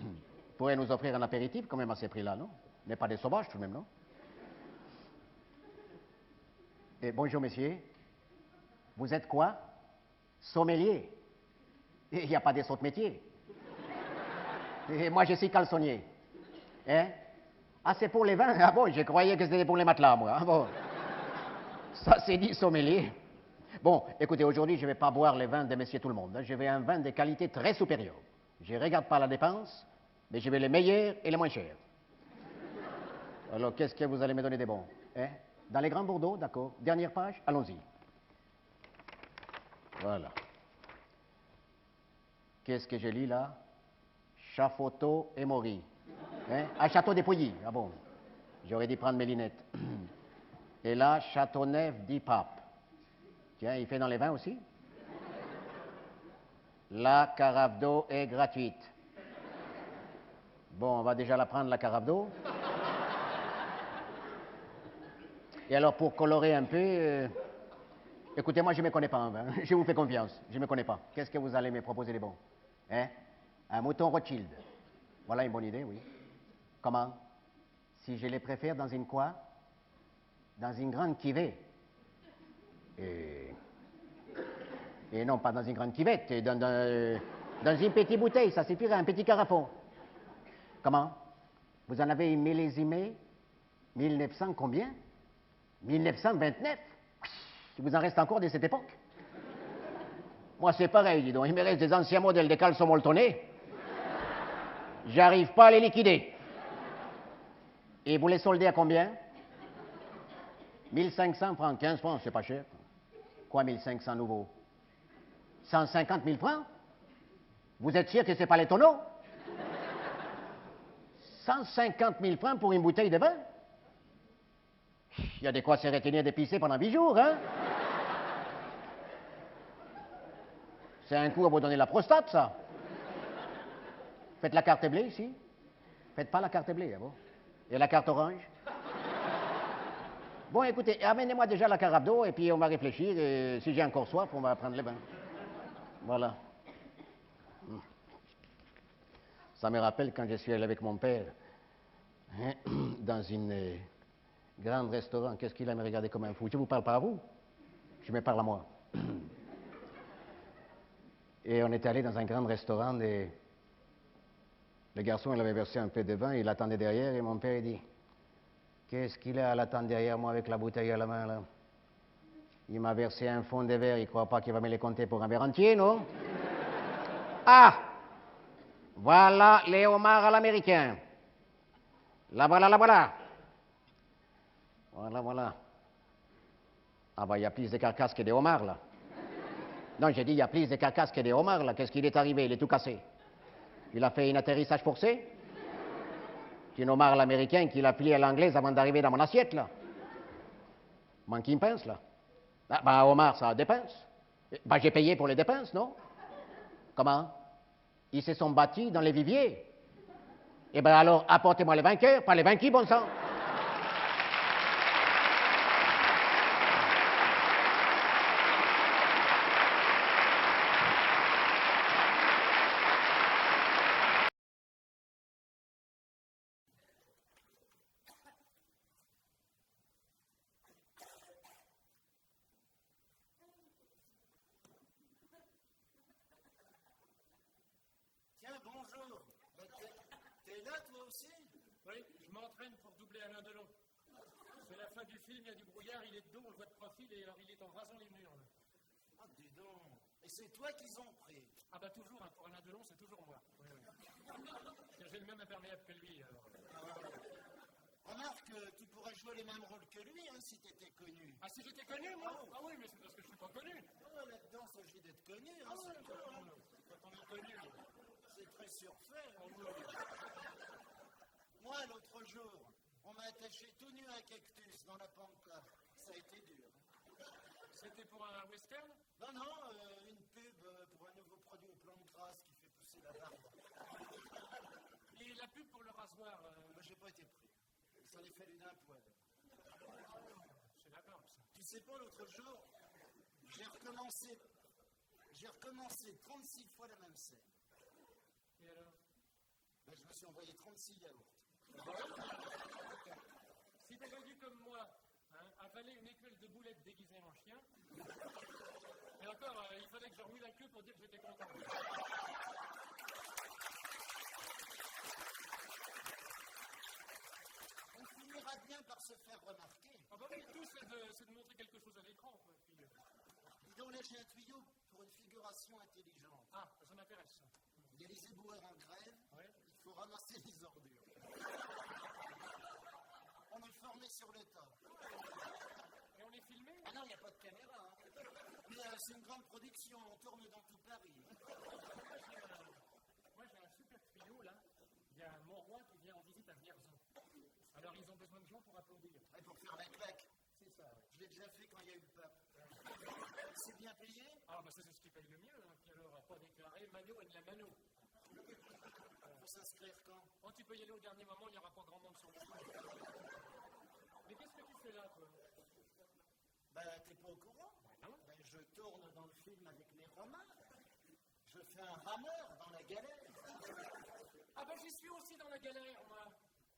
Speaker 5: Pourrait nous offrir un apéritif quand même à ces prix-là, non? N'est pas des sauvages tout de même, non? Et bonjour, messieurs. Vous êtes quoi? Sommelier. Il n'y a pas des autres métiers. Et moi, je suis calçonnier. Hein? Ah, c'est pour les vins? Ah bon, je croyais que c'était pour les matelas, moi. Ah bon. Ça, c'est dit sommelier. Bon, écoutez, aujourd'hui, je ne vais pas boire les vins de messieurs tout le monde. Hein. Je vais un vin de qualité très supérieure. Je ne regarde pas la dépense, mais je vais les meilleurs et les moins chers. Alors, qu'est-ce que vous allez me donner des bons? Hein? Dans les grands Bordeaux, d'accord. Dernière page, allons-y. Voilà. Qu'est-ce que je lis là? Chafoto et Maury. Hein? Ah, Château des Pouilly. Ah bon. J'aurais dû prendre mes lunettes. Et là, Châteauneuf du Pape. Tiens, il fait dans les vins aussi? La carafe d'eau est gratuite. Bon, on va déjà la prendre, la carafe d'eau. Et alors, pour colorer un peu, écoutez, moi, je ne me connais pas en vin. Je vous fais confiance. Je ne me connais pas. Qu'est-ce que vous allez me proposer de bon? Hein? Un mouton Rothschild. Voilà une bonne idée, oui. Comment? Si je les préfère dans une quoi? Dans une grande cuvée. Et non, pas dans une grande cuvette, dans une petite bouteille, ça suffirait, un petit carafon. Comment? Vous en avez une millésimée 1900 combien? 1929? Il vous en reste encore de cette époque? Moi, c'est pareil, dis donc. Il me reste des anciens modèles de caleçons molletonnés. J'arrive pas à les liquider. Et vous les soldez à combien? 1500 francs, 15 francs, c'est pas cher. Quoi, 1500 nouveaux? 150 000 francs? Vous êtes sûr que c'est pas les tonneaux? 150 000 francs pour une bouteille de vin? Il y a de quoi se retenir de pisser pendant 8 jours, hein? C'est un coup à vous donner la prostate, ça. Faites la carte bleue, ici. Faites pas la carte bleue, hein, bon? Et la carte orange? Bon, écoutez, amenez-moi déjà la carafe d'eau et puis on va réfléchir. Et si j'ai encore soif, on va prendre le bain. Voilà. Ça me rappelle quand je suis allé avec mon père hein, dans une grande restaurant. Qu'est-ce qu'il a me regardé comme un fou? Je vous parle pas à vous, je me parle à moi. Et on était allé dans un grand restaurant et le garçon, il avait versé un peu de vin, il attendait derrière et mon père il dit qu'est-ce qu'il a à l'attendre derrière moi avec la bouteille à la main là? Il m'a versé un fond de verre, il croit pas qu'il va me les compter pour un verre entier, non? Ah! Voilà les homards à l'américain. La voilà, la voilà. Voilà, voilà. Ah bah il y a plus de carcasses que des homards là. Non, j'ai dit il y a plus de carcasses que des homards là. Qu'est-ce qu'il est arrivé? Il est tout cassé. Il a fait un atterrissage forcé. C'est un homard à l'américain qu'il a plié à l'anglaise avant d'arriver dans mon assiette là. Manque une pince là. Ah, bah homard ça dépense. Bah j'ai payé pour les dépenses, non? Comment? Ils se sont battus dans les viviers. Eh bien alors, apportez-moi les vainqueurs, pas les vaincus, bon sang.
Speaker 21: Tiens, bonjour. T'es là, toi aussi? Oui, je m'entraîne pour doubler Alain Delon. C'est la fin du film, il y a du brouillard, il est de dos, on le voit de profil, et alors il est en rasant les murs. Là. Ah, dis donc. Et c'est toi qu'ils ont pris? Ah bah toujours, hein, pour Alain Delon, c'est toujours moi. Oui, oui. J'ai le même imperméable que lui, alors.
Speaker 19: Remarque, tu pourrais jouer les mêmes rôles que lui, hein, si t'étais connu.
Speaker 21: Ah, si j'étais connu, moi? Ah oui, mais c'est parce que je suis pas connu.
Speaker 19: Oh, là-dedans, il s'agit d'être connu, hein, c'est tout.
Speaker 21: Quand on est connu,
Speaker 19: c'est très surfait. Moi, l'autre jour, on m'a attaché tout nu à un cactus dans la pampa. Ça a été dur.
Speaker 21: C'était pour un western?
Speaker 19: Non, non, une pub pour un nouveau produit aux plantes grasses qui fait pousser la barbe.
Speaker 21: Et la pub pour le rasoir?
Speaker 19: Moi, j'ai pas été pris. Ça les fait d'un poil.
Speaker 21: C'est la barbe, ça.
Speaker 19: Tu sais pas, l'autre jour, j'ai recommencé 36 fois la même scène.
Speaker 21: Et alors?
Speaker 19: Ben, je me suis envoyé 36 yaourts.
Speaker 21: Si t'avais dû, comme moi, hein, avaler une écuelle de boulettes déguisée en chien, et encore, il fallait que je remue la queue pour dire que j'étais content.
Speaker 19: On finira bien par se faire remarquer.
Speaker 21: Ah bah oui, tout c'est de montrer quelque chose à l'écran, quoi. Puis,
Speaker 19: dis donc, là, j'ai un tuyau pour une figuration intelligente.
Speaker 21: Ah, ça m'intéresse.
Speaker 19: Il y a les éboueurs en grève,
Speaker 21: ouais.
Speaker 19: Il faut ramasser les ordures. On est formé sur le tas.
Speaker 21: Et on est filmé?
Speaker 19: Ah non, il n'y a pas de caméra. Hein. Mais c'est une grande production, on tourne dans tout Paris.
Speaker 21: Moi j'ai un super trio là. Il y a mon roi qui vient en visite à Vierzon. Alors ils ont besoin de gens pour applaudir.
Speaker 19: Et pour faire la claque.
Speaker 21: C'est ça. Ouais.
Speaker 19: Je l'ai déjà fait quand il y a eu le pape. C'est bien payé?
Speaker 21: Ah bah ça c'est ce qui paye le mieux. Hein. Puis alors, pas déclaré, Mano et de la Mano.
Speaker 19: Faut s'inscrire quand?
Speaker 21: Oh, tu peux y aller au dernier moment, il n'y aura pas grand monde sur le site. Mais qu'est-ce que tu fais là, toi?
Speaker 19: Bah, t'es pas au courant?
Speaker 21: Non.
Speaker 19: Ben, je tourne dans le film avec les Romains. Je fais un rameur dans la galère.
Speaker 21: Ah bah j'y suis aussi dans la galère, moi.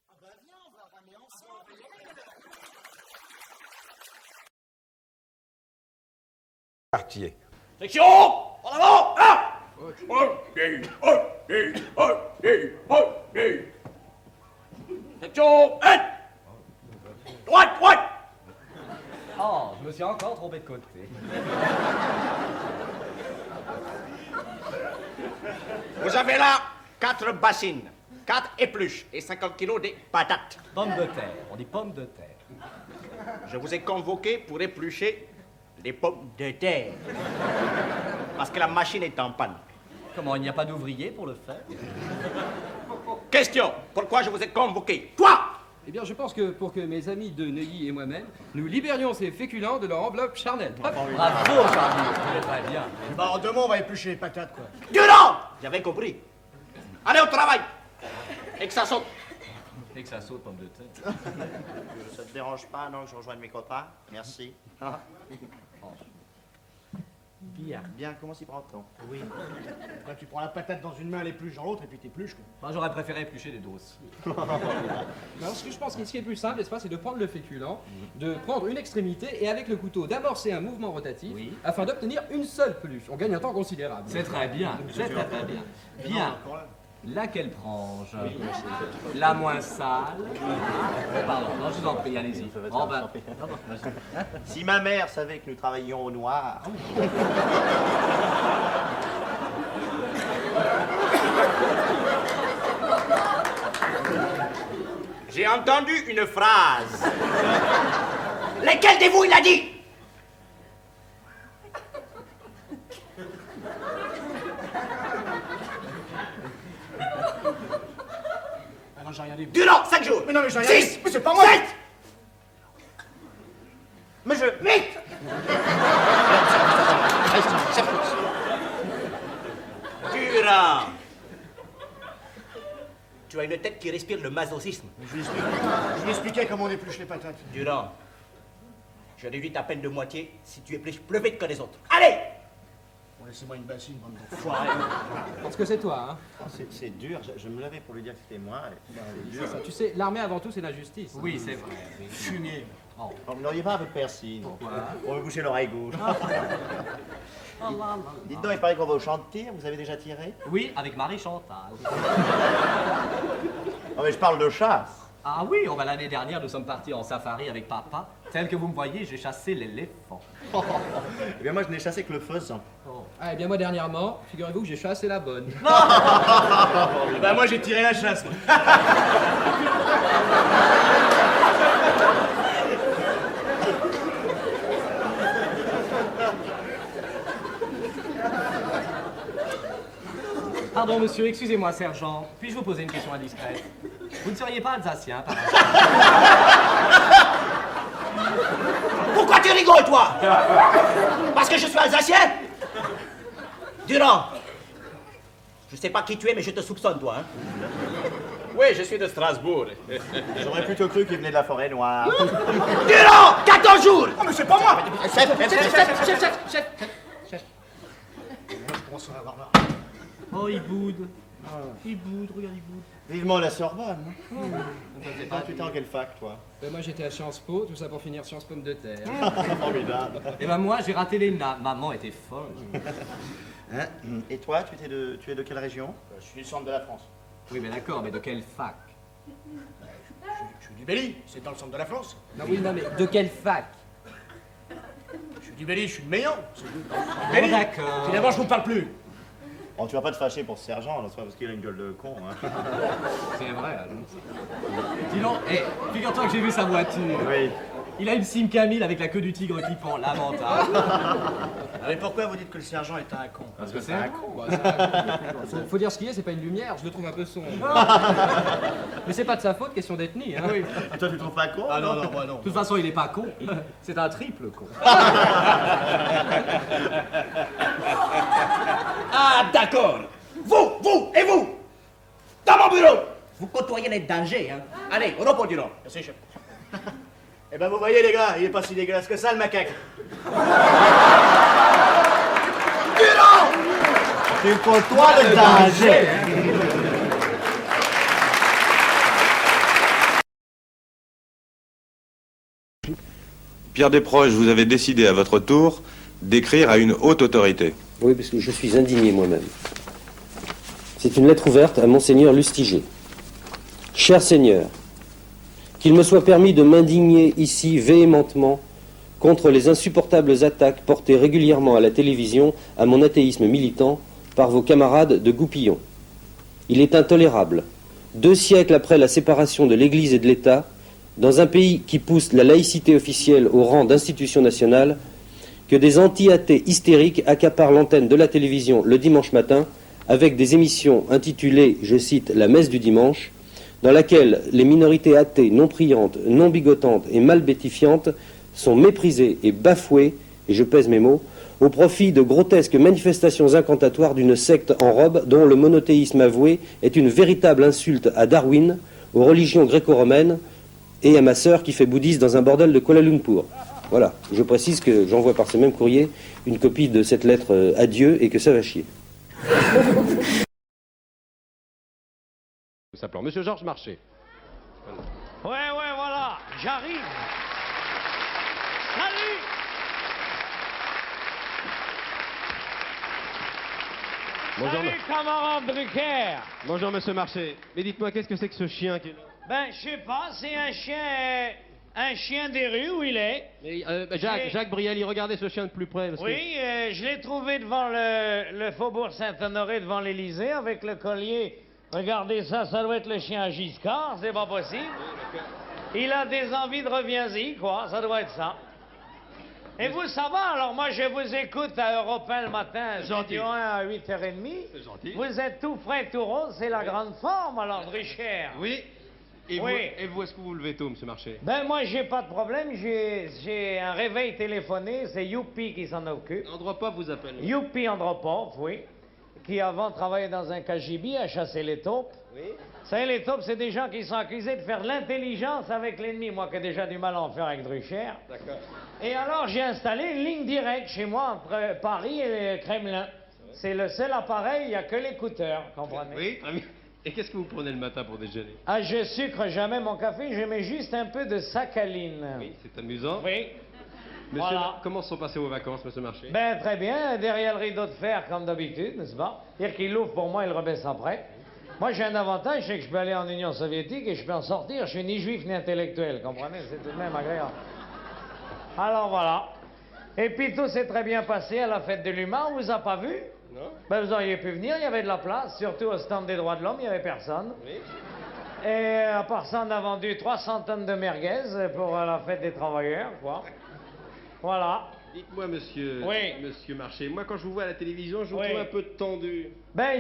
Speaker 19: Ah bah viens, on va ramer ensemble.
Speaker 3: Quartier.
Speaker 21: Section! En avant! Ah! Section 1! Droite, droite!
Speaker 22: Oh, je me suis encore trompé de côté.
Speaker 23: Vous avez là 4 bassines, 4 épluches et 50 kilos de patates.
Speaker 22: Pommes de terre, on dit pommes de terre.
Speaker 23: Je vous ai convoqué pour éplucher les pommes de terre. Parce que la machine est en panne.
Speaker 22: Comment, il n'y a pas d'ouvrier pour le faire?
Speaker 23: Question, pourquoi je vous ai convoqué? Toi!
Speaker 24: Eh bien, je pense que pour que mes amis de Neuilly et moi-même, nous libérions ces féculents de leur enveloppe charnelle.
Speaker 22: Bravo, Charlie, très bien.
Speaker 4: Bon, en 2 mots, on va éplucher les patates, quoi.
Speaker 23: Du nom! J'avais compris. Allez au travail! Et que ça saute.
Speaker 22: Et que ça saute, pomme de terre.
Speaker 23: Ça te dérange pas, non, que je rejoigne mes copains? Merci.
Speaker 22: Bien.
Speaker 23: Bien, comment s'y prend-on?
Speaker 16: Oui. Quand tu prends la patate dans une main, l'épluche dans l'autre, et puis t'épluches, quoi.
Speaker 22: Moi, j'aurais préféré éplucher des dossiers.
Speaker 24: Alors, ce que je pense que ce qui est le plus simple, n'est-ce pas, c'est de prendre le féculent, de prendre une extrémité et avec le couteau d'amorcer un mouvement rotatif afin d'obtenir une seule peluche. On gagne un temps considérable.
Speaker 22: C'est très bien, c'est très très bien. Bien. Laquelle frange? La moins sale? Pardon, non, je vous en prie, allez-y. Oh, ben,
Speaker 23: Si ma mère savait que nous travaillions au noir... J'ai entendu une phrase.
Speaker 12: Lesquels de vous il a dit?
Speaker 16: Ah non, j'ai rien dit.
Speaker 23: Durant 5 jours.
Speaker 16: Mais non, mais j'ai rien dit.
Speaker 23: 6.
Speaker 16: Mais c'est pas moi.
Speaker 23: 7. Mais je... 8. Durant. Tu as une tête qui respire le masochisme.
Speaker 16: Je lui expliquais comment on épluche les patates.
Speaker 23: Durand. Je réduis ta peine de moitié si tu épluches plus vite que les autres. Allez!
Speaker 16: Bon, laissez-moi une bassine, bande d'enfoirés.
Speaker 24: Parce que c'est toi, hein.
Speaker 23: C'est dur, je me levais pour lui dire que c'était moi. C'est dur.
Speaker 24: Ça, tu sais, l'armée avant tout, c'est la justice.
Speaker 22: Oui, c'est vrai.
Speaker 16: Fumier.
Speaker 23: Oh, vous n'auriez pas un peu de persil? Pourquoi? Pour me boucher l'oreille gauche. Dites donc, il paraît qu'on va au champ de tir, vous avez déjà tiré?
Speaker 22: Oui, avec Marie Chantal.
Speaker 23: Non mais je parle de chasse.
Speaker 22: Ah oui, on va l'année dernière, nous sommes partis en safari avec papa. Tel que vous me voyez, j'ai chassé l'éléphant.
Speaker 23: Eh bien moi je n'ai chassé que le faisan.
Speaker 24: Ah, eh bien moi dernièrement, figurez-vous que j'ai chassé la bonne.
Speaker 23: Eh ben moi j'ai tiré la chasse. Moi.
Speaker 22: Pardon, monsieur, excusez-moi, sergent. Puis-je vous poser une question indiscrète? Vous ne seriez pas alsacien, par hasard?
Speaker 12: Pourquoi tu rigoles, toi? Parce que je suis alsacien? Durand, je sais pas qui tu es, mais je te soupçonne, toi. Hein?
Speaker 23: Oui, je suis de Strasbourg. J'aurais plutôt cru qu'il venait de la forêt noire.
Speaker 12: Durand, 14 jours!
Speaker 16: Oh, mais c'est pas moi!
Speaker 12: Chef.
Speaker 16: Je commence à avoir marre.
Speaker 22: Oh, il boude. Il boude, regarde, il boude.
Speaker 23: Vivement la Sorbonne. Tu étais en quelle fac, toi?
Speaker 24: Moi j'étais à Sciences Po, tout ça pour finir Sciences Pomme de terre.
Speaker 23: Formidable.
Speaker 22: Et ben moi, j'ai raté les nappes. Maman était folle.
Speaker 23: Hein? Et toi, tu es de quelle région?
Speaker 16: Je suis du centre de la France.
Speaker 22: Oui, mais d'accord, mais de quelle fac?
Speaker 16: Je suis du Belly, c'est dans le centre de la France.
Speaker 24: Non, oui, non, mais de quelle fac?
Speaker 16: Je suis du Belly, je suis de Meillan.
Speaker 22: Bon, d'accord.
Speaker 16: Puis d'abord, je vous parle plus.
Speaker 23: Bon, tu vas pas te fâcher pour ce sergent, là, parce qu'il a une gueule de con. Hein.
Speaker 22: C'est vrai, alors. Sinon, figure-toi que j'ai vu sa voiture.
Speaker 23: Oui.
Speaker 22: Il a une Sim-Camille avec la queue du tigre qui pend, lamentable.
Speaker 23: Mais pourquoi vous dites que le sergent est un con?
Speaker 22: Parce que c'est un con.
Speaker 24: Faut dire ce qu'il est, c'est pas une lumière, je le trouve un peu sombre. Mais c'est pas de sa faute, question d'ethnie. Hein.
Speaker 23: Oui. Et toi, tu trouves pas con?
Speaker 16: Ah non, moi non.
Speaker 22: De toute façon, il est pas con. C'est un triple con.
Speaker 12: Ah, d'accord. Vous et vous, dans mon bureau, vous côtoyez les dangers, hein. Allez, au repos, Durand.
Speaker 16: Merci, chef. Eh ben, vous voyez, les gars, il est pas si dégueulasse que ça, le macaque.
Speaker 12: Durand!
Speaker 23: Tu côtoies le danger.
Speaker 3: Pierre Desproges, vous avez décidé à votre tour d'écrire à une haute autorité.
Speaker 6: Oui, parce que je suis indigné moi-même. C'est une lettre ouverte à Monseigneur Lustiger. Cher Seigneur, qu'il me soit permis de m'indigner ici véhémentement contre les insupportables attaques portées régulièrement à la télévision à mon athéisme militant par vos camarades de Goupillon. Il est intolérable, 2 siècles après la séparation de l'Église et de l'État, dans un pays qui pousse la laïcité officielle au rang d'institution nationale, que des anti-athées hystériques accaparent l'antenne de la télévision le dimanche matin avec des émissions intitulées, je cite, « La messe du dimanche », dans laquelle les minorités athées non priantes, non bigotantes et mal bétifiantes sont méprisées et bafouées, et je pèse mes mots, au profit de grotesques manifestations incantatoires d'une secte en robe dont le monothéisme avoué est une véritable insulte à Darwin, aux religions gréco-romaines et à ma sœur qui fait bouddhiste dans un bordel de Kuala Lumpur. Voilà, je précise que j'envoie par ce même courrier une copie de cette lettre à Dieu et que ça va chier.
Speaker 7: Tout simplement. Monsieur Georges Marchais.
Speaker 8: Ouais, voilà, j'arrive. Salut!
Speaker 7: Bonjour,
Speaker 8: Salut, camarade Drucker.
Speaker 7: Bonjour, monsieur Marchais. Mais dites-moi, qu'est-ce que c'est que ce chien qui est là?
Speaker 8: Ben, je sais pas, c'est un chien des rues où il est.
Speaker 7: Mais, Jacques Brialy, regardez ce chien de plus près. Parce
Speaker 8: Oui, je l'ai trouvé devant le faubourg Saint-Honoré, devant l'Élysée, avec le collier. Regardez ça, ça doit être le chien à Giscard, c'est pas possible. Il a des envies de reviens-y, quoi, ça doit être ça. Et vous, ça va? Alors moi, je vous écoute à Europe 1 le matin, Studio 1 à 8h30.
Speaker 7: C'est gentil.
Speaker 8: Vous êtes tout frais, tout rose, c'est la grande forme, alors, Drucker.
Speaker 7: Oui. Et
Speaker 8: Oui.
Speaker 7: vous, est-ce que vous vous levez tôt, monsieur Marchais?
Speaker 8: Ben, moi, j'ai pas de problème. J'ai un réveil téléphoné. C'est Youpi qui s'en occupe.
Speaker 7: Andropov vous appelle.
Speaker 8: Youpi Andropov, oui. Qui avant travaillait dans un KGB à chasser les taupes.
Speaker 7: Oui.
Speaker 8: Vous savez, les taupes, c'est des gens qui sont accusés de faire de l'intelligence avec l'ennemi. Moi qui ai déjà du mal à en faire avec Drucker.
Speaker 7: D'accord.
Speaker 8: Et alors, j'ai installé une ligne directe chez moi entre Paris et le Kremlin. C'est le seul appareil, il n'y a que l'écouteur, comprenez?
Speaker 7: Oui. Et qu'est-ce que vous prenez le matin pour déjeuner?
Speaker 8: Ah, je sucre jamais mon café, je mets juste un peu de saccharine.
Speaker 7: Oui, c'est amusant.
Speaker 8: Oui.
Speaker 7: Monsieur,
Speaker 8: Voilà.
Speaker 7: comment se sont passées vos vacances, monsieur Marchais?
Speaker 8: Ben, très bien, derrière le rideau de fer, comme d'habitude, n'est-ce pas? C'est-à-dire qu'il l'ouvre pour moi et le rebaisse après. Moi, j'ai un avantage, c'est que je peux aller en Union soviétique et je peux en sortir. Je suis ni juif ni intellectuel, comprenez? C'est tout de même agréable. Alors, voilà. Et puis, tout s'est très bien passé à la fête de l'humain. On vous a pas vu?
Speaker 7: Non.
Speaker 8: Ben, vous auriez pu venir, il y avait de la place, surtout au stand des droits de l'homme, il n'y avait personne.
Speaker 7: Oui.
Speaker 8: Et à part ça, on a vendu 300 tonnes de merguez pour la fête des travailleurs, quoi. Voilà.
Speaker 7: Dites-moi, monsieur Marchais, moi, quand je vous vois à la télévision, je vous
Speaker 8: Oui.
Speaker 7: trouve un peu tendu.
Speaker 8: Ben,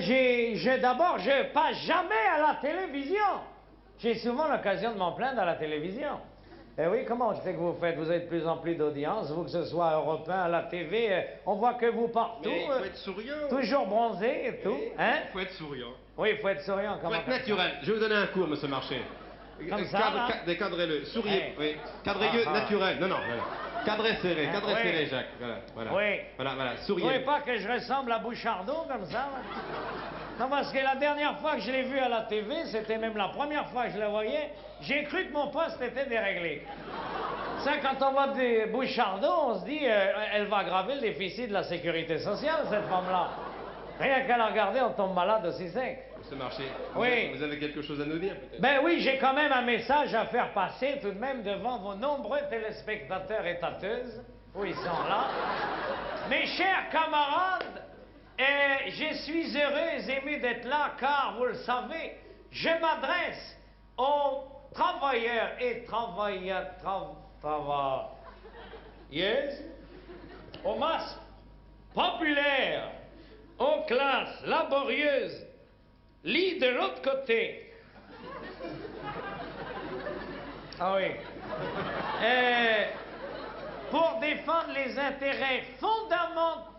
Speaker 8: d'abord, je passe jamais à la télévision. J'ai souvent l'occasion de m'en plaindre à la télévision. Eh oui, comment c'est que vous faites? Vous avez de plus en plus d'audience, vous, que ce soit à Europe 1, à la TV, on voit que vous partout.
Speaker 7: Mais il faut être souriant.
Speaker 8: Toujours bronzé et tout, hein?
Speaker 7: Il faut être souriant.
Speaker 8: Oui, il faut être souriant.
Speaker 7: Il
Speaker 8: Comment
Speaker 7: faut être naturel. Je vais vous donner un cours, monsieur Marchais.
Speaker 8: Comme ça, là?
Speaker 7: Décadrez-le. Souriez.
Speaker 8: Eh.
Speaker 7: Oui. Cadrez-le
Speaker 8: Ah.
Speaker 7: naturel. Non, voilà. Cadré serré,
Speaker 8: Hein,
Speaker 7: cadré
Speaker 8: oui.
Speaker 7: serré, Jacques. Voilà.
Speaker 8: Oui.
Speaker 7: Voilà.
Speaker 8: Vous
Speaker 7: Souriez.
Speaker 8: trouvez pas que je ressemble à Bouchardon comme ça? là? Non, parce que la dernière fois que je l'ai vu à la TV, c'était même la première fois que je la voyais, j'ai cru que mon poste était déréglé. Ça, quand on voit des Bouchardon, on se dit, elle va aggraver le déficit de la sécurité sociale, cette femme-là. Rien qu'à la regarder, on tombe malade aussi sec.
Speaker 7: Monsieur Marchais,
Speaker 8: Oui.
Speaker 7: vous avez quelque chose à nous dire, peut-être?
Speaker 8: Ben oui, j'ai quand même un message à faire passer tout de même devant vos nombreux téléspectateurs et tâteuses. Oui, ils sont là. Mes chers camarades, je suis heureux et ému d'être là car, vous le savez, je m'adresse aux travailleurs et travailleuses, aux masses populaires, aux classes laborieuses, lit de l'autre côté. Ah oui. Pour défendre les intérêts fondamentaux,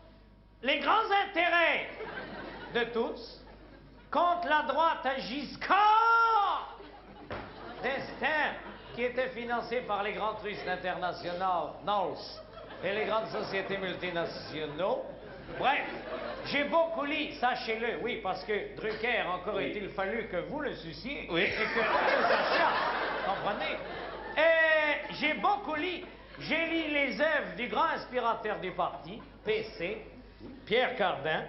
Speaker 8: les grands intérêts de tous, contre la droite à Giscard d'Estaing, qui était financé par les grands trusts internationaux, et les grandes sociétés multinationales. Bref, j'ai beaucoup lu, sachez-le, oui, parce que Drucker, encore est-il fallu que vous le suciez,
Speaker 7: Oui.
Speaker 8: et que vous le sachiez, comprenez? Et j'ai beaucoup lu, j'ai lu les œuvres du grand inspirateur du parti, PC, Pierre Cardin,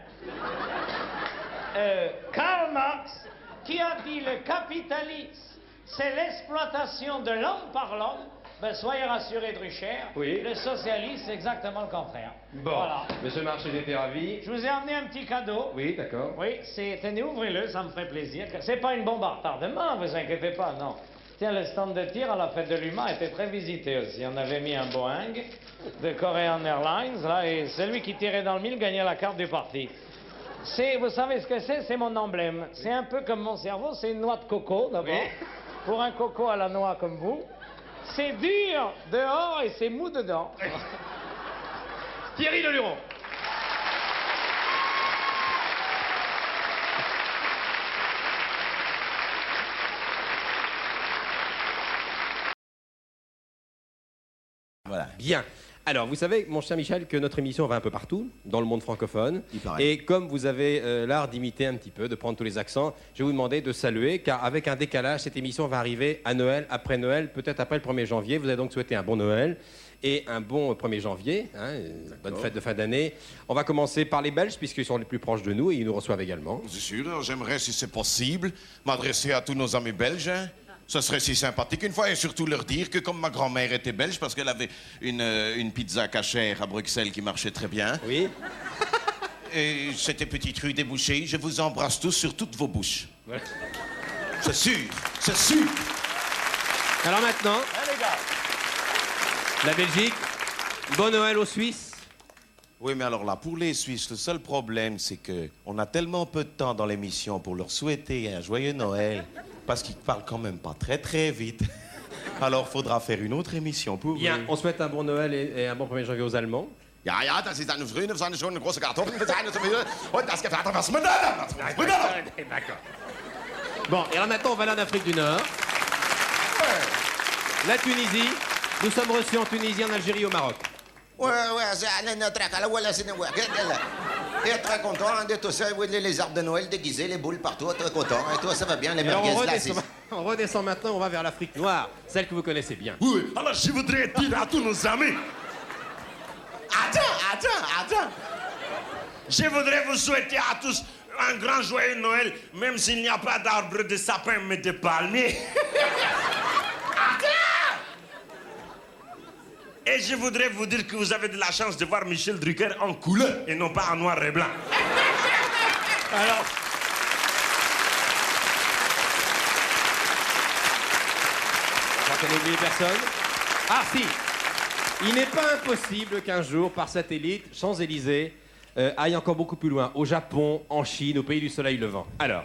Speaker 8: Karl Marx, qui a dit le capitalisme, c'est l'exploitation de l'homme par l'homme. Ben, soyez rassurés, Drucker.
Speaker 7: Oui.
Speaker 8: Le socialisme, c'est exactement le contraire.
Speaker 7: Bon,
Speaker 8: Voilà.
Speaker 7: monsieur Marchais, j'étais ravi.
Speaker 8: Je vous ai emmené un petit cadeau.
Speaker 7: Oui, d'accord.
Speaker 8: Oui, tenez, ouvrez-le, ça me ferait plaisir. C'est pas une bombe à retardement, vous inquiétez pas, non. Tiens, le stand de tir à la fête de l'humain était très visité aussi. On avait mis un Boeing de Korean Airlines, là, et celui qui tirait dans le mille gagnait la carte du parti. Vous savez ce que c'est? C'est mon emblème. C'est un peu comme mon cerveau, c'est une noix de coco, d'abord.
Speaker 7: Oui.
Speaker 8: Pour un coco à la noix comme vous. C'est dur dehors et c'est mou dedans.
Speaker 7: Thierry Leluron. Voilà. Bien. Alors, vous savez, mon cher Michel, que notre émission va un peu partout, dans le monde francophone. Et comme vous avez l'art d'imiter un petit peu, de prendre tous les accents, je vais vous demander de saluer, car avec un décalage, cette émission va arriver à Noël, après Noël, peut-être après le 1er janvier. Vous avez donc souhaité un bon Noël et un bon 1er janvier, hein, une bonne fête de fin d'année. On va commencer par les Belges, puisqu'ils sont les plus proches de nous et ils nous reçoivent également.
Speaker 9: C'est sûr, j'aimerais, si c'est possible, m'adresser à tous nos amis belges. Hein. Ce serait si sympathique une fois, et surtout leur dire que comme ma grand-mère était belge, parce qu'elle avait une pizza cachère à Bruxelles qui marchait très bien.
Speaker 7: Oui.
Speaker 9: Et c'était petite rue débouchée. Je vous embrasse tous sur toutes vos bouches.
Speaker 7: Ouais.
Speaker 9: C'est sûr, c'est sûr.
Speaker 7: Alors maintenant,
Speaker 9: les gars.
Speaker 7: La Belgique, bon Noël aux Suisses.
Speaker 9: Oui, mais alors là, pour les Suisses, le seul problème, c'est que on a tellement peu de temps dans l'émission pour leur souhaiter un joyeux Noël, parce qu'ils parlent quand même pas très très vite. Alors, faudra faire une autre émission pour
Speaker 7: Bien,
Speaker 9: eux.
Speaker 7: on souhaite un bon Noël et un bon 1er janvier aux Allemands.
Speaker 9: Ja, ja, das ist eine Frühne, das ist schon eine große Kartoffel, das ist und das gefällt was mit
Speaker 7: D'accord. Bon, et alors maintenant, on va aller en Afrique du Nord. La Tunisie. Nous sommes reçus en Tunisie, en Algérie, au Maroc.
Speaker 10: Ouais, c'est très content de tout ça, les arbres de Noël déguisés, les boules partout, très content. Et toi, ça va bien, les merguez là,
Speaker 7: on redescend maintenant, on va vers l'Afrique noire, celle que vous connaissez bien.
Speaker 9: Oui, alors je voudrais dire à tous nos amis. Attends. Je voudrais vous souhaiter à tous un grand joyeux Noël, même s'il n'y a pas d'arbre de sapin, mais de palmiers. Et je voudrais vous dire que vous avez de la chance de voir Michel Drucker en couleur et non pas en noir et blanc. Alors...
Speaker 7: Je crois qu'on n'oublie personne. Ah si, il n'est pas impossible qu'un jour, par satellite, Champs-Élysées aille encore beaucoup plus loin, au Japon, en Chine, au pays du soleil levant. Alors...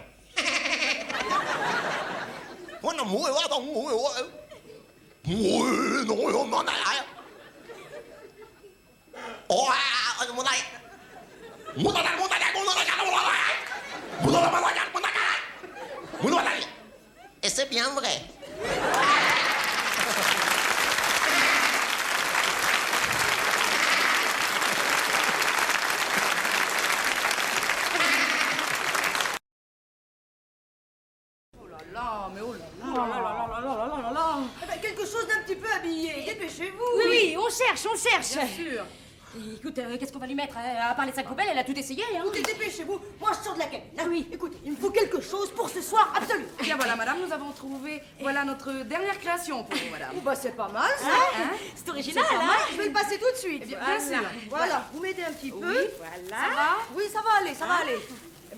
Speaker 10: Et c'est bien vrai.
Speaker 13: Quelque chose d'un petit peu habillé. Dépêchez-vous.
Speaker 17: Oui, on cherche.
Speaker 13: Bien sûr.
Speaker 17: Écoute, qu'est-ce qu'on va lui mettre à part les sacs poubelles, elle a tout essayé, hein.
Speaker 13: Écoutez, dépêchez-vous. Moi, je sors de la cabine. Ah oui. Écoutez, il me faut quelque chose pour ce soir, absolu.
Speaker 14: Eh bien voilà, madame, nous avons trouvé, voilà notre dernière création pour vous, madame.
Speaker 13: Oh, bah, c'est pas mal, ça.
Speaker 17: Hein? C'est original,
Speaker 13: C'est pas
Speaker 17: hein.
Speaker 13: mal. Je vais le passer tout de suite.
Speaker 14: Eh bien, bien sûr.
Speaker 13: Voilà, vous m'aidez un petit peu.
Speaker 17: Oui, voilà.
Speaker 13: Ça va? Oui, ça va aller, ça va aller.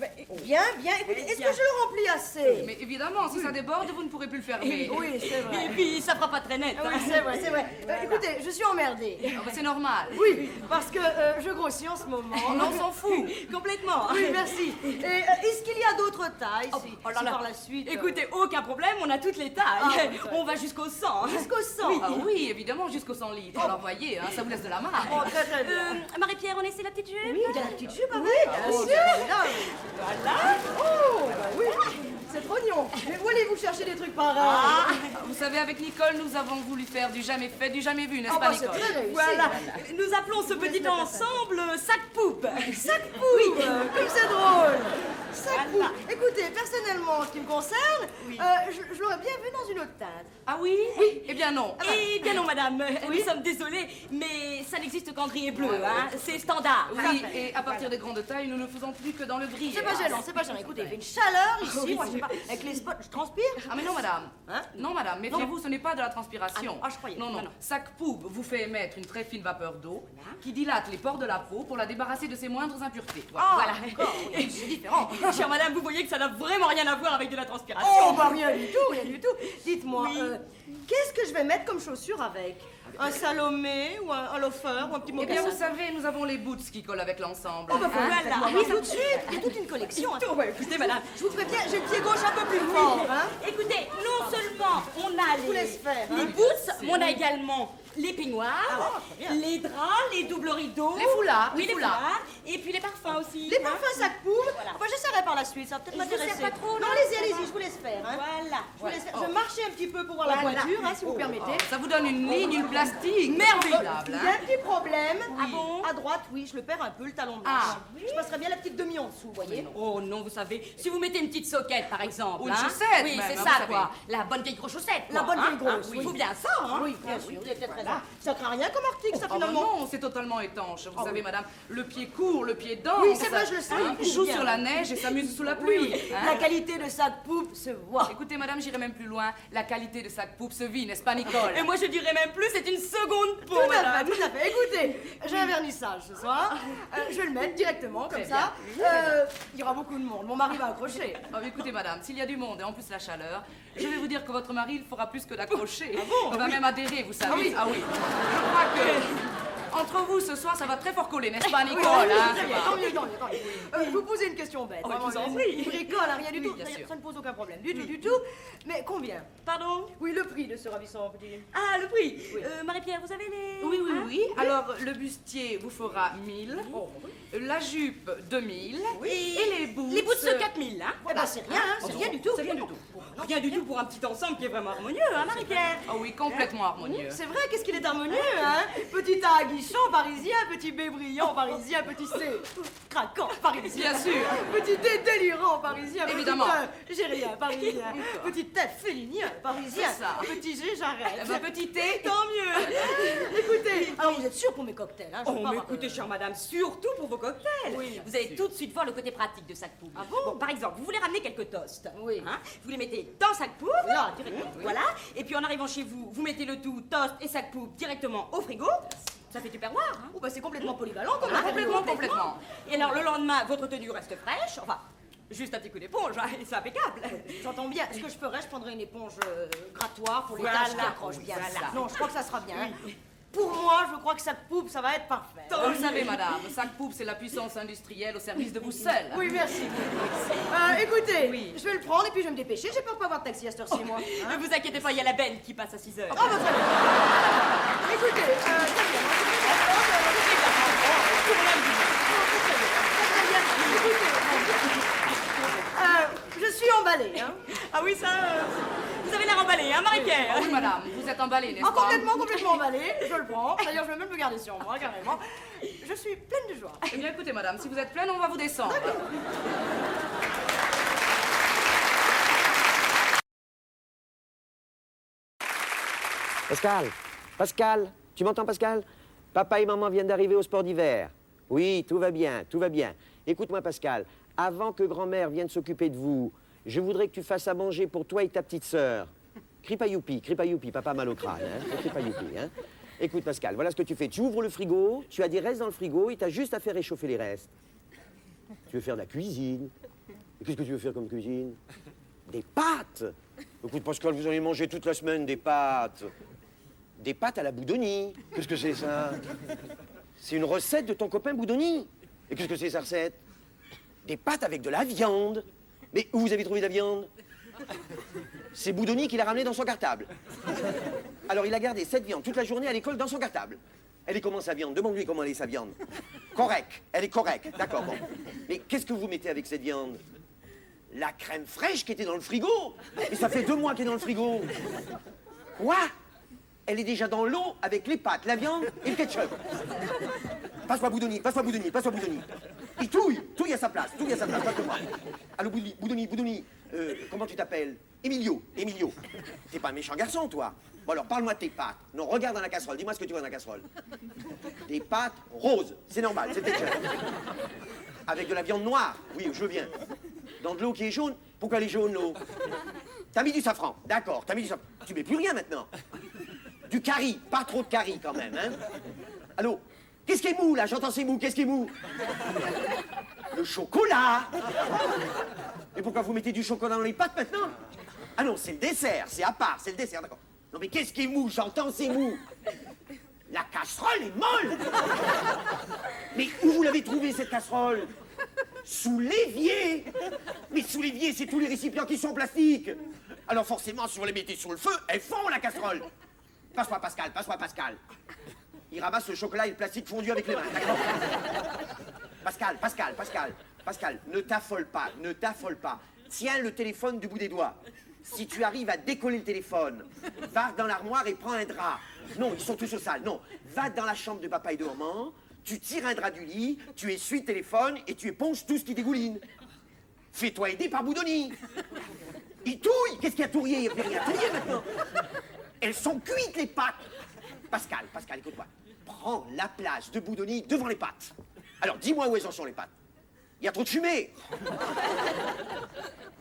Speaker 13: Eh ben, bien. Écoutez, est-ce que je le remplis assez?
Speaker 14: Mais évidemment, si ça déborde, vous ne pourrez plus le fermer.
Speaker 13: Oui, c'est vrai.
Speaker 17: Et puis, ça fera pas très net.
Speaker 13: Oui, c'est vrai. Écoutez, je suis emmerdée.
Speaker 14: Ah bah, c'est normal.
Speaker 13: Oui, parce que je grossis en ce moment.
Speaker 14: On s'en fout.
Speaker 13: Complètement. Oui, merci. Et est-ce qu'il y a d'autres tailles si par la suite
Speaker 17: Écoutez, aucun problème, on a toutes les tailles. On va jusqu'au 100.
Speaker 13: Jusqu'au 100?
Speaker 14: Ah oui, évidemment, jusqu'au 100 litres. Alors voyez, hein, ça vous laisse de la marge.
Speaker 13: Oh, très bien.
Speaker 17: Marie-Pierre, on essaie la petite jupe?
Speaker 13: Oui, il y a la petite jupe, ah oui, bien sûr.
Speaker 17: Voilà.
Speaker 13: Oh, bah oui, c'est trop mignon. Mais où allez-vous chercher des trucs pareils?
Speaker 14: Vous savez, avec Nicole, nous avons voulu faire du jamais fait, du jamais vu, n'est-ce pas,
Speaker 13: c'est
Speaker 14: Nicole?
Speaker 13: très réussi.
Speaker 17: Voilà. Nous appelons ce petit ensemble sac-poupe.
Speaker 13: Sac-poupe. Oui. Comme c'est drôle. Sac-poupe. Écoutez, personnellement, en ce qui me concerne, je l'aurais bien vu dans une autre teinte.
Speaker 17: Ah oui?
Speaker 14: Oui. Eh bien non.
Speaker 17: Eh bien non, madame. Nous sommes désolés, mais ça n'existe qu'en gris et bleu, hein. C'est standard.
Speaker 14: Oui, et à partir des grandes tailles, nous ne faisons plus que dans le gris.
Speaker 13: C'est pas gênant. Écoutez, il y a une chaleur ici,
Speaker 14: Oui,
Speaker 13: moi je sais pas, avec les spots, je transpire.
Speaker 14: Ah mais non, madame.
Speaker 13: Hein?
Speaker 14: Non, madame, méfiez-vous, ce n'est pas de la transpiration.
Speaker 13: Ah, je croyais.
Speaker 14: Non.
Speaker 13: Non.
Speaker 14: Sac-poupe vous fait émettre une très fine vapeur d'eau qui dilate les pores de la peau pour la débarrasser de ses moindres impuretés.
Speaker 13: Voilà. C'est différent.
Speaker 17: Chère madame, vous voyez que ça n'a vraiment rien à voir avec de la transpiration.
Speaker 13: Oh, bah rien du tout. Dites-moi, qu'est-ce que je vais mettre comme chaussure avec? Un Salomé ou un loafer ou un petit
Speaker 14: Eh
Speaker 13: mocassin?
Speaker 14: bien, vous savez, nous avons les boots qui collent avec l'ensemble.
Speaker 13: Oh, bah voilà.
Speaker 17: Voilà.
Speaker 13: Oui, tout de suite. Il y a toute une collection.
Speaker 17: Écoutez, madame.
Speaker 13: Je vous préviens, j'ai le pied gauche un peu plus fort, hein.
Speaker 17: Écoutez, non seulement on a
Speaker 13: Je vous laisse faire,
Speaker 17: les
Speaker 13: hein.
Speaker 17: boots, mais on a également
Speaker 1: les peignoirs,
Speaker 13: Ah, très bien.
Speaker 1: les draps, les doubles rideaux.
Speaker 14: Les foulards,
Speaker 1: Oui,
Speaker 14: les
Speaker 1: les
Speaker 14: foulards.
Speaker 1: foulards. Et puis les parfums aussi.
Speaker 13: Les parfums sac poule. Enfin, j'essaierai par la suite, ça va peut-être
Speaker 1: Je vous
Speaker 13: m'intéresser.
Speaker 1: sers pas trop,
Speaker 13: Non,
Speaker 1: non,
Speaker 13: allez-y,
Speaker 1: ça
Speaker 13: allez-y,
Speaker 1: va.
Speaker 13: je vous laisse faire. Hein.
Speaker 1: Voilà.
Speaker 13: Je vous laisse faire.
Speaker 14: Oh.
Speaker 13: Je marchais un petit peu pour voir la
Speaker 1: Voilà.
Speaker 13: voiture, hein, si vous permettez.
Speaker 14: Ça vous donne une ligne, une plastique merveillable.
Speaker 13: Il y a
Speaker 14: Hein.
Speaker 13: un petit problème.
Speaker 1: Ah bon?
Speaker 13: À droite, oui, je le perds un peu, le talon de
Speaker 14: Ah.
Speaker 13: marche. Je passerai bien la petite demi en dessous, vous voyez.
Speaker 1: Oh non, vous savez, si vous mettez une petite soquette par exemple.
Speaker 14: Ou une
Speaker 1: hein.
Speaker 14: chaussette,
Speaker 1: Oui,
Speaker 14: même,
Speaker 1: c'est
Speaker 14: hein,
Speaker 1: ça
Speaker 14: vous
Speaker 1: quoi. La bonne vieille grosse chaussette.
Speaker 13: La
Speaker 1: quoi,
Speaker 13: bonne vieille
Speaker 1: hein.
Speaker 13: grosse,
Speaker 1: Il
Speaker 13: oui.
Speaker 1: faut bien ça, hein.
Speaker 13: Oui, bien sûr, vous avez peut-être raison. Ça craint rien comme article, ça,
Speaker 14: Oh, bah
Speaker 13: finalement.
Speaker 14: non, c'est totalement étanche. Vous
Speaker 13: Ah
Speaker 14: savez,
Speaker 13: oui.
Speaker 14: madame, le pied court, le pied dense.
Speaker 13: Oui, c'est vrai, je le sais, il court
Speaker 14: Joue
Speaker 13: bien.
Speaker 14: sur la neige et s'amuse sous la pluie.
Speaker 13: Oui,
Speaker 14: hein.
Speaker 13: la qualité de sac poupe se voit.
Speaker 14: Écoutez, madame, j'irai même plus loin. La qualité de sac poupe se vit, n'est-ce pas, Nicole?
Speaker 1: Et moi je dirais même plus, c'est une seconde peau.
Speaker 13: Tout à fait,
Speaker 1: madame.
Speaker 13: tout à fait. Écoutez, j'ai un vernissage ce soir. Je vais le mettre directement, comme
Speaker 14: Très
Speaker 13: ça. Il y aura beaucoup de monde. Mon mari va accrocher.
Speaker 14: Ah, mais écoutez, madame, s'il y a du monde et en plus la chaleur, je vais vous dire que votre mari, il fera plus que d'accrocher.
Speaker 13: bon?
Speaker 14: Il va même adhérer, vous savez.
Speaker 13: Ah oui.
Speaker 14: Je crois que entre vous ce soir, ça va très fort coller, n'est-ce pas, Nicole?
Speaker 13: Oui,
Speaker 14: hein,
Speaker 13: très
Speaker 14: ça
Speaker 13: bien,
Speaker 14: va.
Speaker 13: tant mieux, tant mieux, tant mieux. Je vous posez une question bête.
Speaker 1: Oh, mais je
Speaker 13: Vraiment,
Speaker 1: vous en prie.
Speaker 13: Bricole, hein, rien du
Speaker 14: Oui,
Speaker 13: tout.
Speaker 14: bien sûr.
Speaker 13: Ça ne pose aucun problème. Du tout, du tout. Mais combien?
Speaker 1: Pardon?
Speaker 13: Oui, le prix de ce ravissant petit.
Speaker 1: Ah, le prix. Marie-Pierre, vous avez les.
Speaker 14: Oui, oui,
Speaker 1: Hein?
Speaker 14: oui. Alors, le bustier vous fera 1000, la jupe 2000, et les boots...
Speaker 1: Les bouts de 4000, hein?
Speaker 13: Eh ben, c'est rien, hein, c'est rien du tout.
Speaker 1: C'est rien du tout. Rien du tout pour un petit ensemble qui est vraiment harmonieux, hein, Marie-Pierre?
Speaker 14: Ah oui, complètement harmonieux.
Speaker 13: C'est vrai, qu'est-ce qu'il est harmonieux, hein? Petit A aguichon parisien, petit B brillant parisien, petit C craquant parisien.
Speaker 14: Bien sûr.
Speaker 13: Petit D délirant parisien,
Speaker 14: Évidemment.
Speaker 13: petit E gérien parisien, petit F félinien parisien,
Speaker 14: C'est ça.
Speaker 13: petit G j'arrête.
Speaker 14: Eh ben, petit T,
Speaker 13: Tant mieux. Écoutez, alors vous êtes sûr pour mes cocktails, hein? Je
Speaker 1: Oh,
Speaker 13: veux pas
Speaker 1: mais
Speaker 13: avoir de-
Speaker 1: écoutez, chère madame, surtout pour vos cocktails.
Speaker 13: Oui,
Speaker 1: vous allez tout de suite voir le côté pratique de sac poule.
Speaker 13: Ah bon?
Speaker 1: Par exemple, vous voulez ramener quelques toasts.
Speaker 13: Oui.
Speaker 1: Hein, vous les mettez dans sac poule.
Speaker 13: Là, directement, oui.
Speaker 1: Voilà. Et puis en arrivant chez vous, vous mettez le tout, toast et sac poule, directement au frigo. Ça fait du perroir. Hein.
Speaker 13: Oh, bah, c'est complètement polyvalent comme
Speaker 1: Ah,
Speaker 13: matériau.
Speaker 1: complètement. Et alors le lendemain, votre tenue reste fraîche. Enfin, juste un petit coup d'éponge, hein, et c'est impeccable.
Speaker 13: J'entends bien. Ce que je ferais, je prendrais une éponge grattoir pour les
Speaker 1: Voilà.
Speaker 13: taches qui accrochent bien.
Speaker 1: Voilà.
Speaker 13: Non, je crois que ça sera bien. hein. Pour moi, je crois que sac poupe, ça va être parfait.
Speaker 14: vous le savez, madame, sac poupe, c'est la puissance industrielle au service de vous seul.
Speaker 13: Oui, merci. Écoutez, je vais le prendre et puis je vais me dépêcher. J'ai peur de pas avoir de taxi à cette heure-ci, moi.
Speaker 1: Ne vous inquiétez pas, il y a la benne qui passe à 6 heures.
Speaker 13: Ah, bah, très bien. Écoutez, très bien. Je suis emballée, hein.
Speaker 1: Ah oui, ça, vous avez l'air emballé, hein, Marie-Pierre?
Speaker 14: Ah oui, madame, vous êtes emballée, n'est-ce
Speaker 13: Ah,
Speaker 14: pas?
Speaker 13: complètement emballée. Je le prends. D'ailleurs, je vais même le garder sur moi, carrément. Je suis pleine de joie.
Speaker 14: Eh bien, écoutez, madame, si vous êtes pleine, on va vous descendre.
Speaker 2: Pascal, Pascal, tu m'entends, Pascal? Papa et maman viennent d'arriver au sport d'hiver. Oui, tout va bien, tout va bien. Écoute-moi, Pascal, avant que grand-mère vienne s'occuper de vous, je voudrais que tu fasses à manger pour toi et ta petite sœur. Crie pas youpi, papa a mal au crâne, hein? Crie pas youpi, hein? Écoute, Pascal, voilà ce que tu fais. Tu ouvres le frigo, tu as des restes dans le frigo et tu as juste à faire réchauffer les restes. Tu veux faire de la cuisine. Et qu'est-ce que tu veux faire comme cuisine? Des pâtes. Écoute, Pascal, vous allez manger toute la semaine des pâtes. Des pâtes à la Boudoni. Qu'est-ce que c'est, ça? C'est une recette de ton copain Boudoni. Et qu'est-ce que c'est, sa recette? Des pâtes avec de la viande. Mais où vous avez trouvé de la viande? C'est Boudoni qui l'a ramené dans son cartable. Alors, il a gardé cette viande toute la journée à l'école dans son cartable. Elle est comment, sa viande? Demande-lui comment elle est, sa viande. Correct. Elle est correcte. D'accord, bon. Mais qu'est-ce que vous mettez avec cette viande? La crème fraîche qui était dans le frigo. Et ça fait 2 mois qu'elle est dans le frigo. Quoi? Elle est déjà dans l'eau avec les pâtes, la viande et le ketchup. Passe-moi Boudoni, passe-moi Boudoni, passe-moi Boudoni. Il touille à sa place, passe-moi. Allô, Boudoni, comment tu t'appelles? Emilio. T'es pas un méchant garçon, toi. Bon alors, parle-moi de tes pâtes. Non, regarde dans la casserole, dis-moi ce que tu vois dans la casserole. Des pâtes roses, c'est normal, c'est le ketchup. Avec de la viande noire, oui, je veux bien. Dans de l'eau qui est jaune? Pourquoi elle est jaune, l'eau? T'as mis du safran, d'accord, t'as mis du safran. Tu mets plus rien maintenant. Du curry, pas trop de curry quand même, hein? Allô? Qu'est-ce qui est mou, là? J'entends c'est mou, qu'est-ce qui est mou? Le chocolat! Et pourquoi vous mettez du chocolat dans les pâtes maintenant? Ah non, c'est le dessert, c'est à part, c'est le dessert, d'accord. Non mais qu'est-ce qui est mou? J'entends c'est mou. La casserole est molle! Mais où vous l'avez trouvée, cette casserole? Sous l'évier! Mais sous l'évier, c'est tous les récipients qui sont en plastique! Alors forcément, si vous les mettez sur le feu, elles fond, la casserole! Passe-moi Pascal, passe-moi Pascal. Il ramasse le chocolat et le plastique fondu avec les mains, d'accord? Pascal, ne t'affole pas, ne t'affole pas. Tiens le téléphone du bout des doigts. Si tu arrives à décoller le téléphone, va dans l'armoire et prends un drap. Non, ils sont tous au sale, non. Va dans la chambre de papa et de maman, tu tires un drap du lit, tu essuies le téléphone et tu éponges tout ce qui dégouline. Fais-toi aider par Boudoni. Il touille. Qu'est-ce qu'il y a tourrier? Il n'y a plus rien à tourrier maintenant. Elles sont cuites, les pâtes. Pascal, écoute-moi. Prends la place de Boudoni devant les pâtes. Alors, dis-moi où elles en sont, les pâtes. Il y a trop de fumée.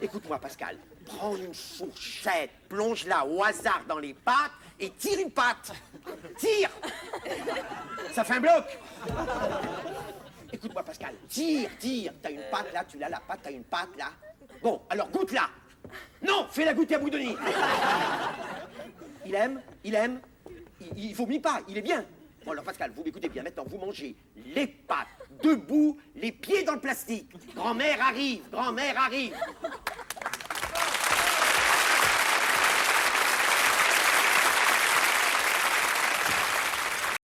Speaker 2: Écoute-moi, Pascal. Prends une fourchette, plonge-la au hasard dans les pâtes et tire une pâte. Tire. Ça fait un bloc. Écoute-moi, Pascal. Tire. T'as une pâte là, tu l'as la pâte, t'as une pâte là. Bon, alors goûte-la. Non, fais-la goûter à Boudoni. Il aime. Il vomit pas, il est bien. Bon, alors Pascal, vous m'écoutez bien. Maintenant, vous mangez les pâtes debout, les pieds dans le plastique. Grand-mère arrive.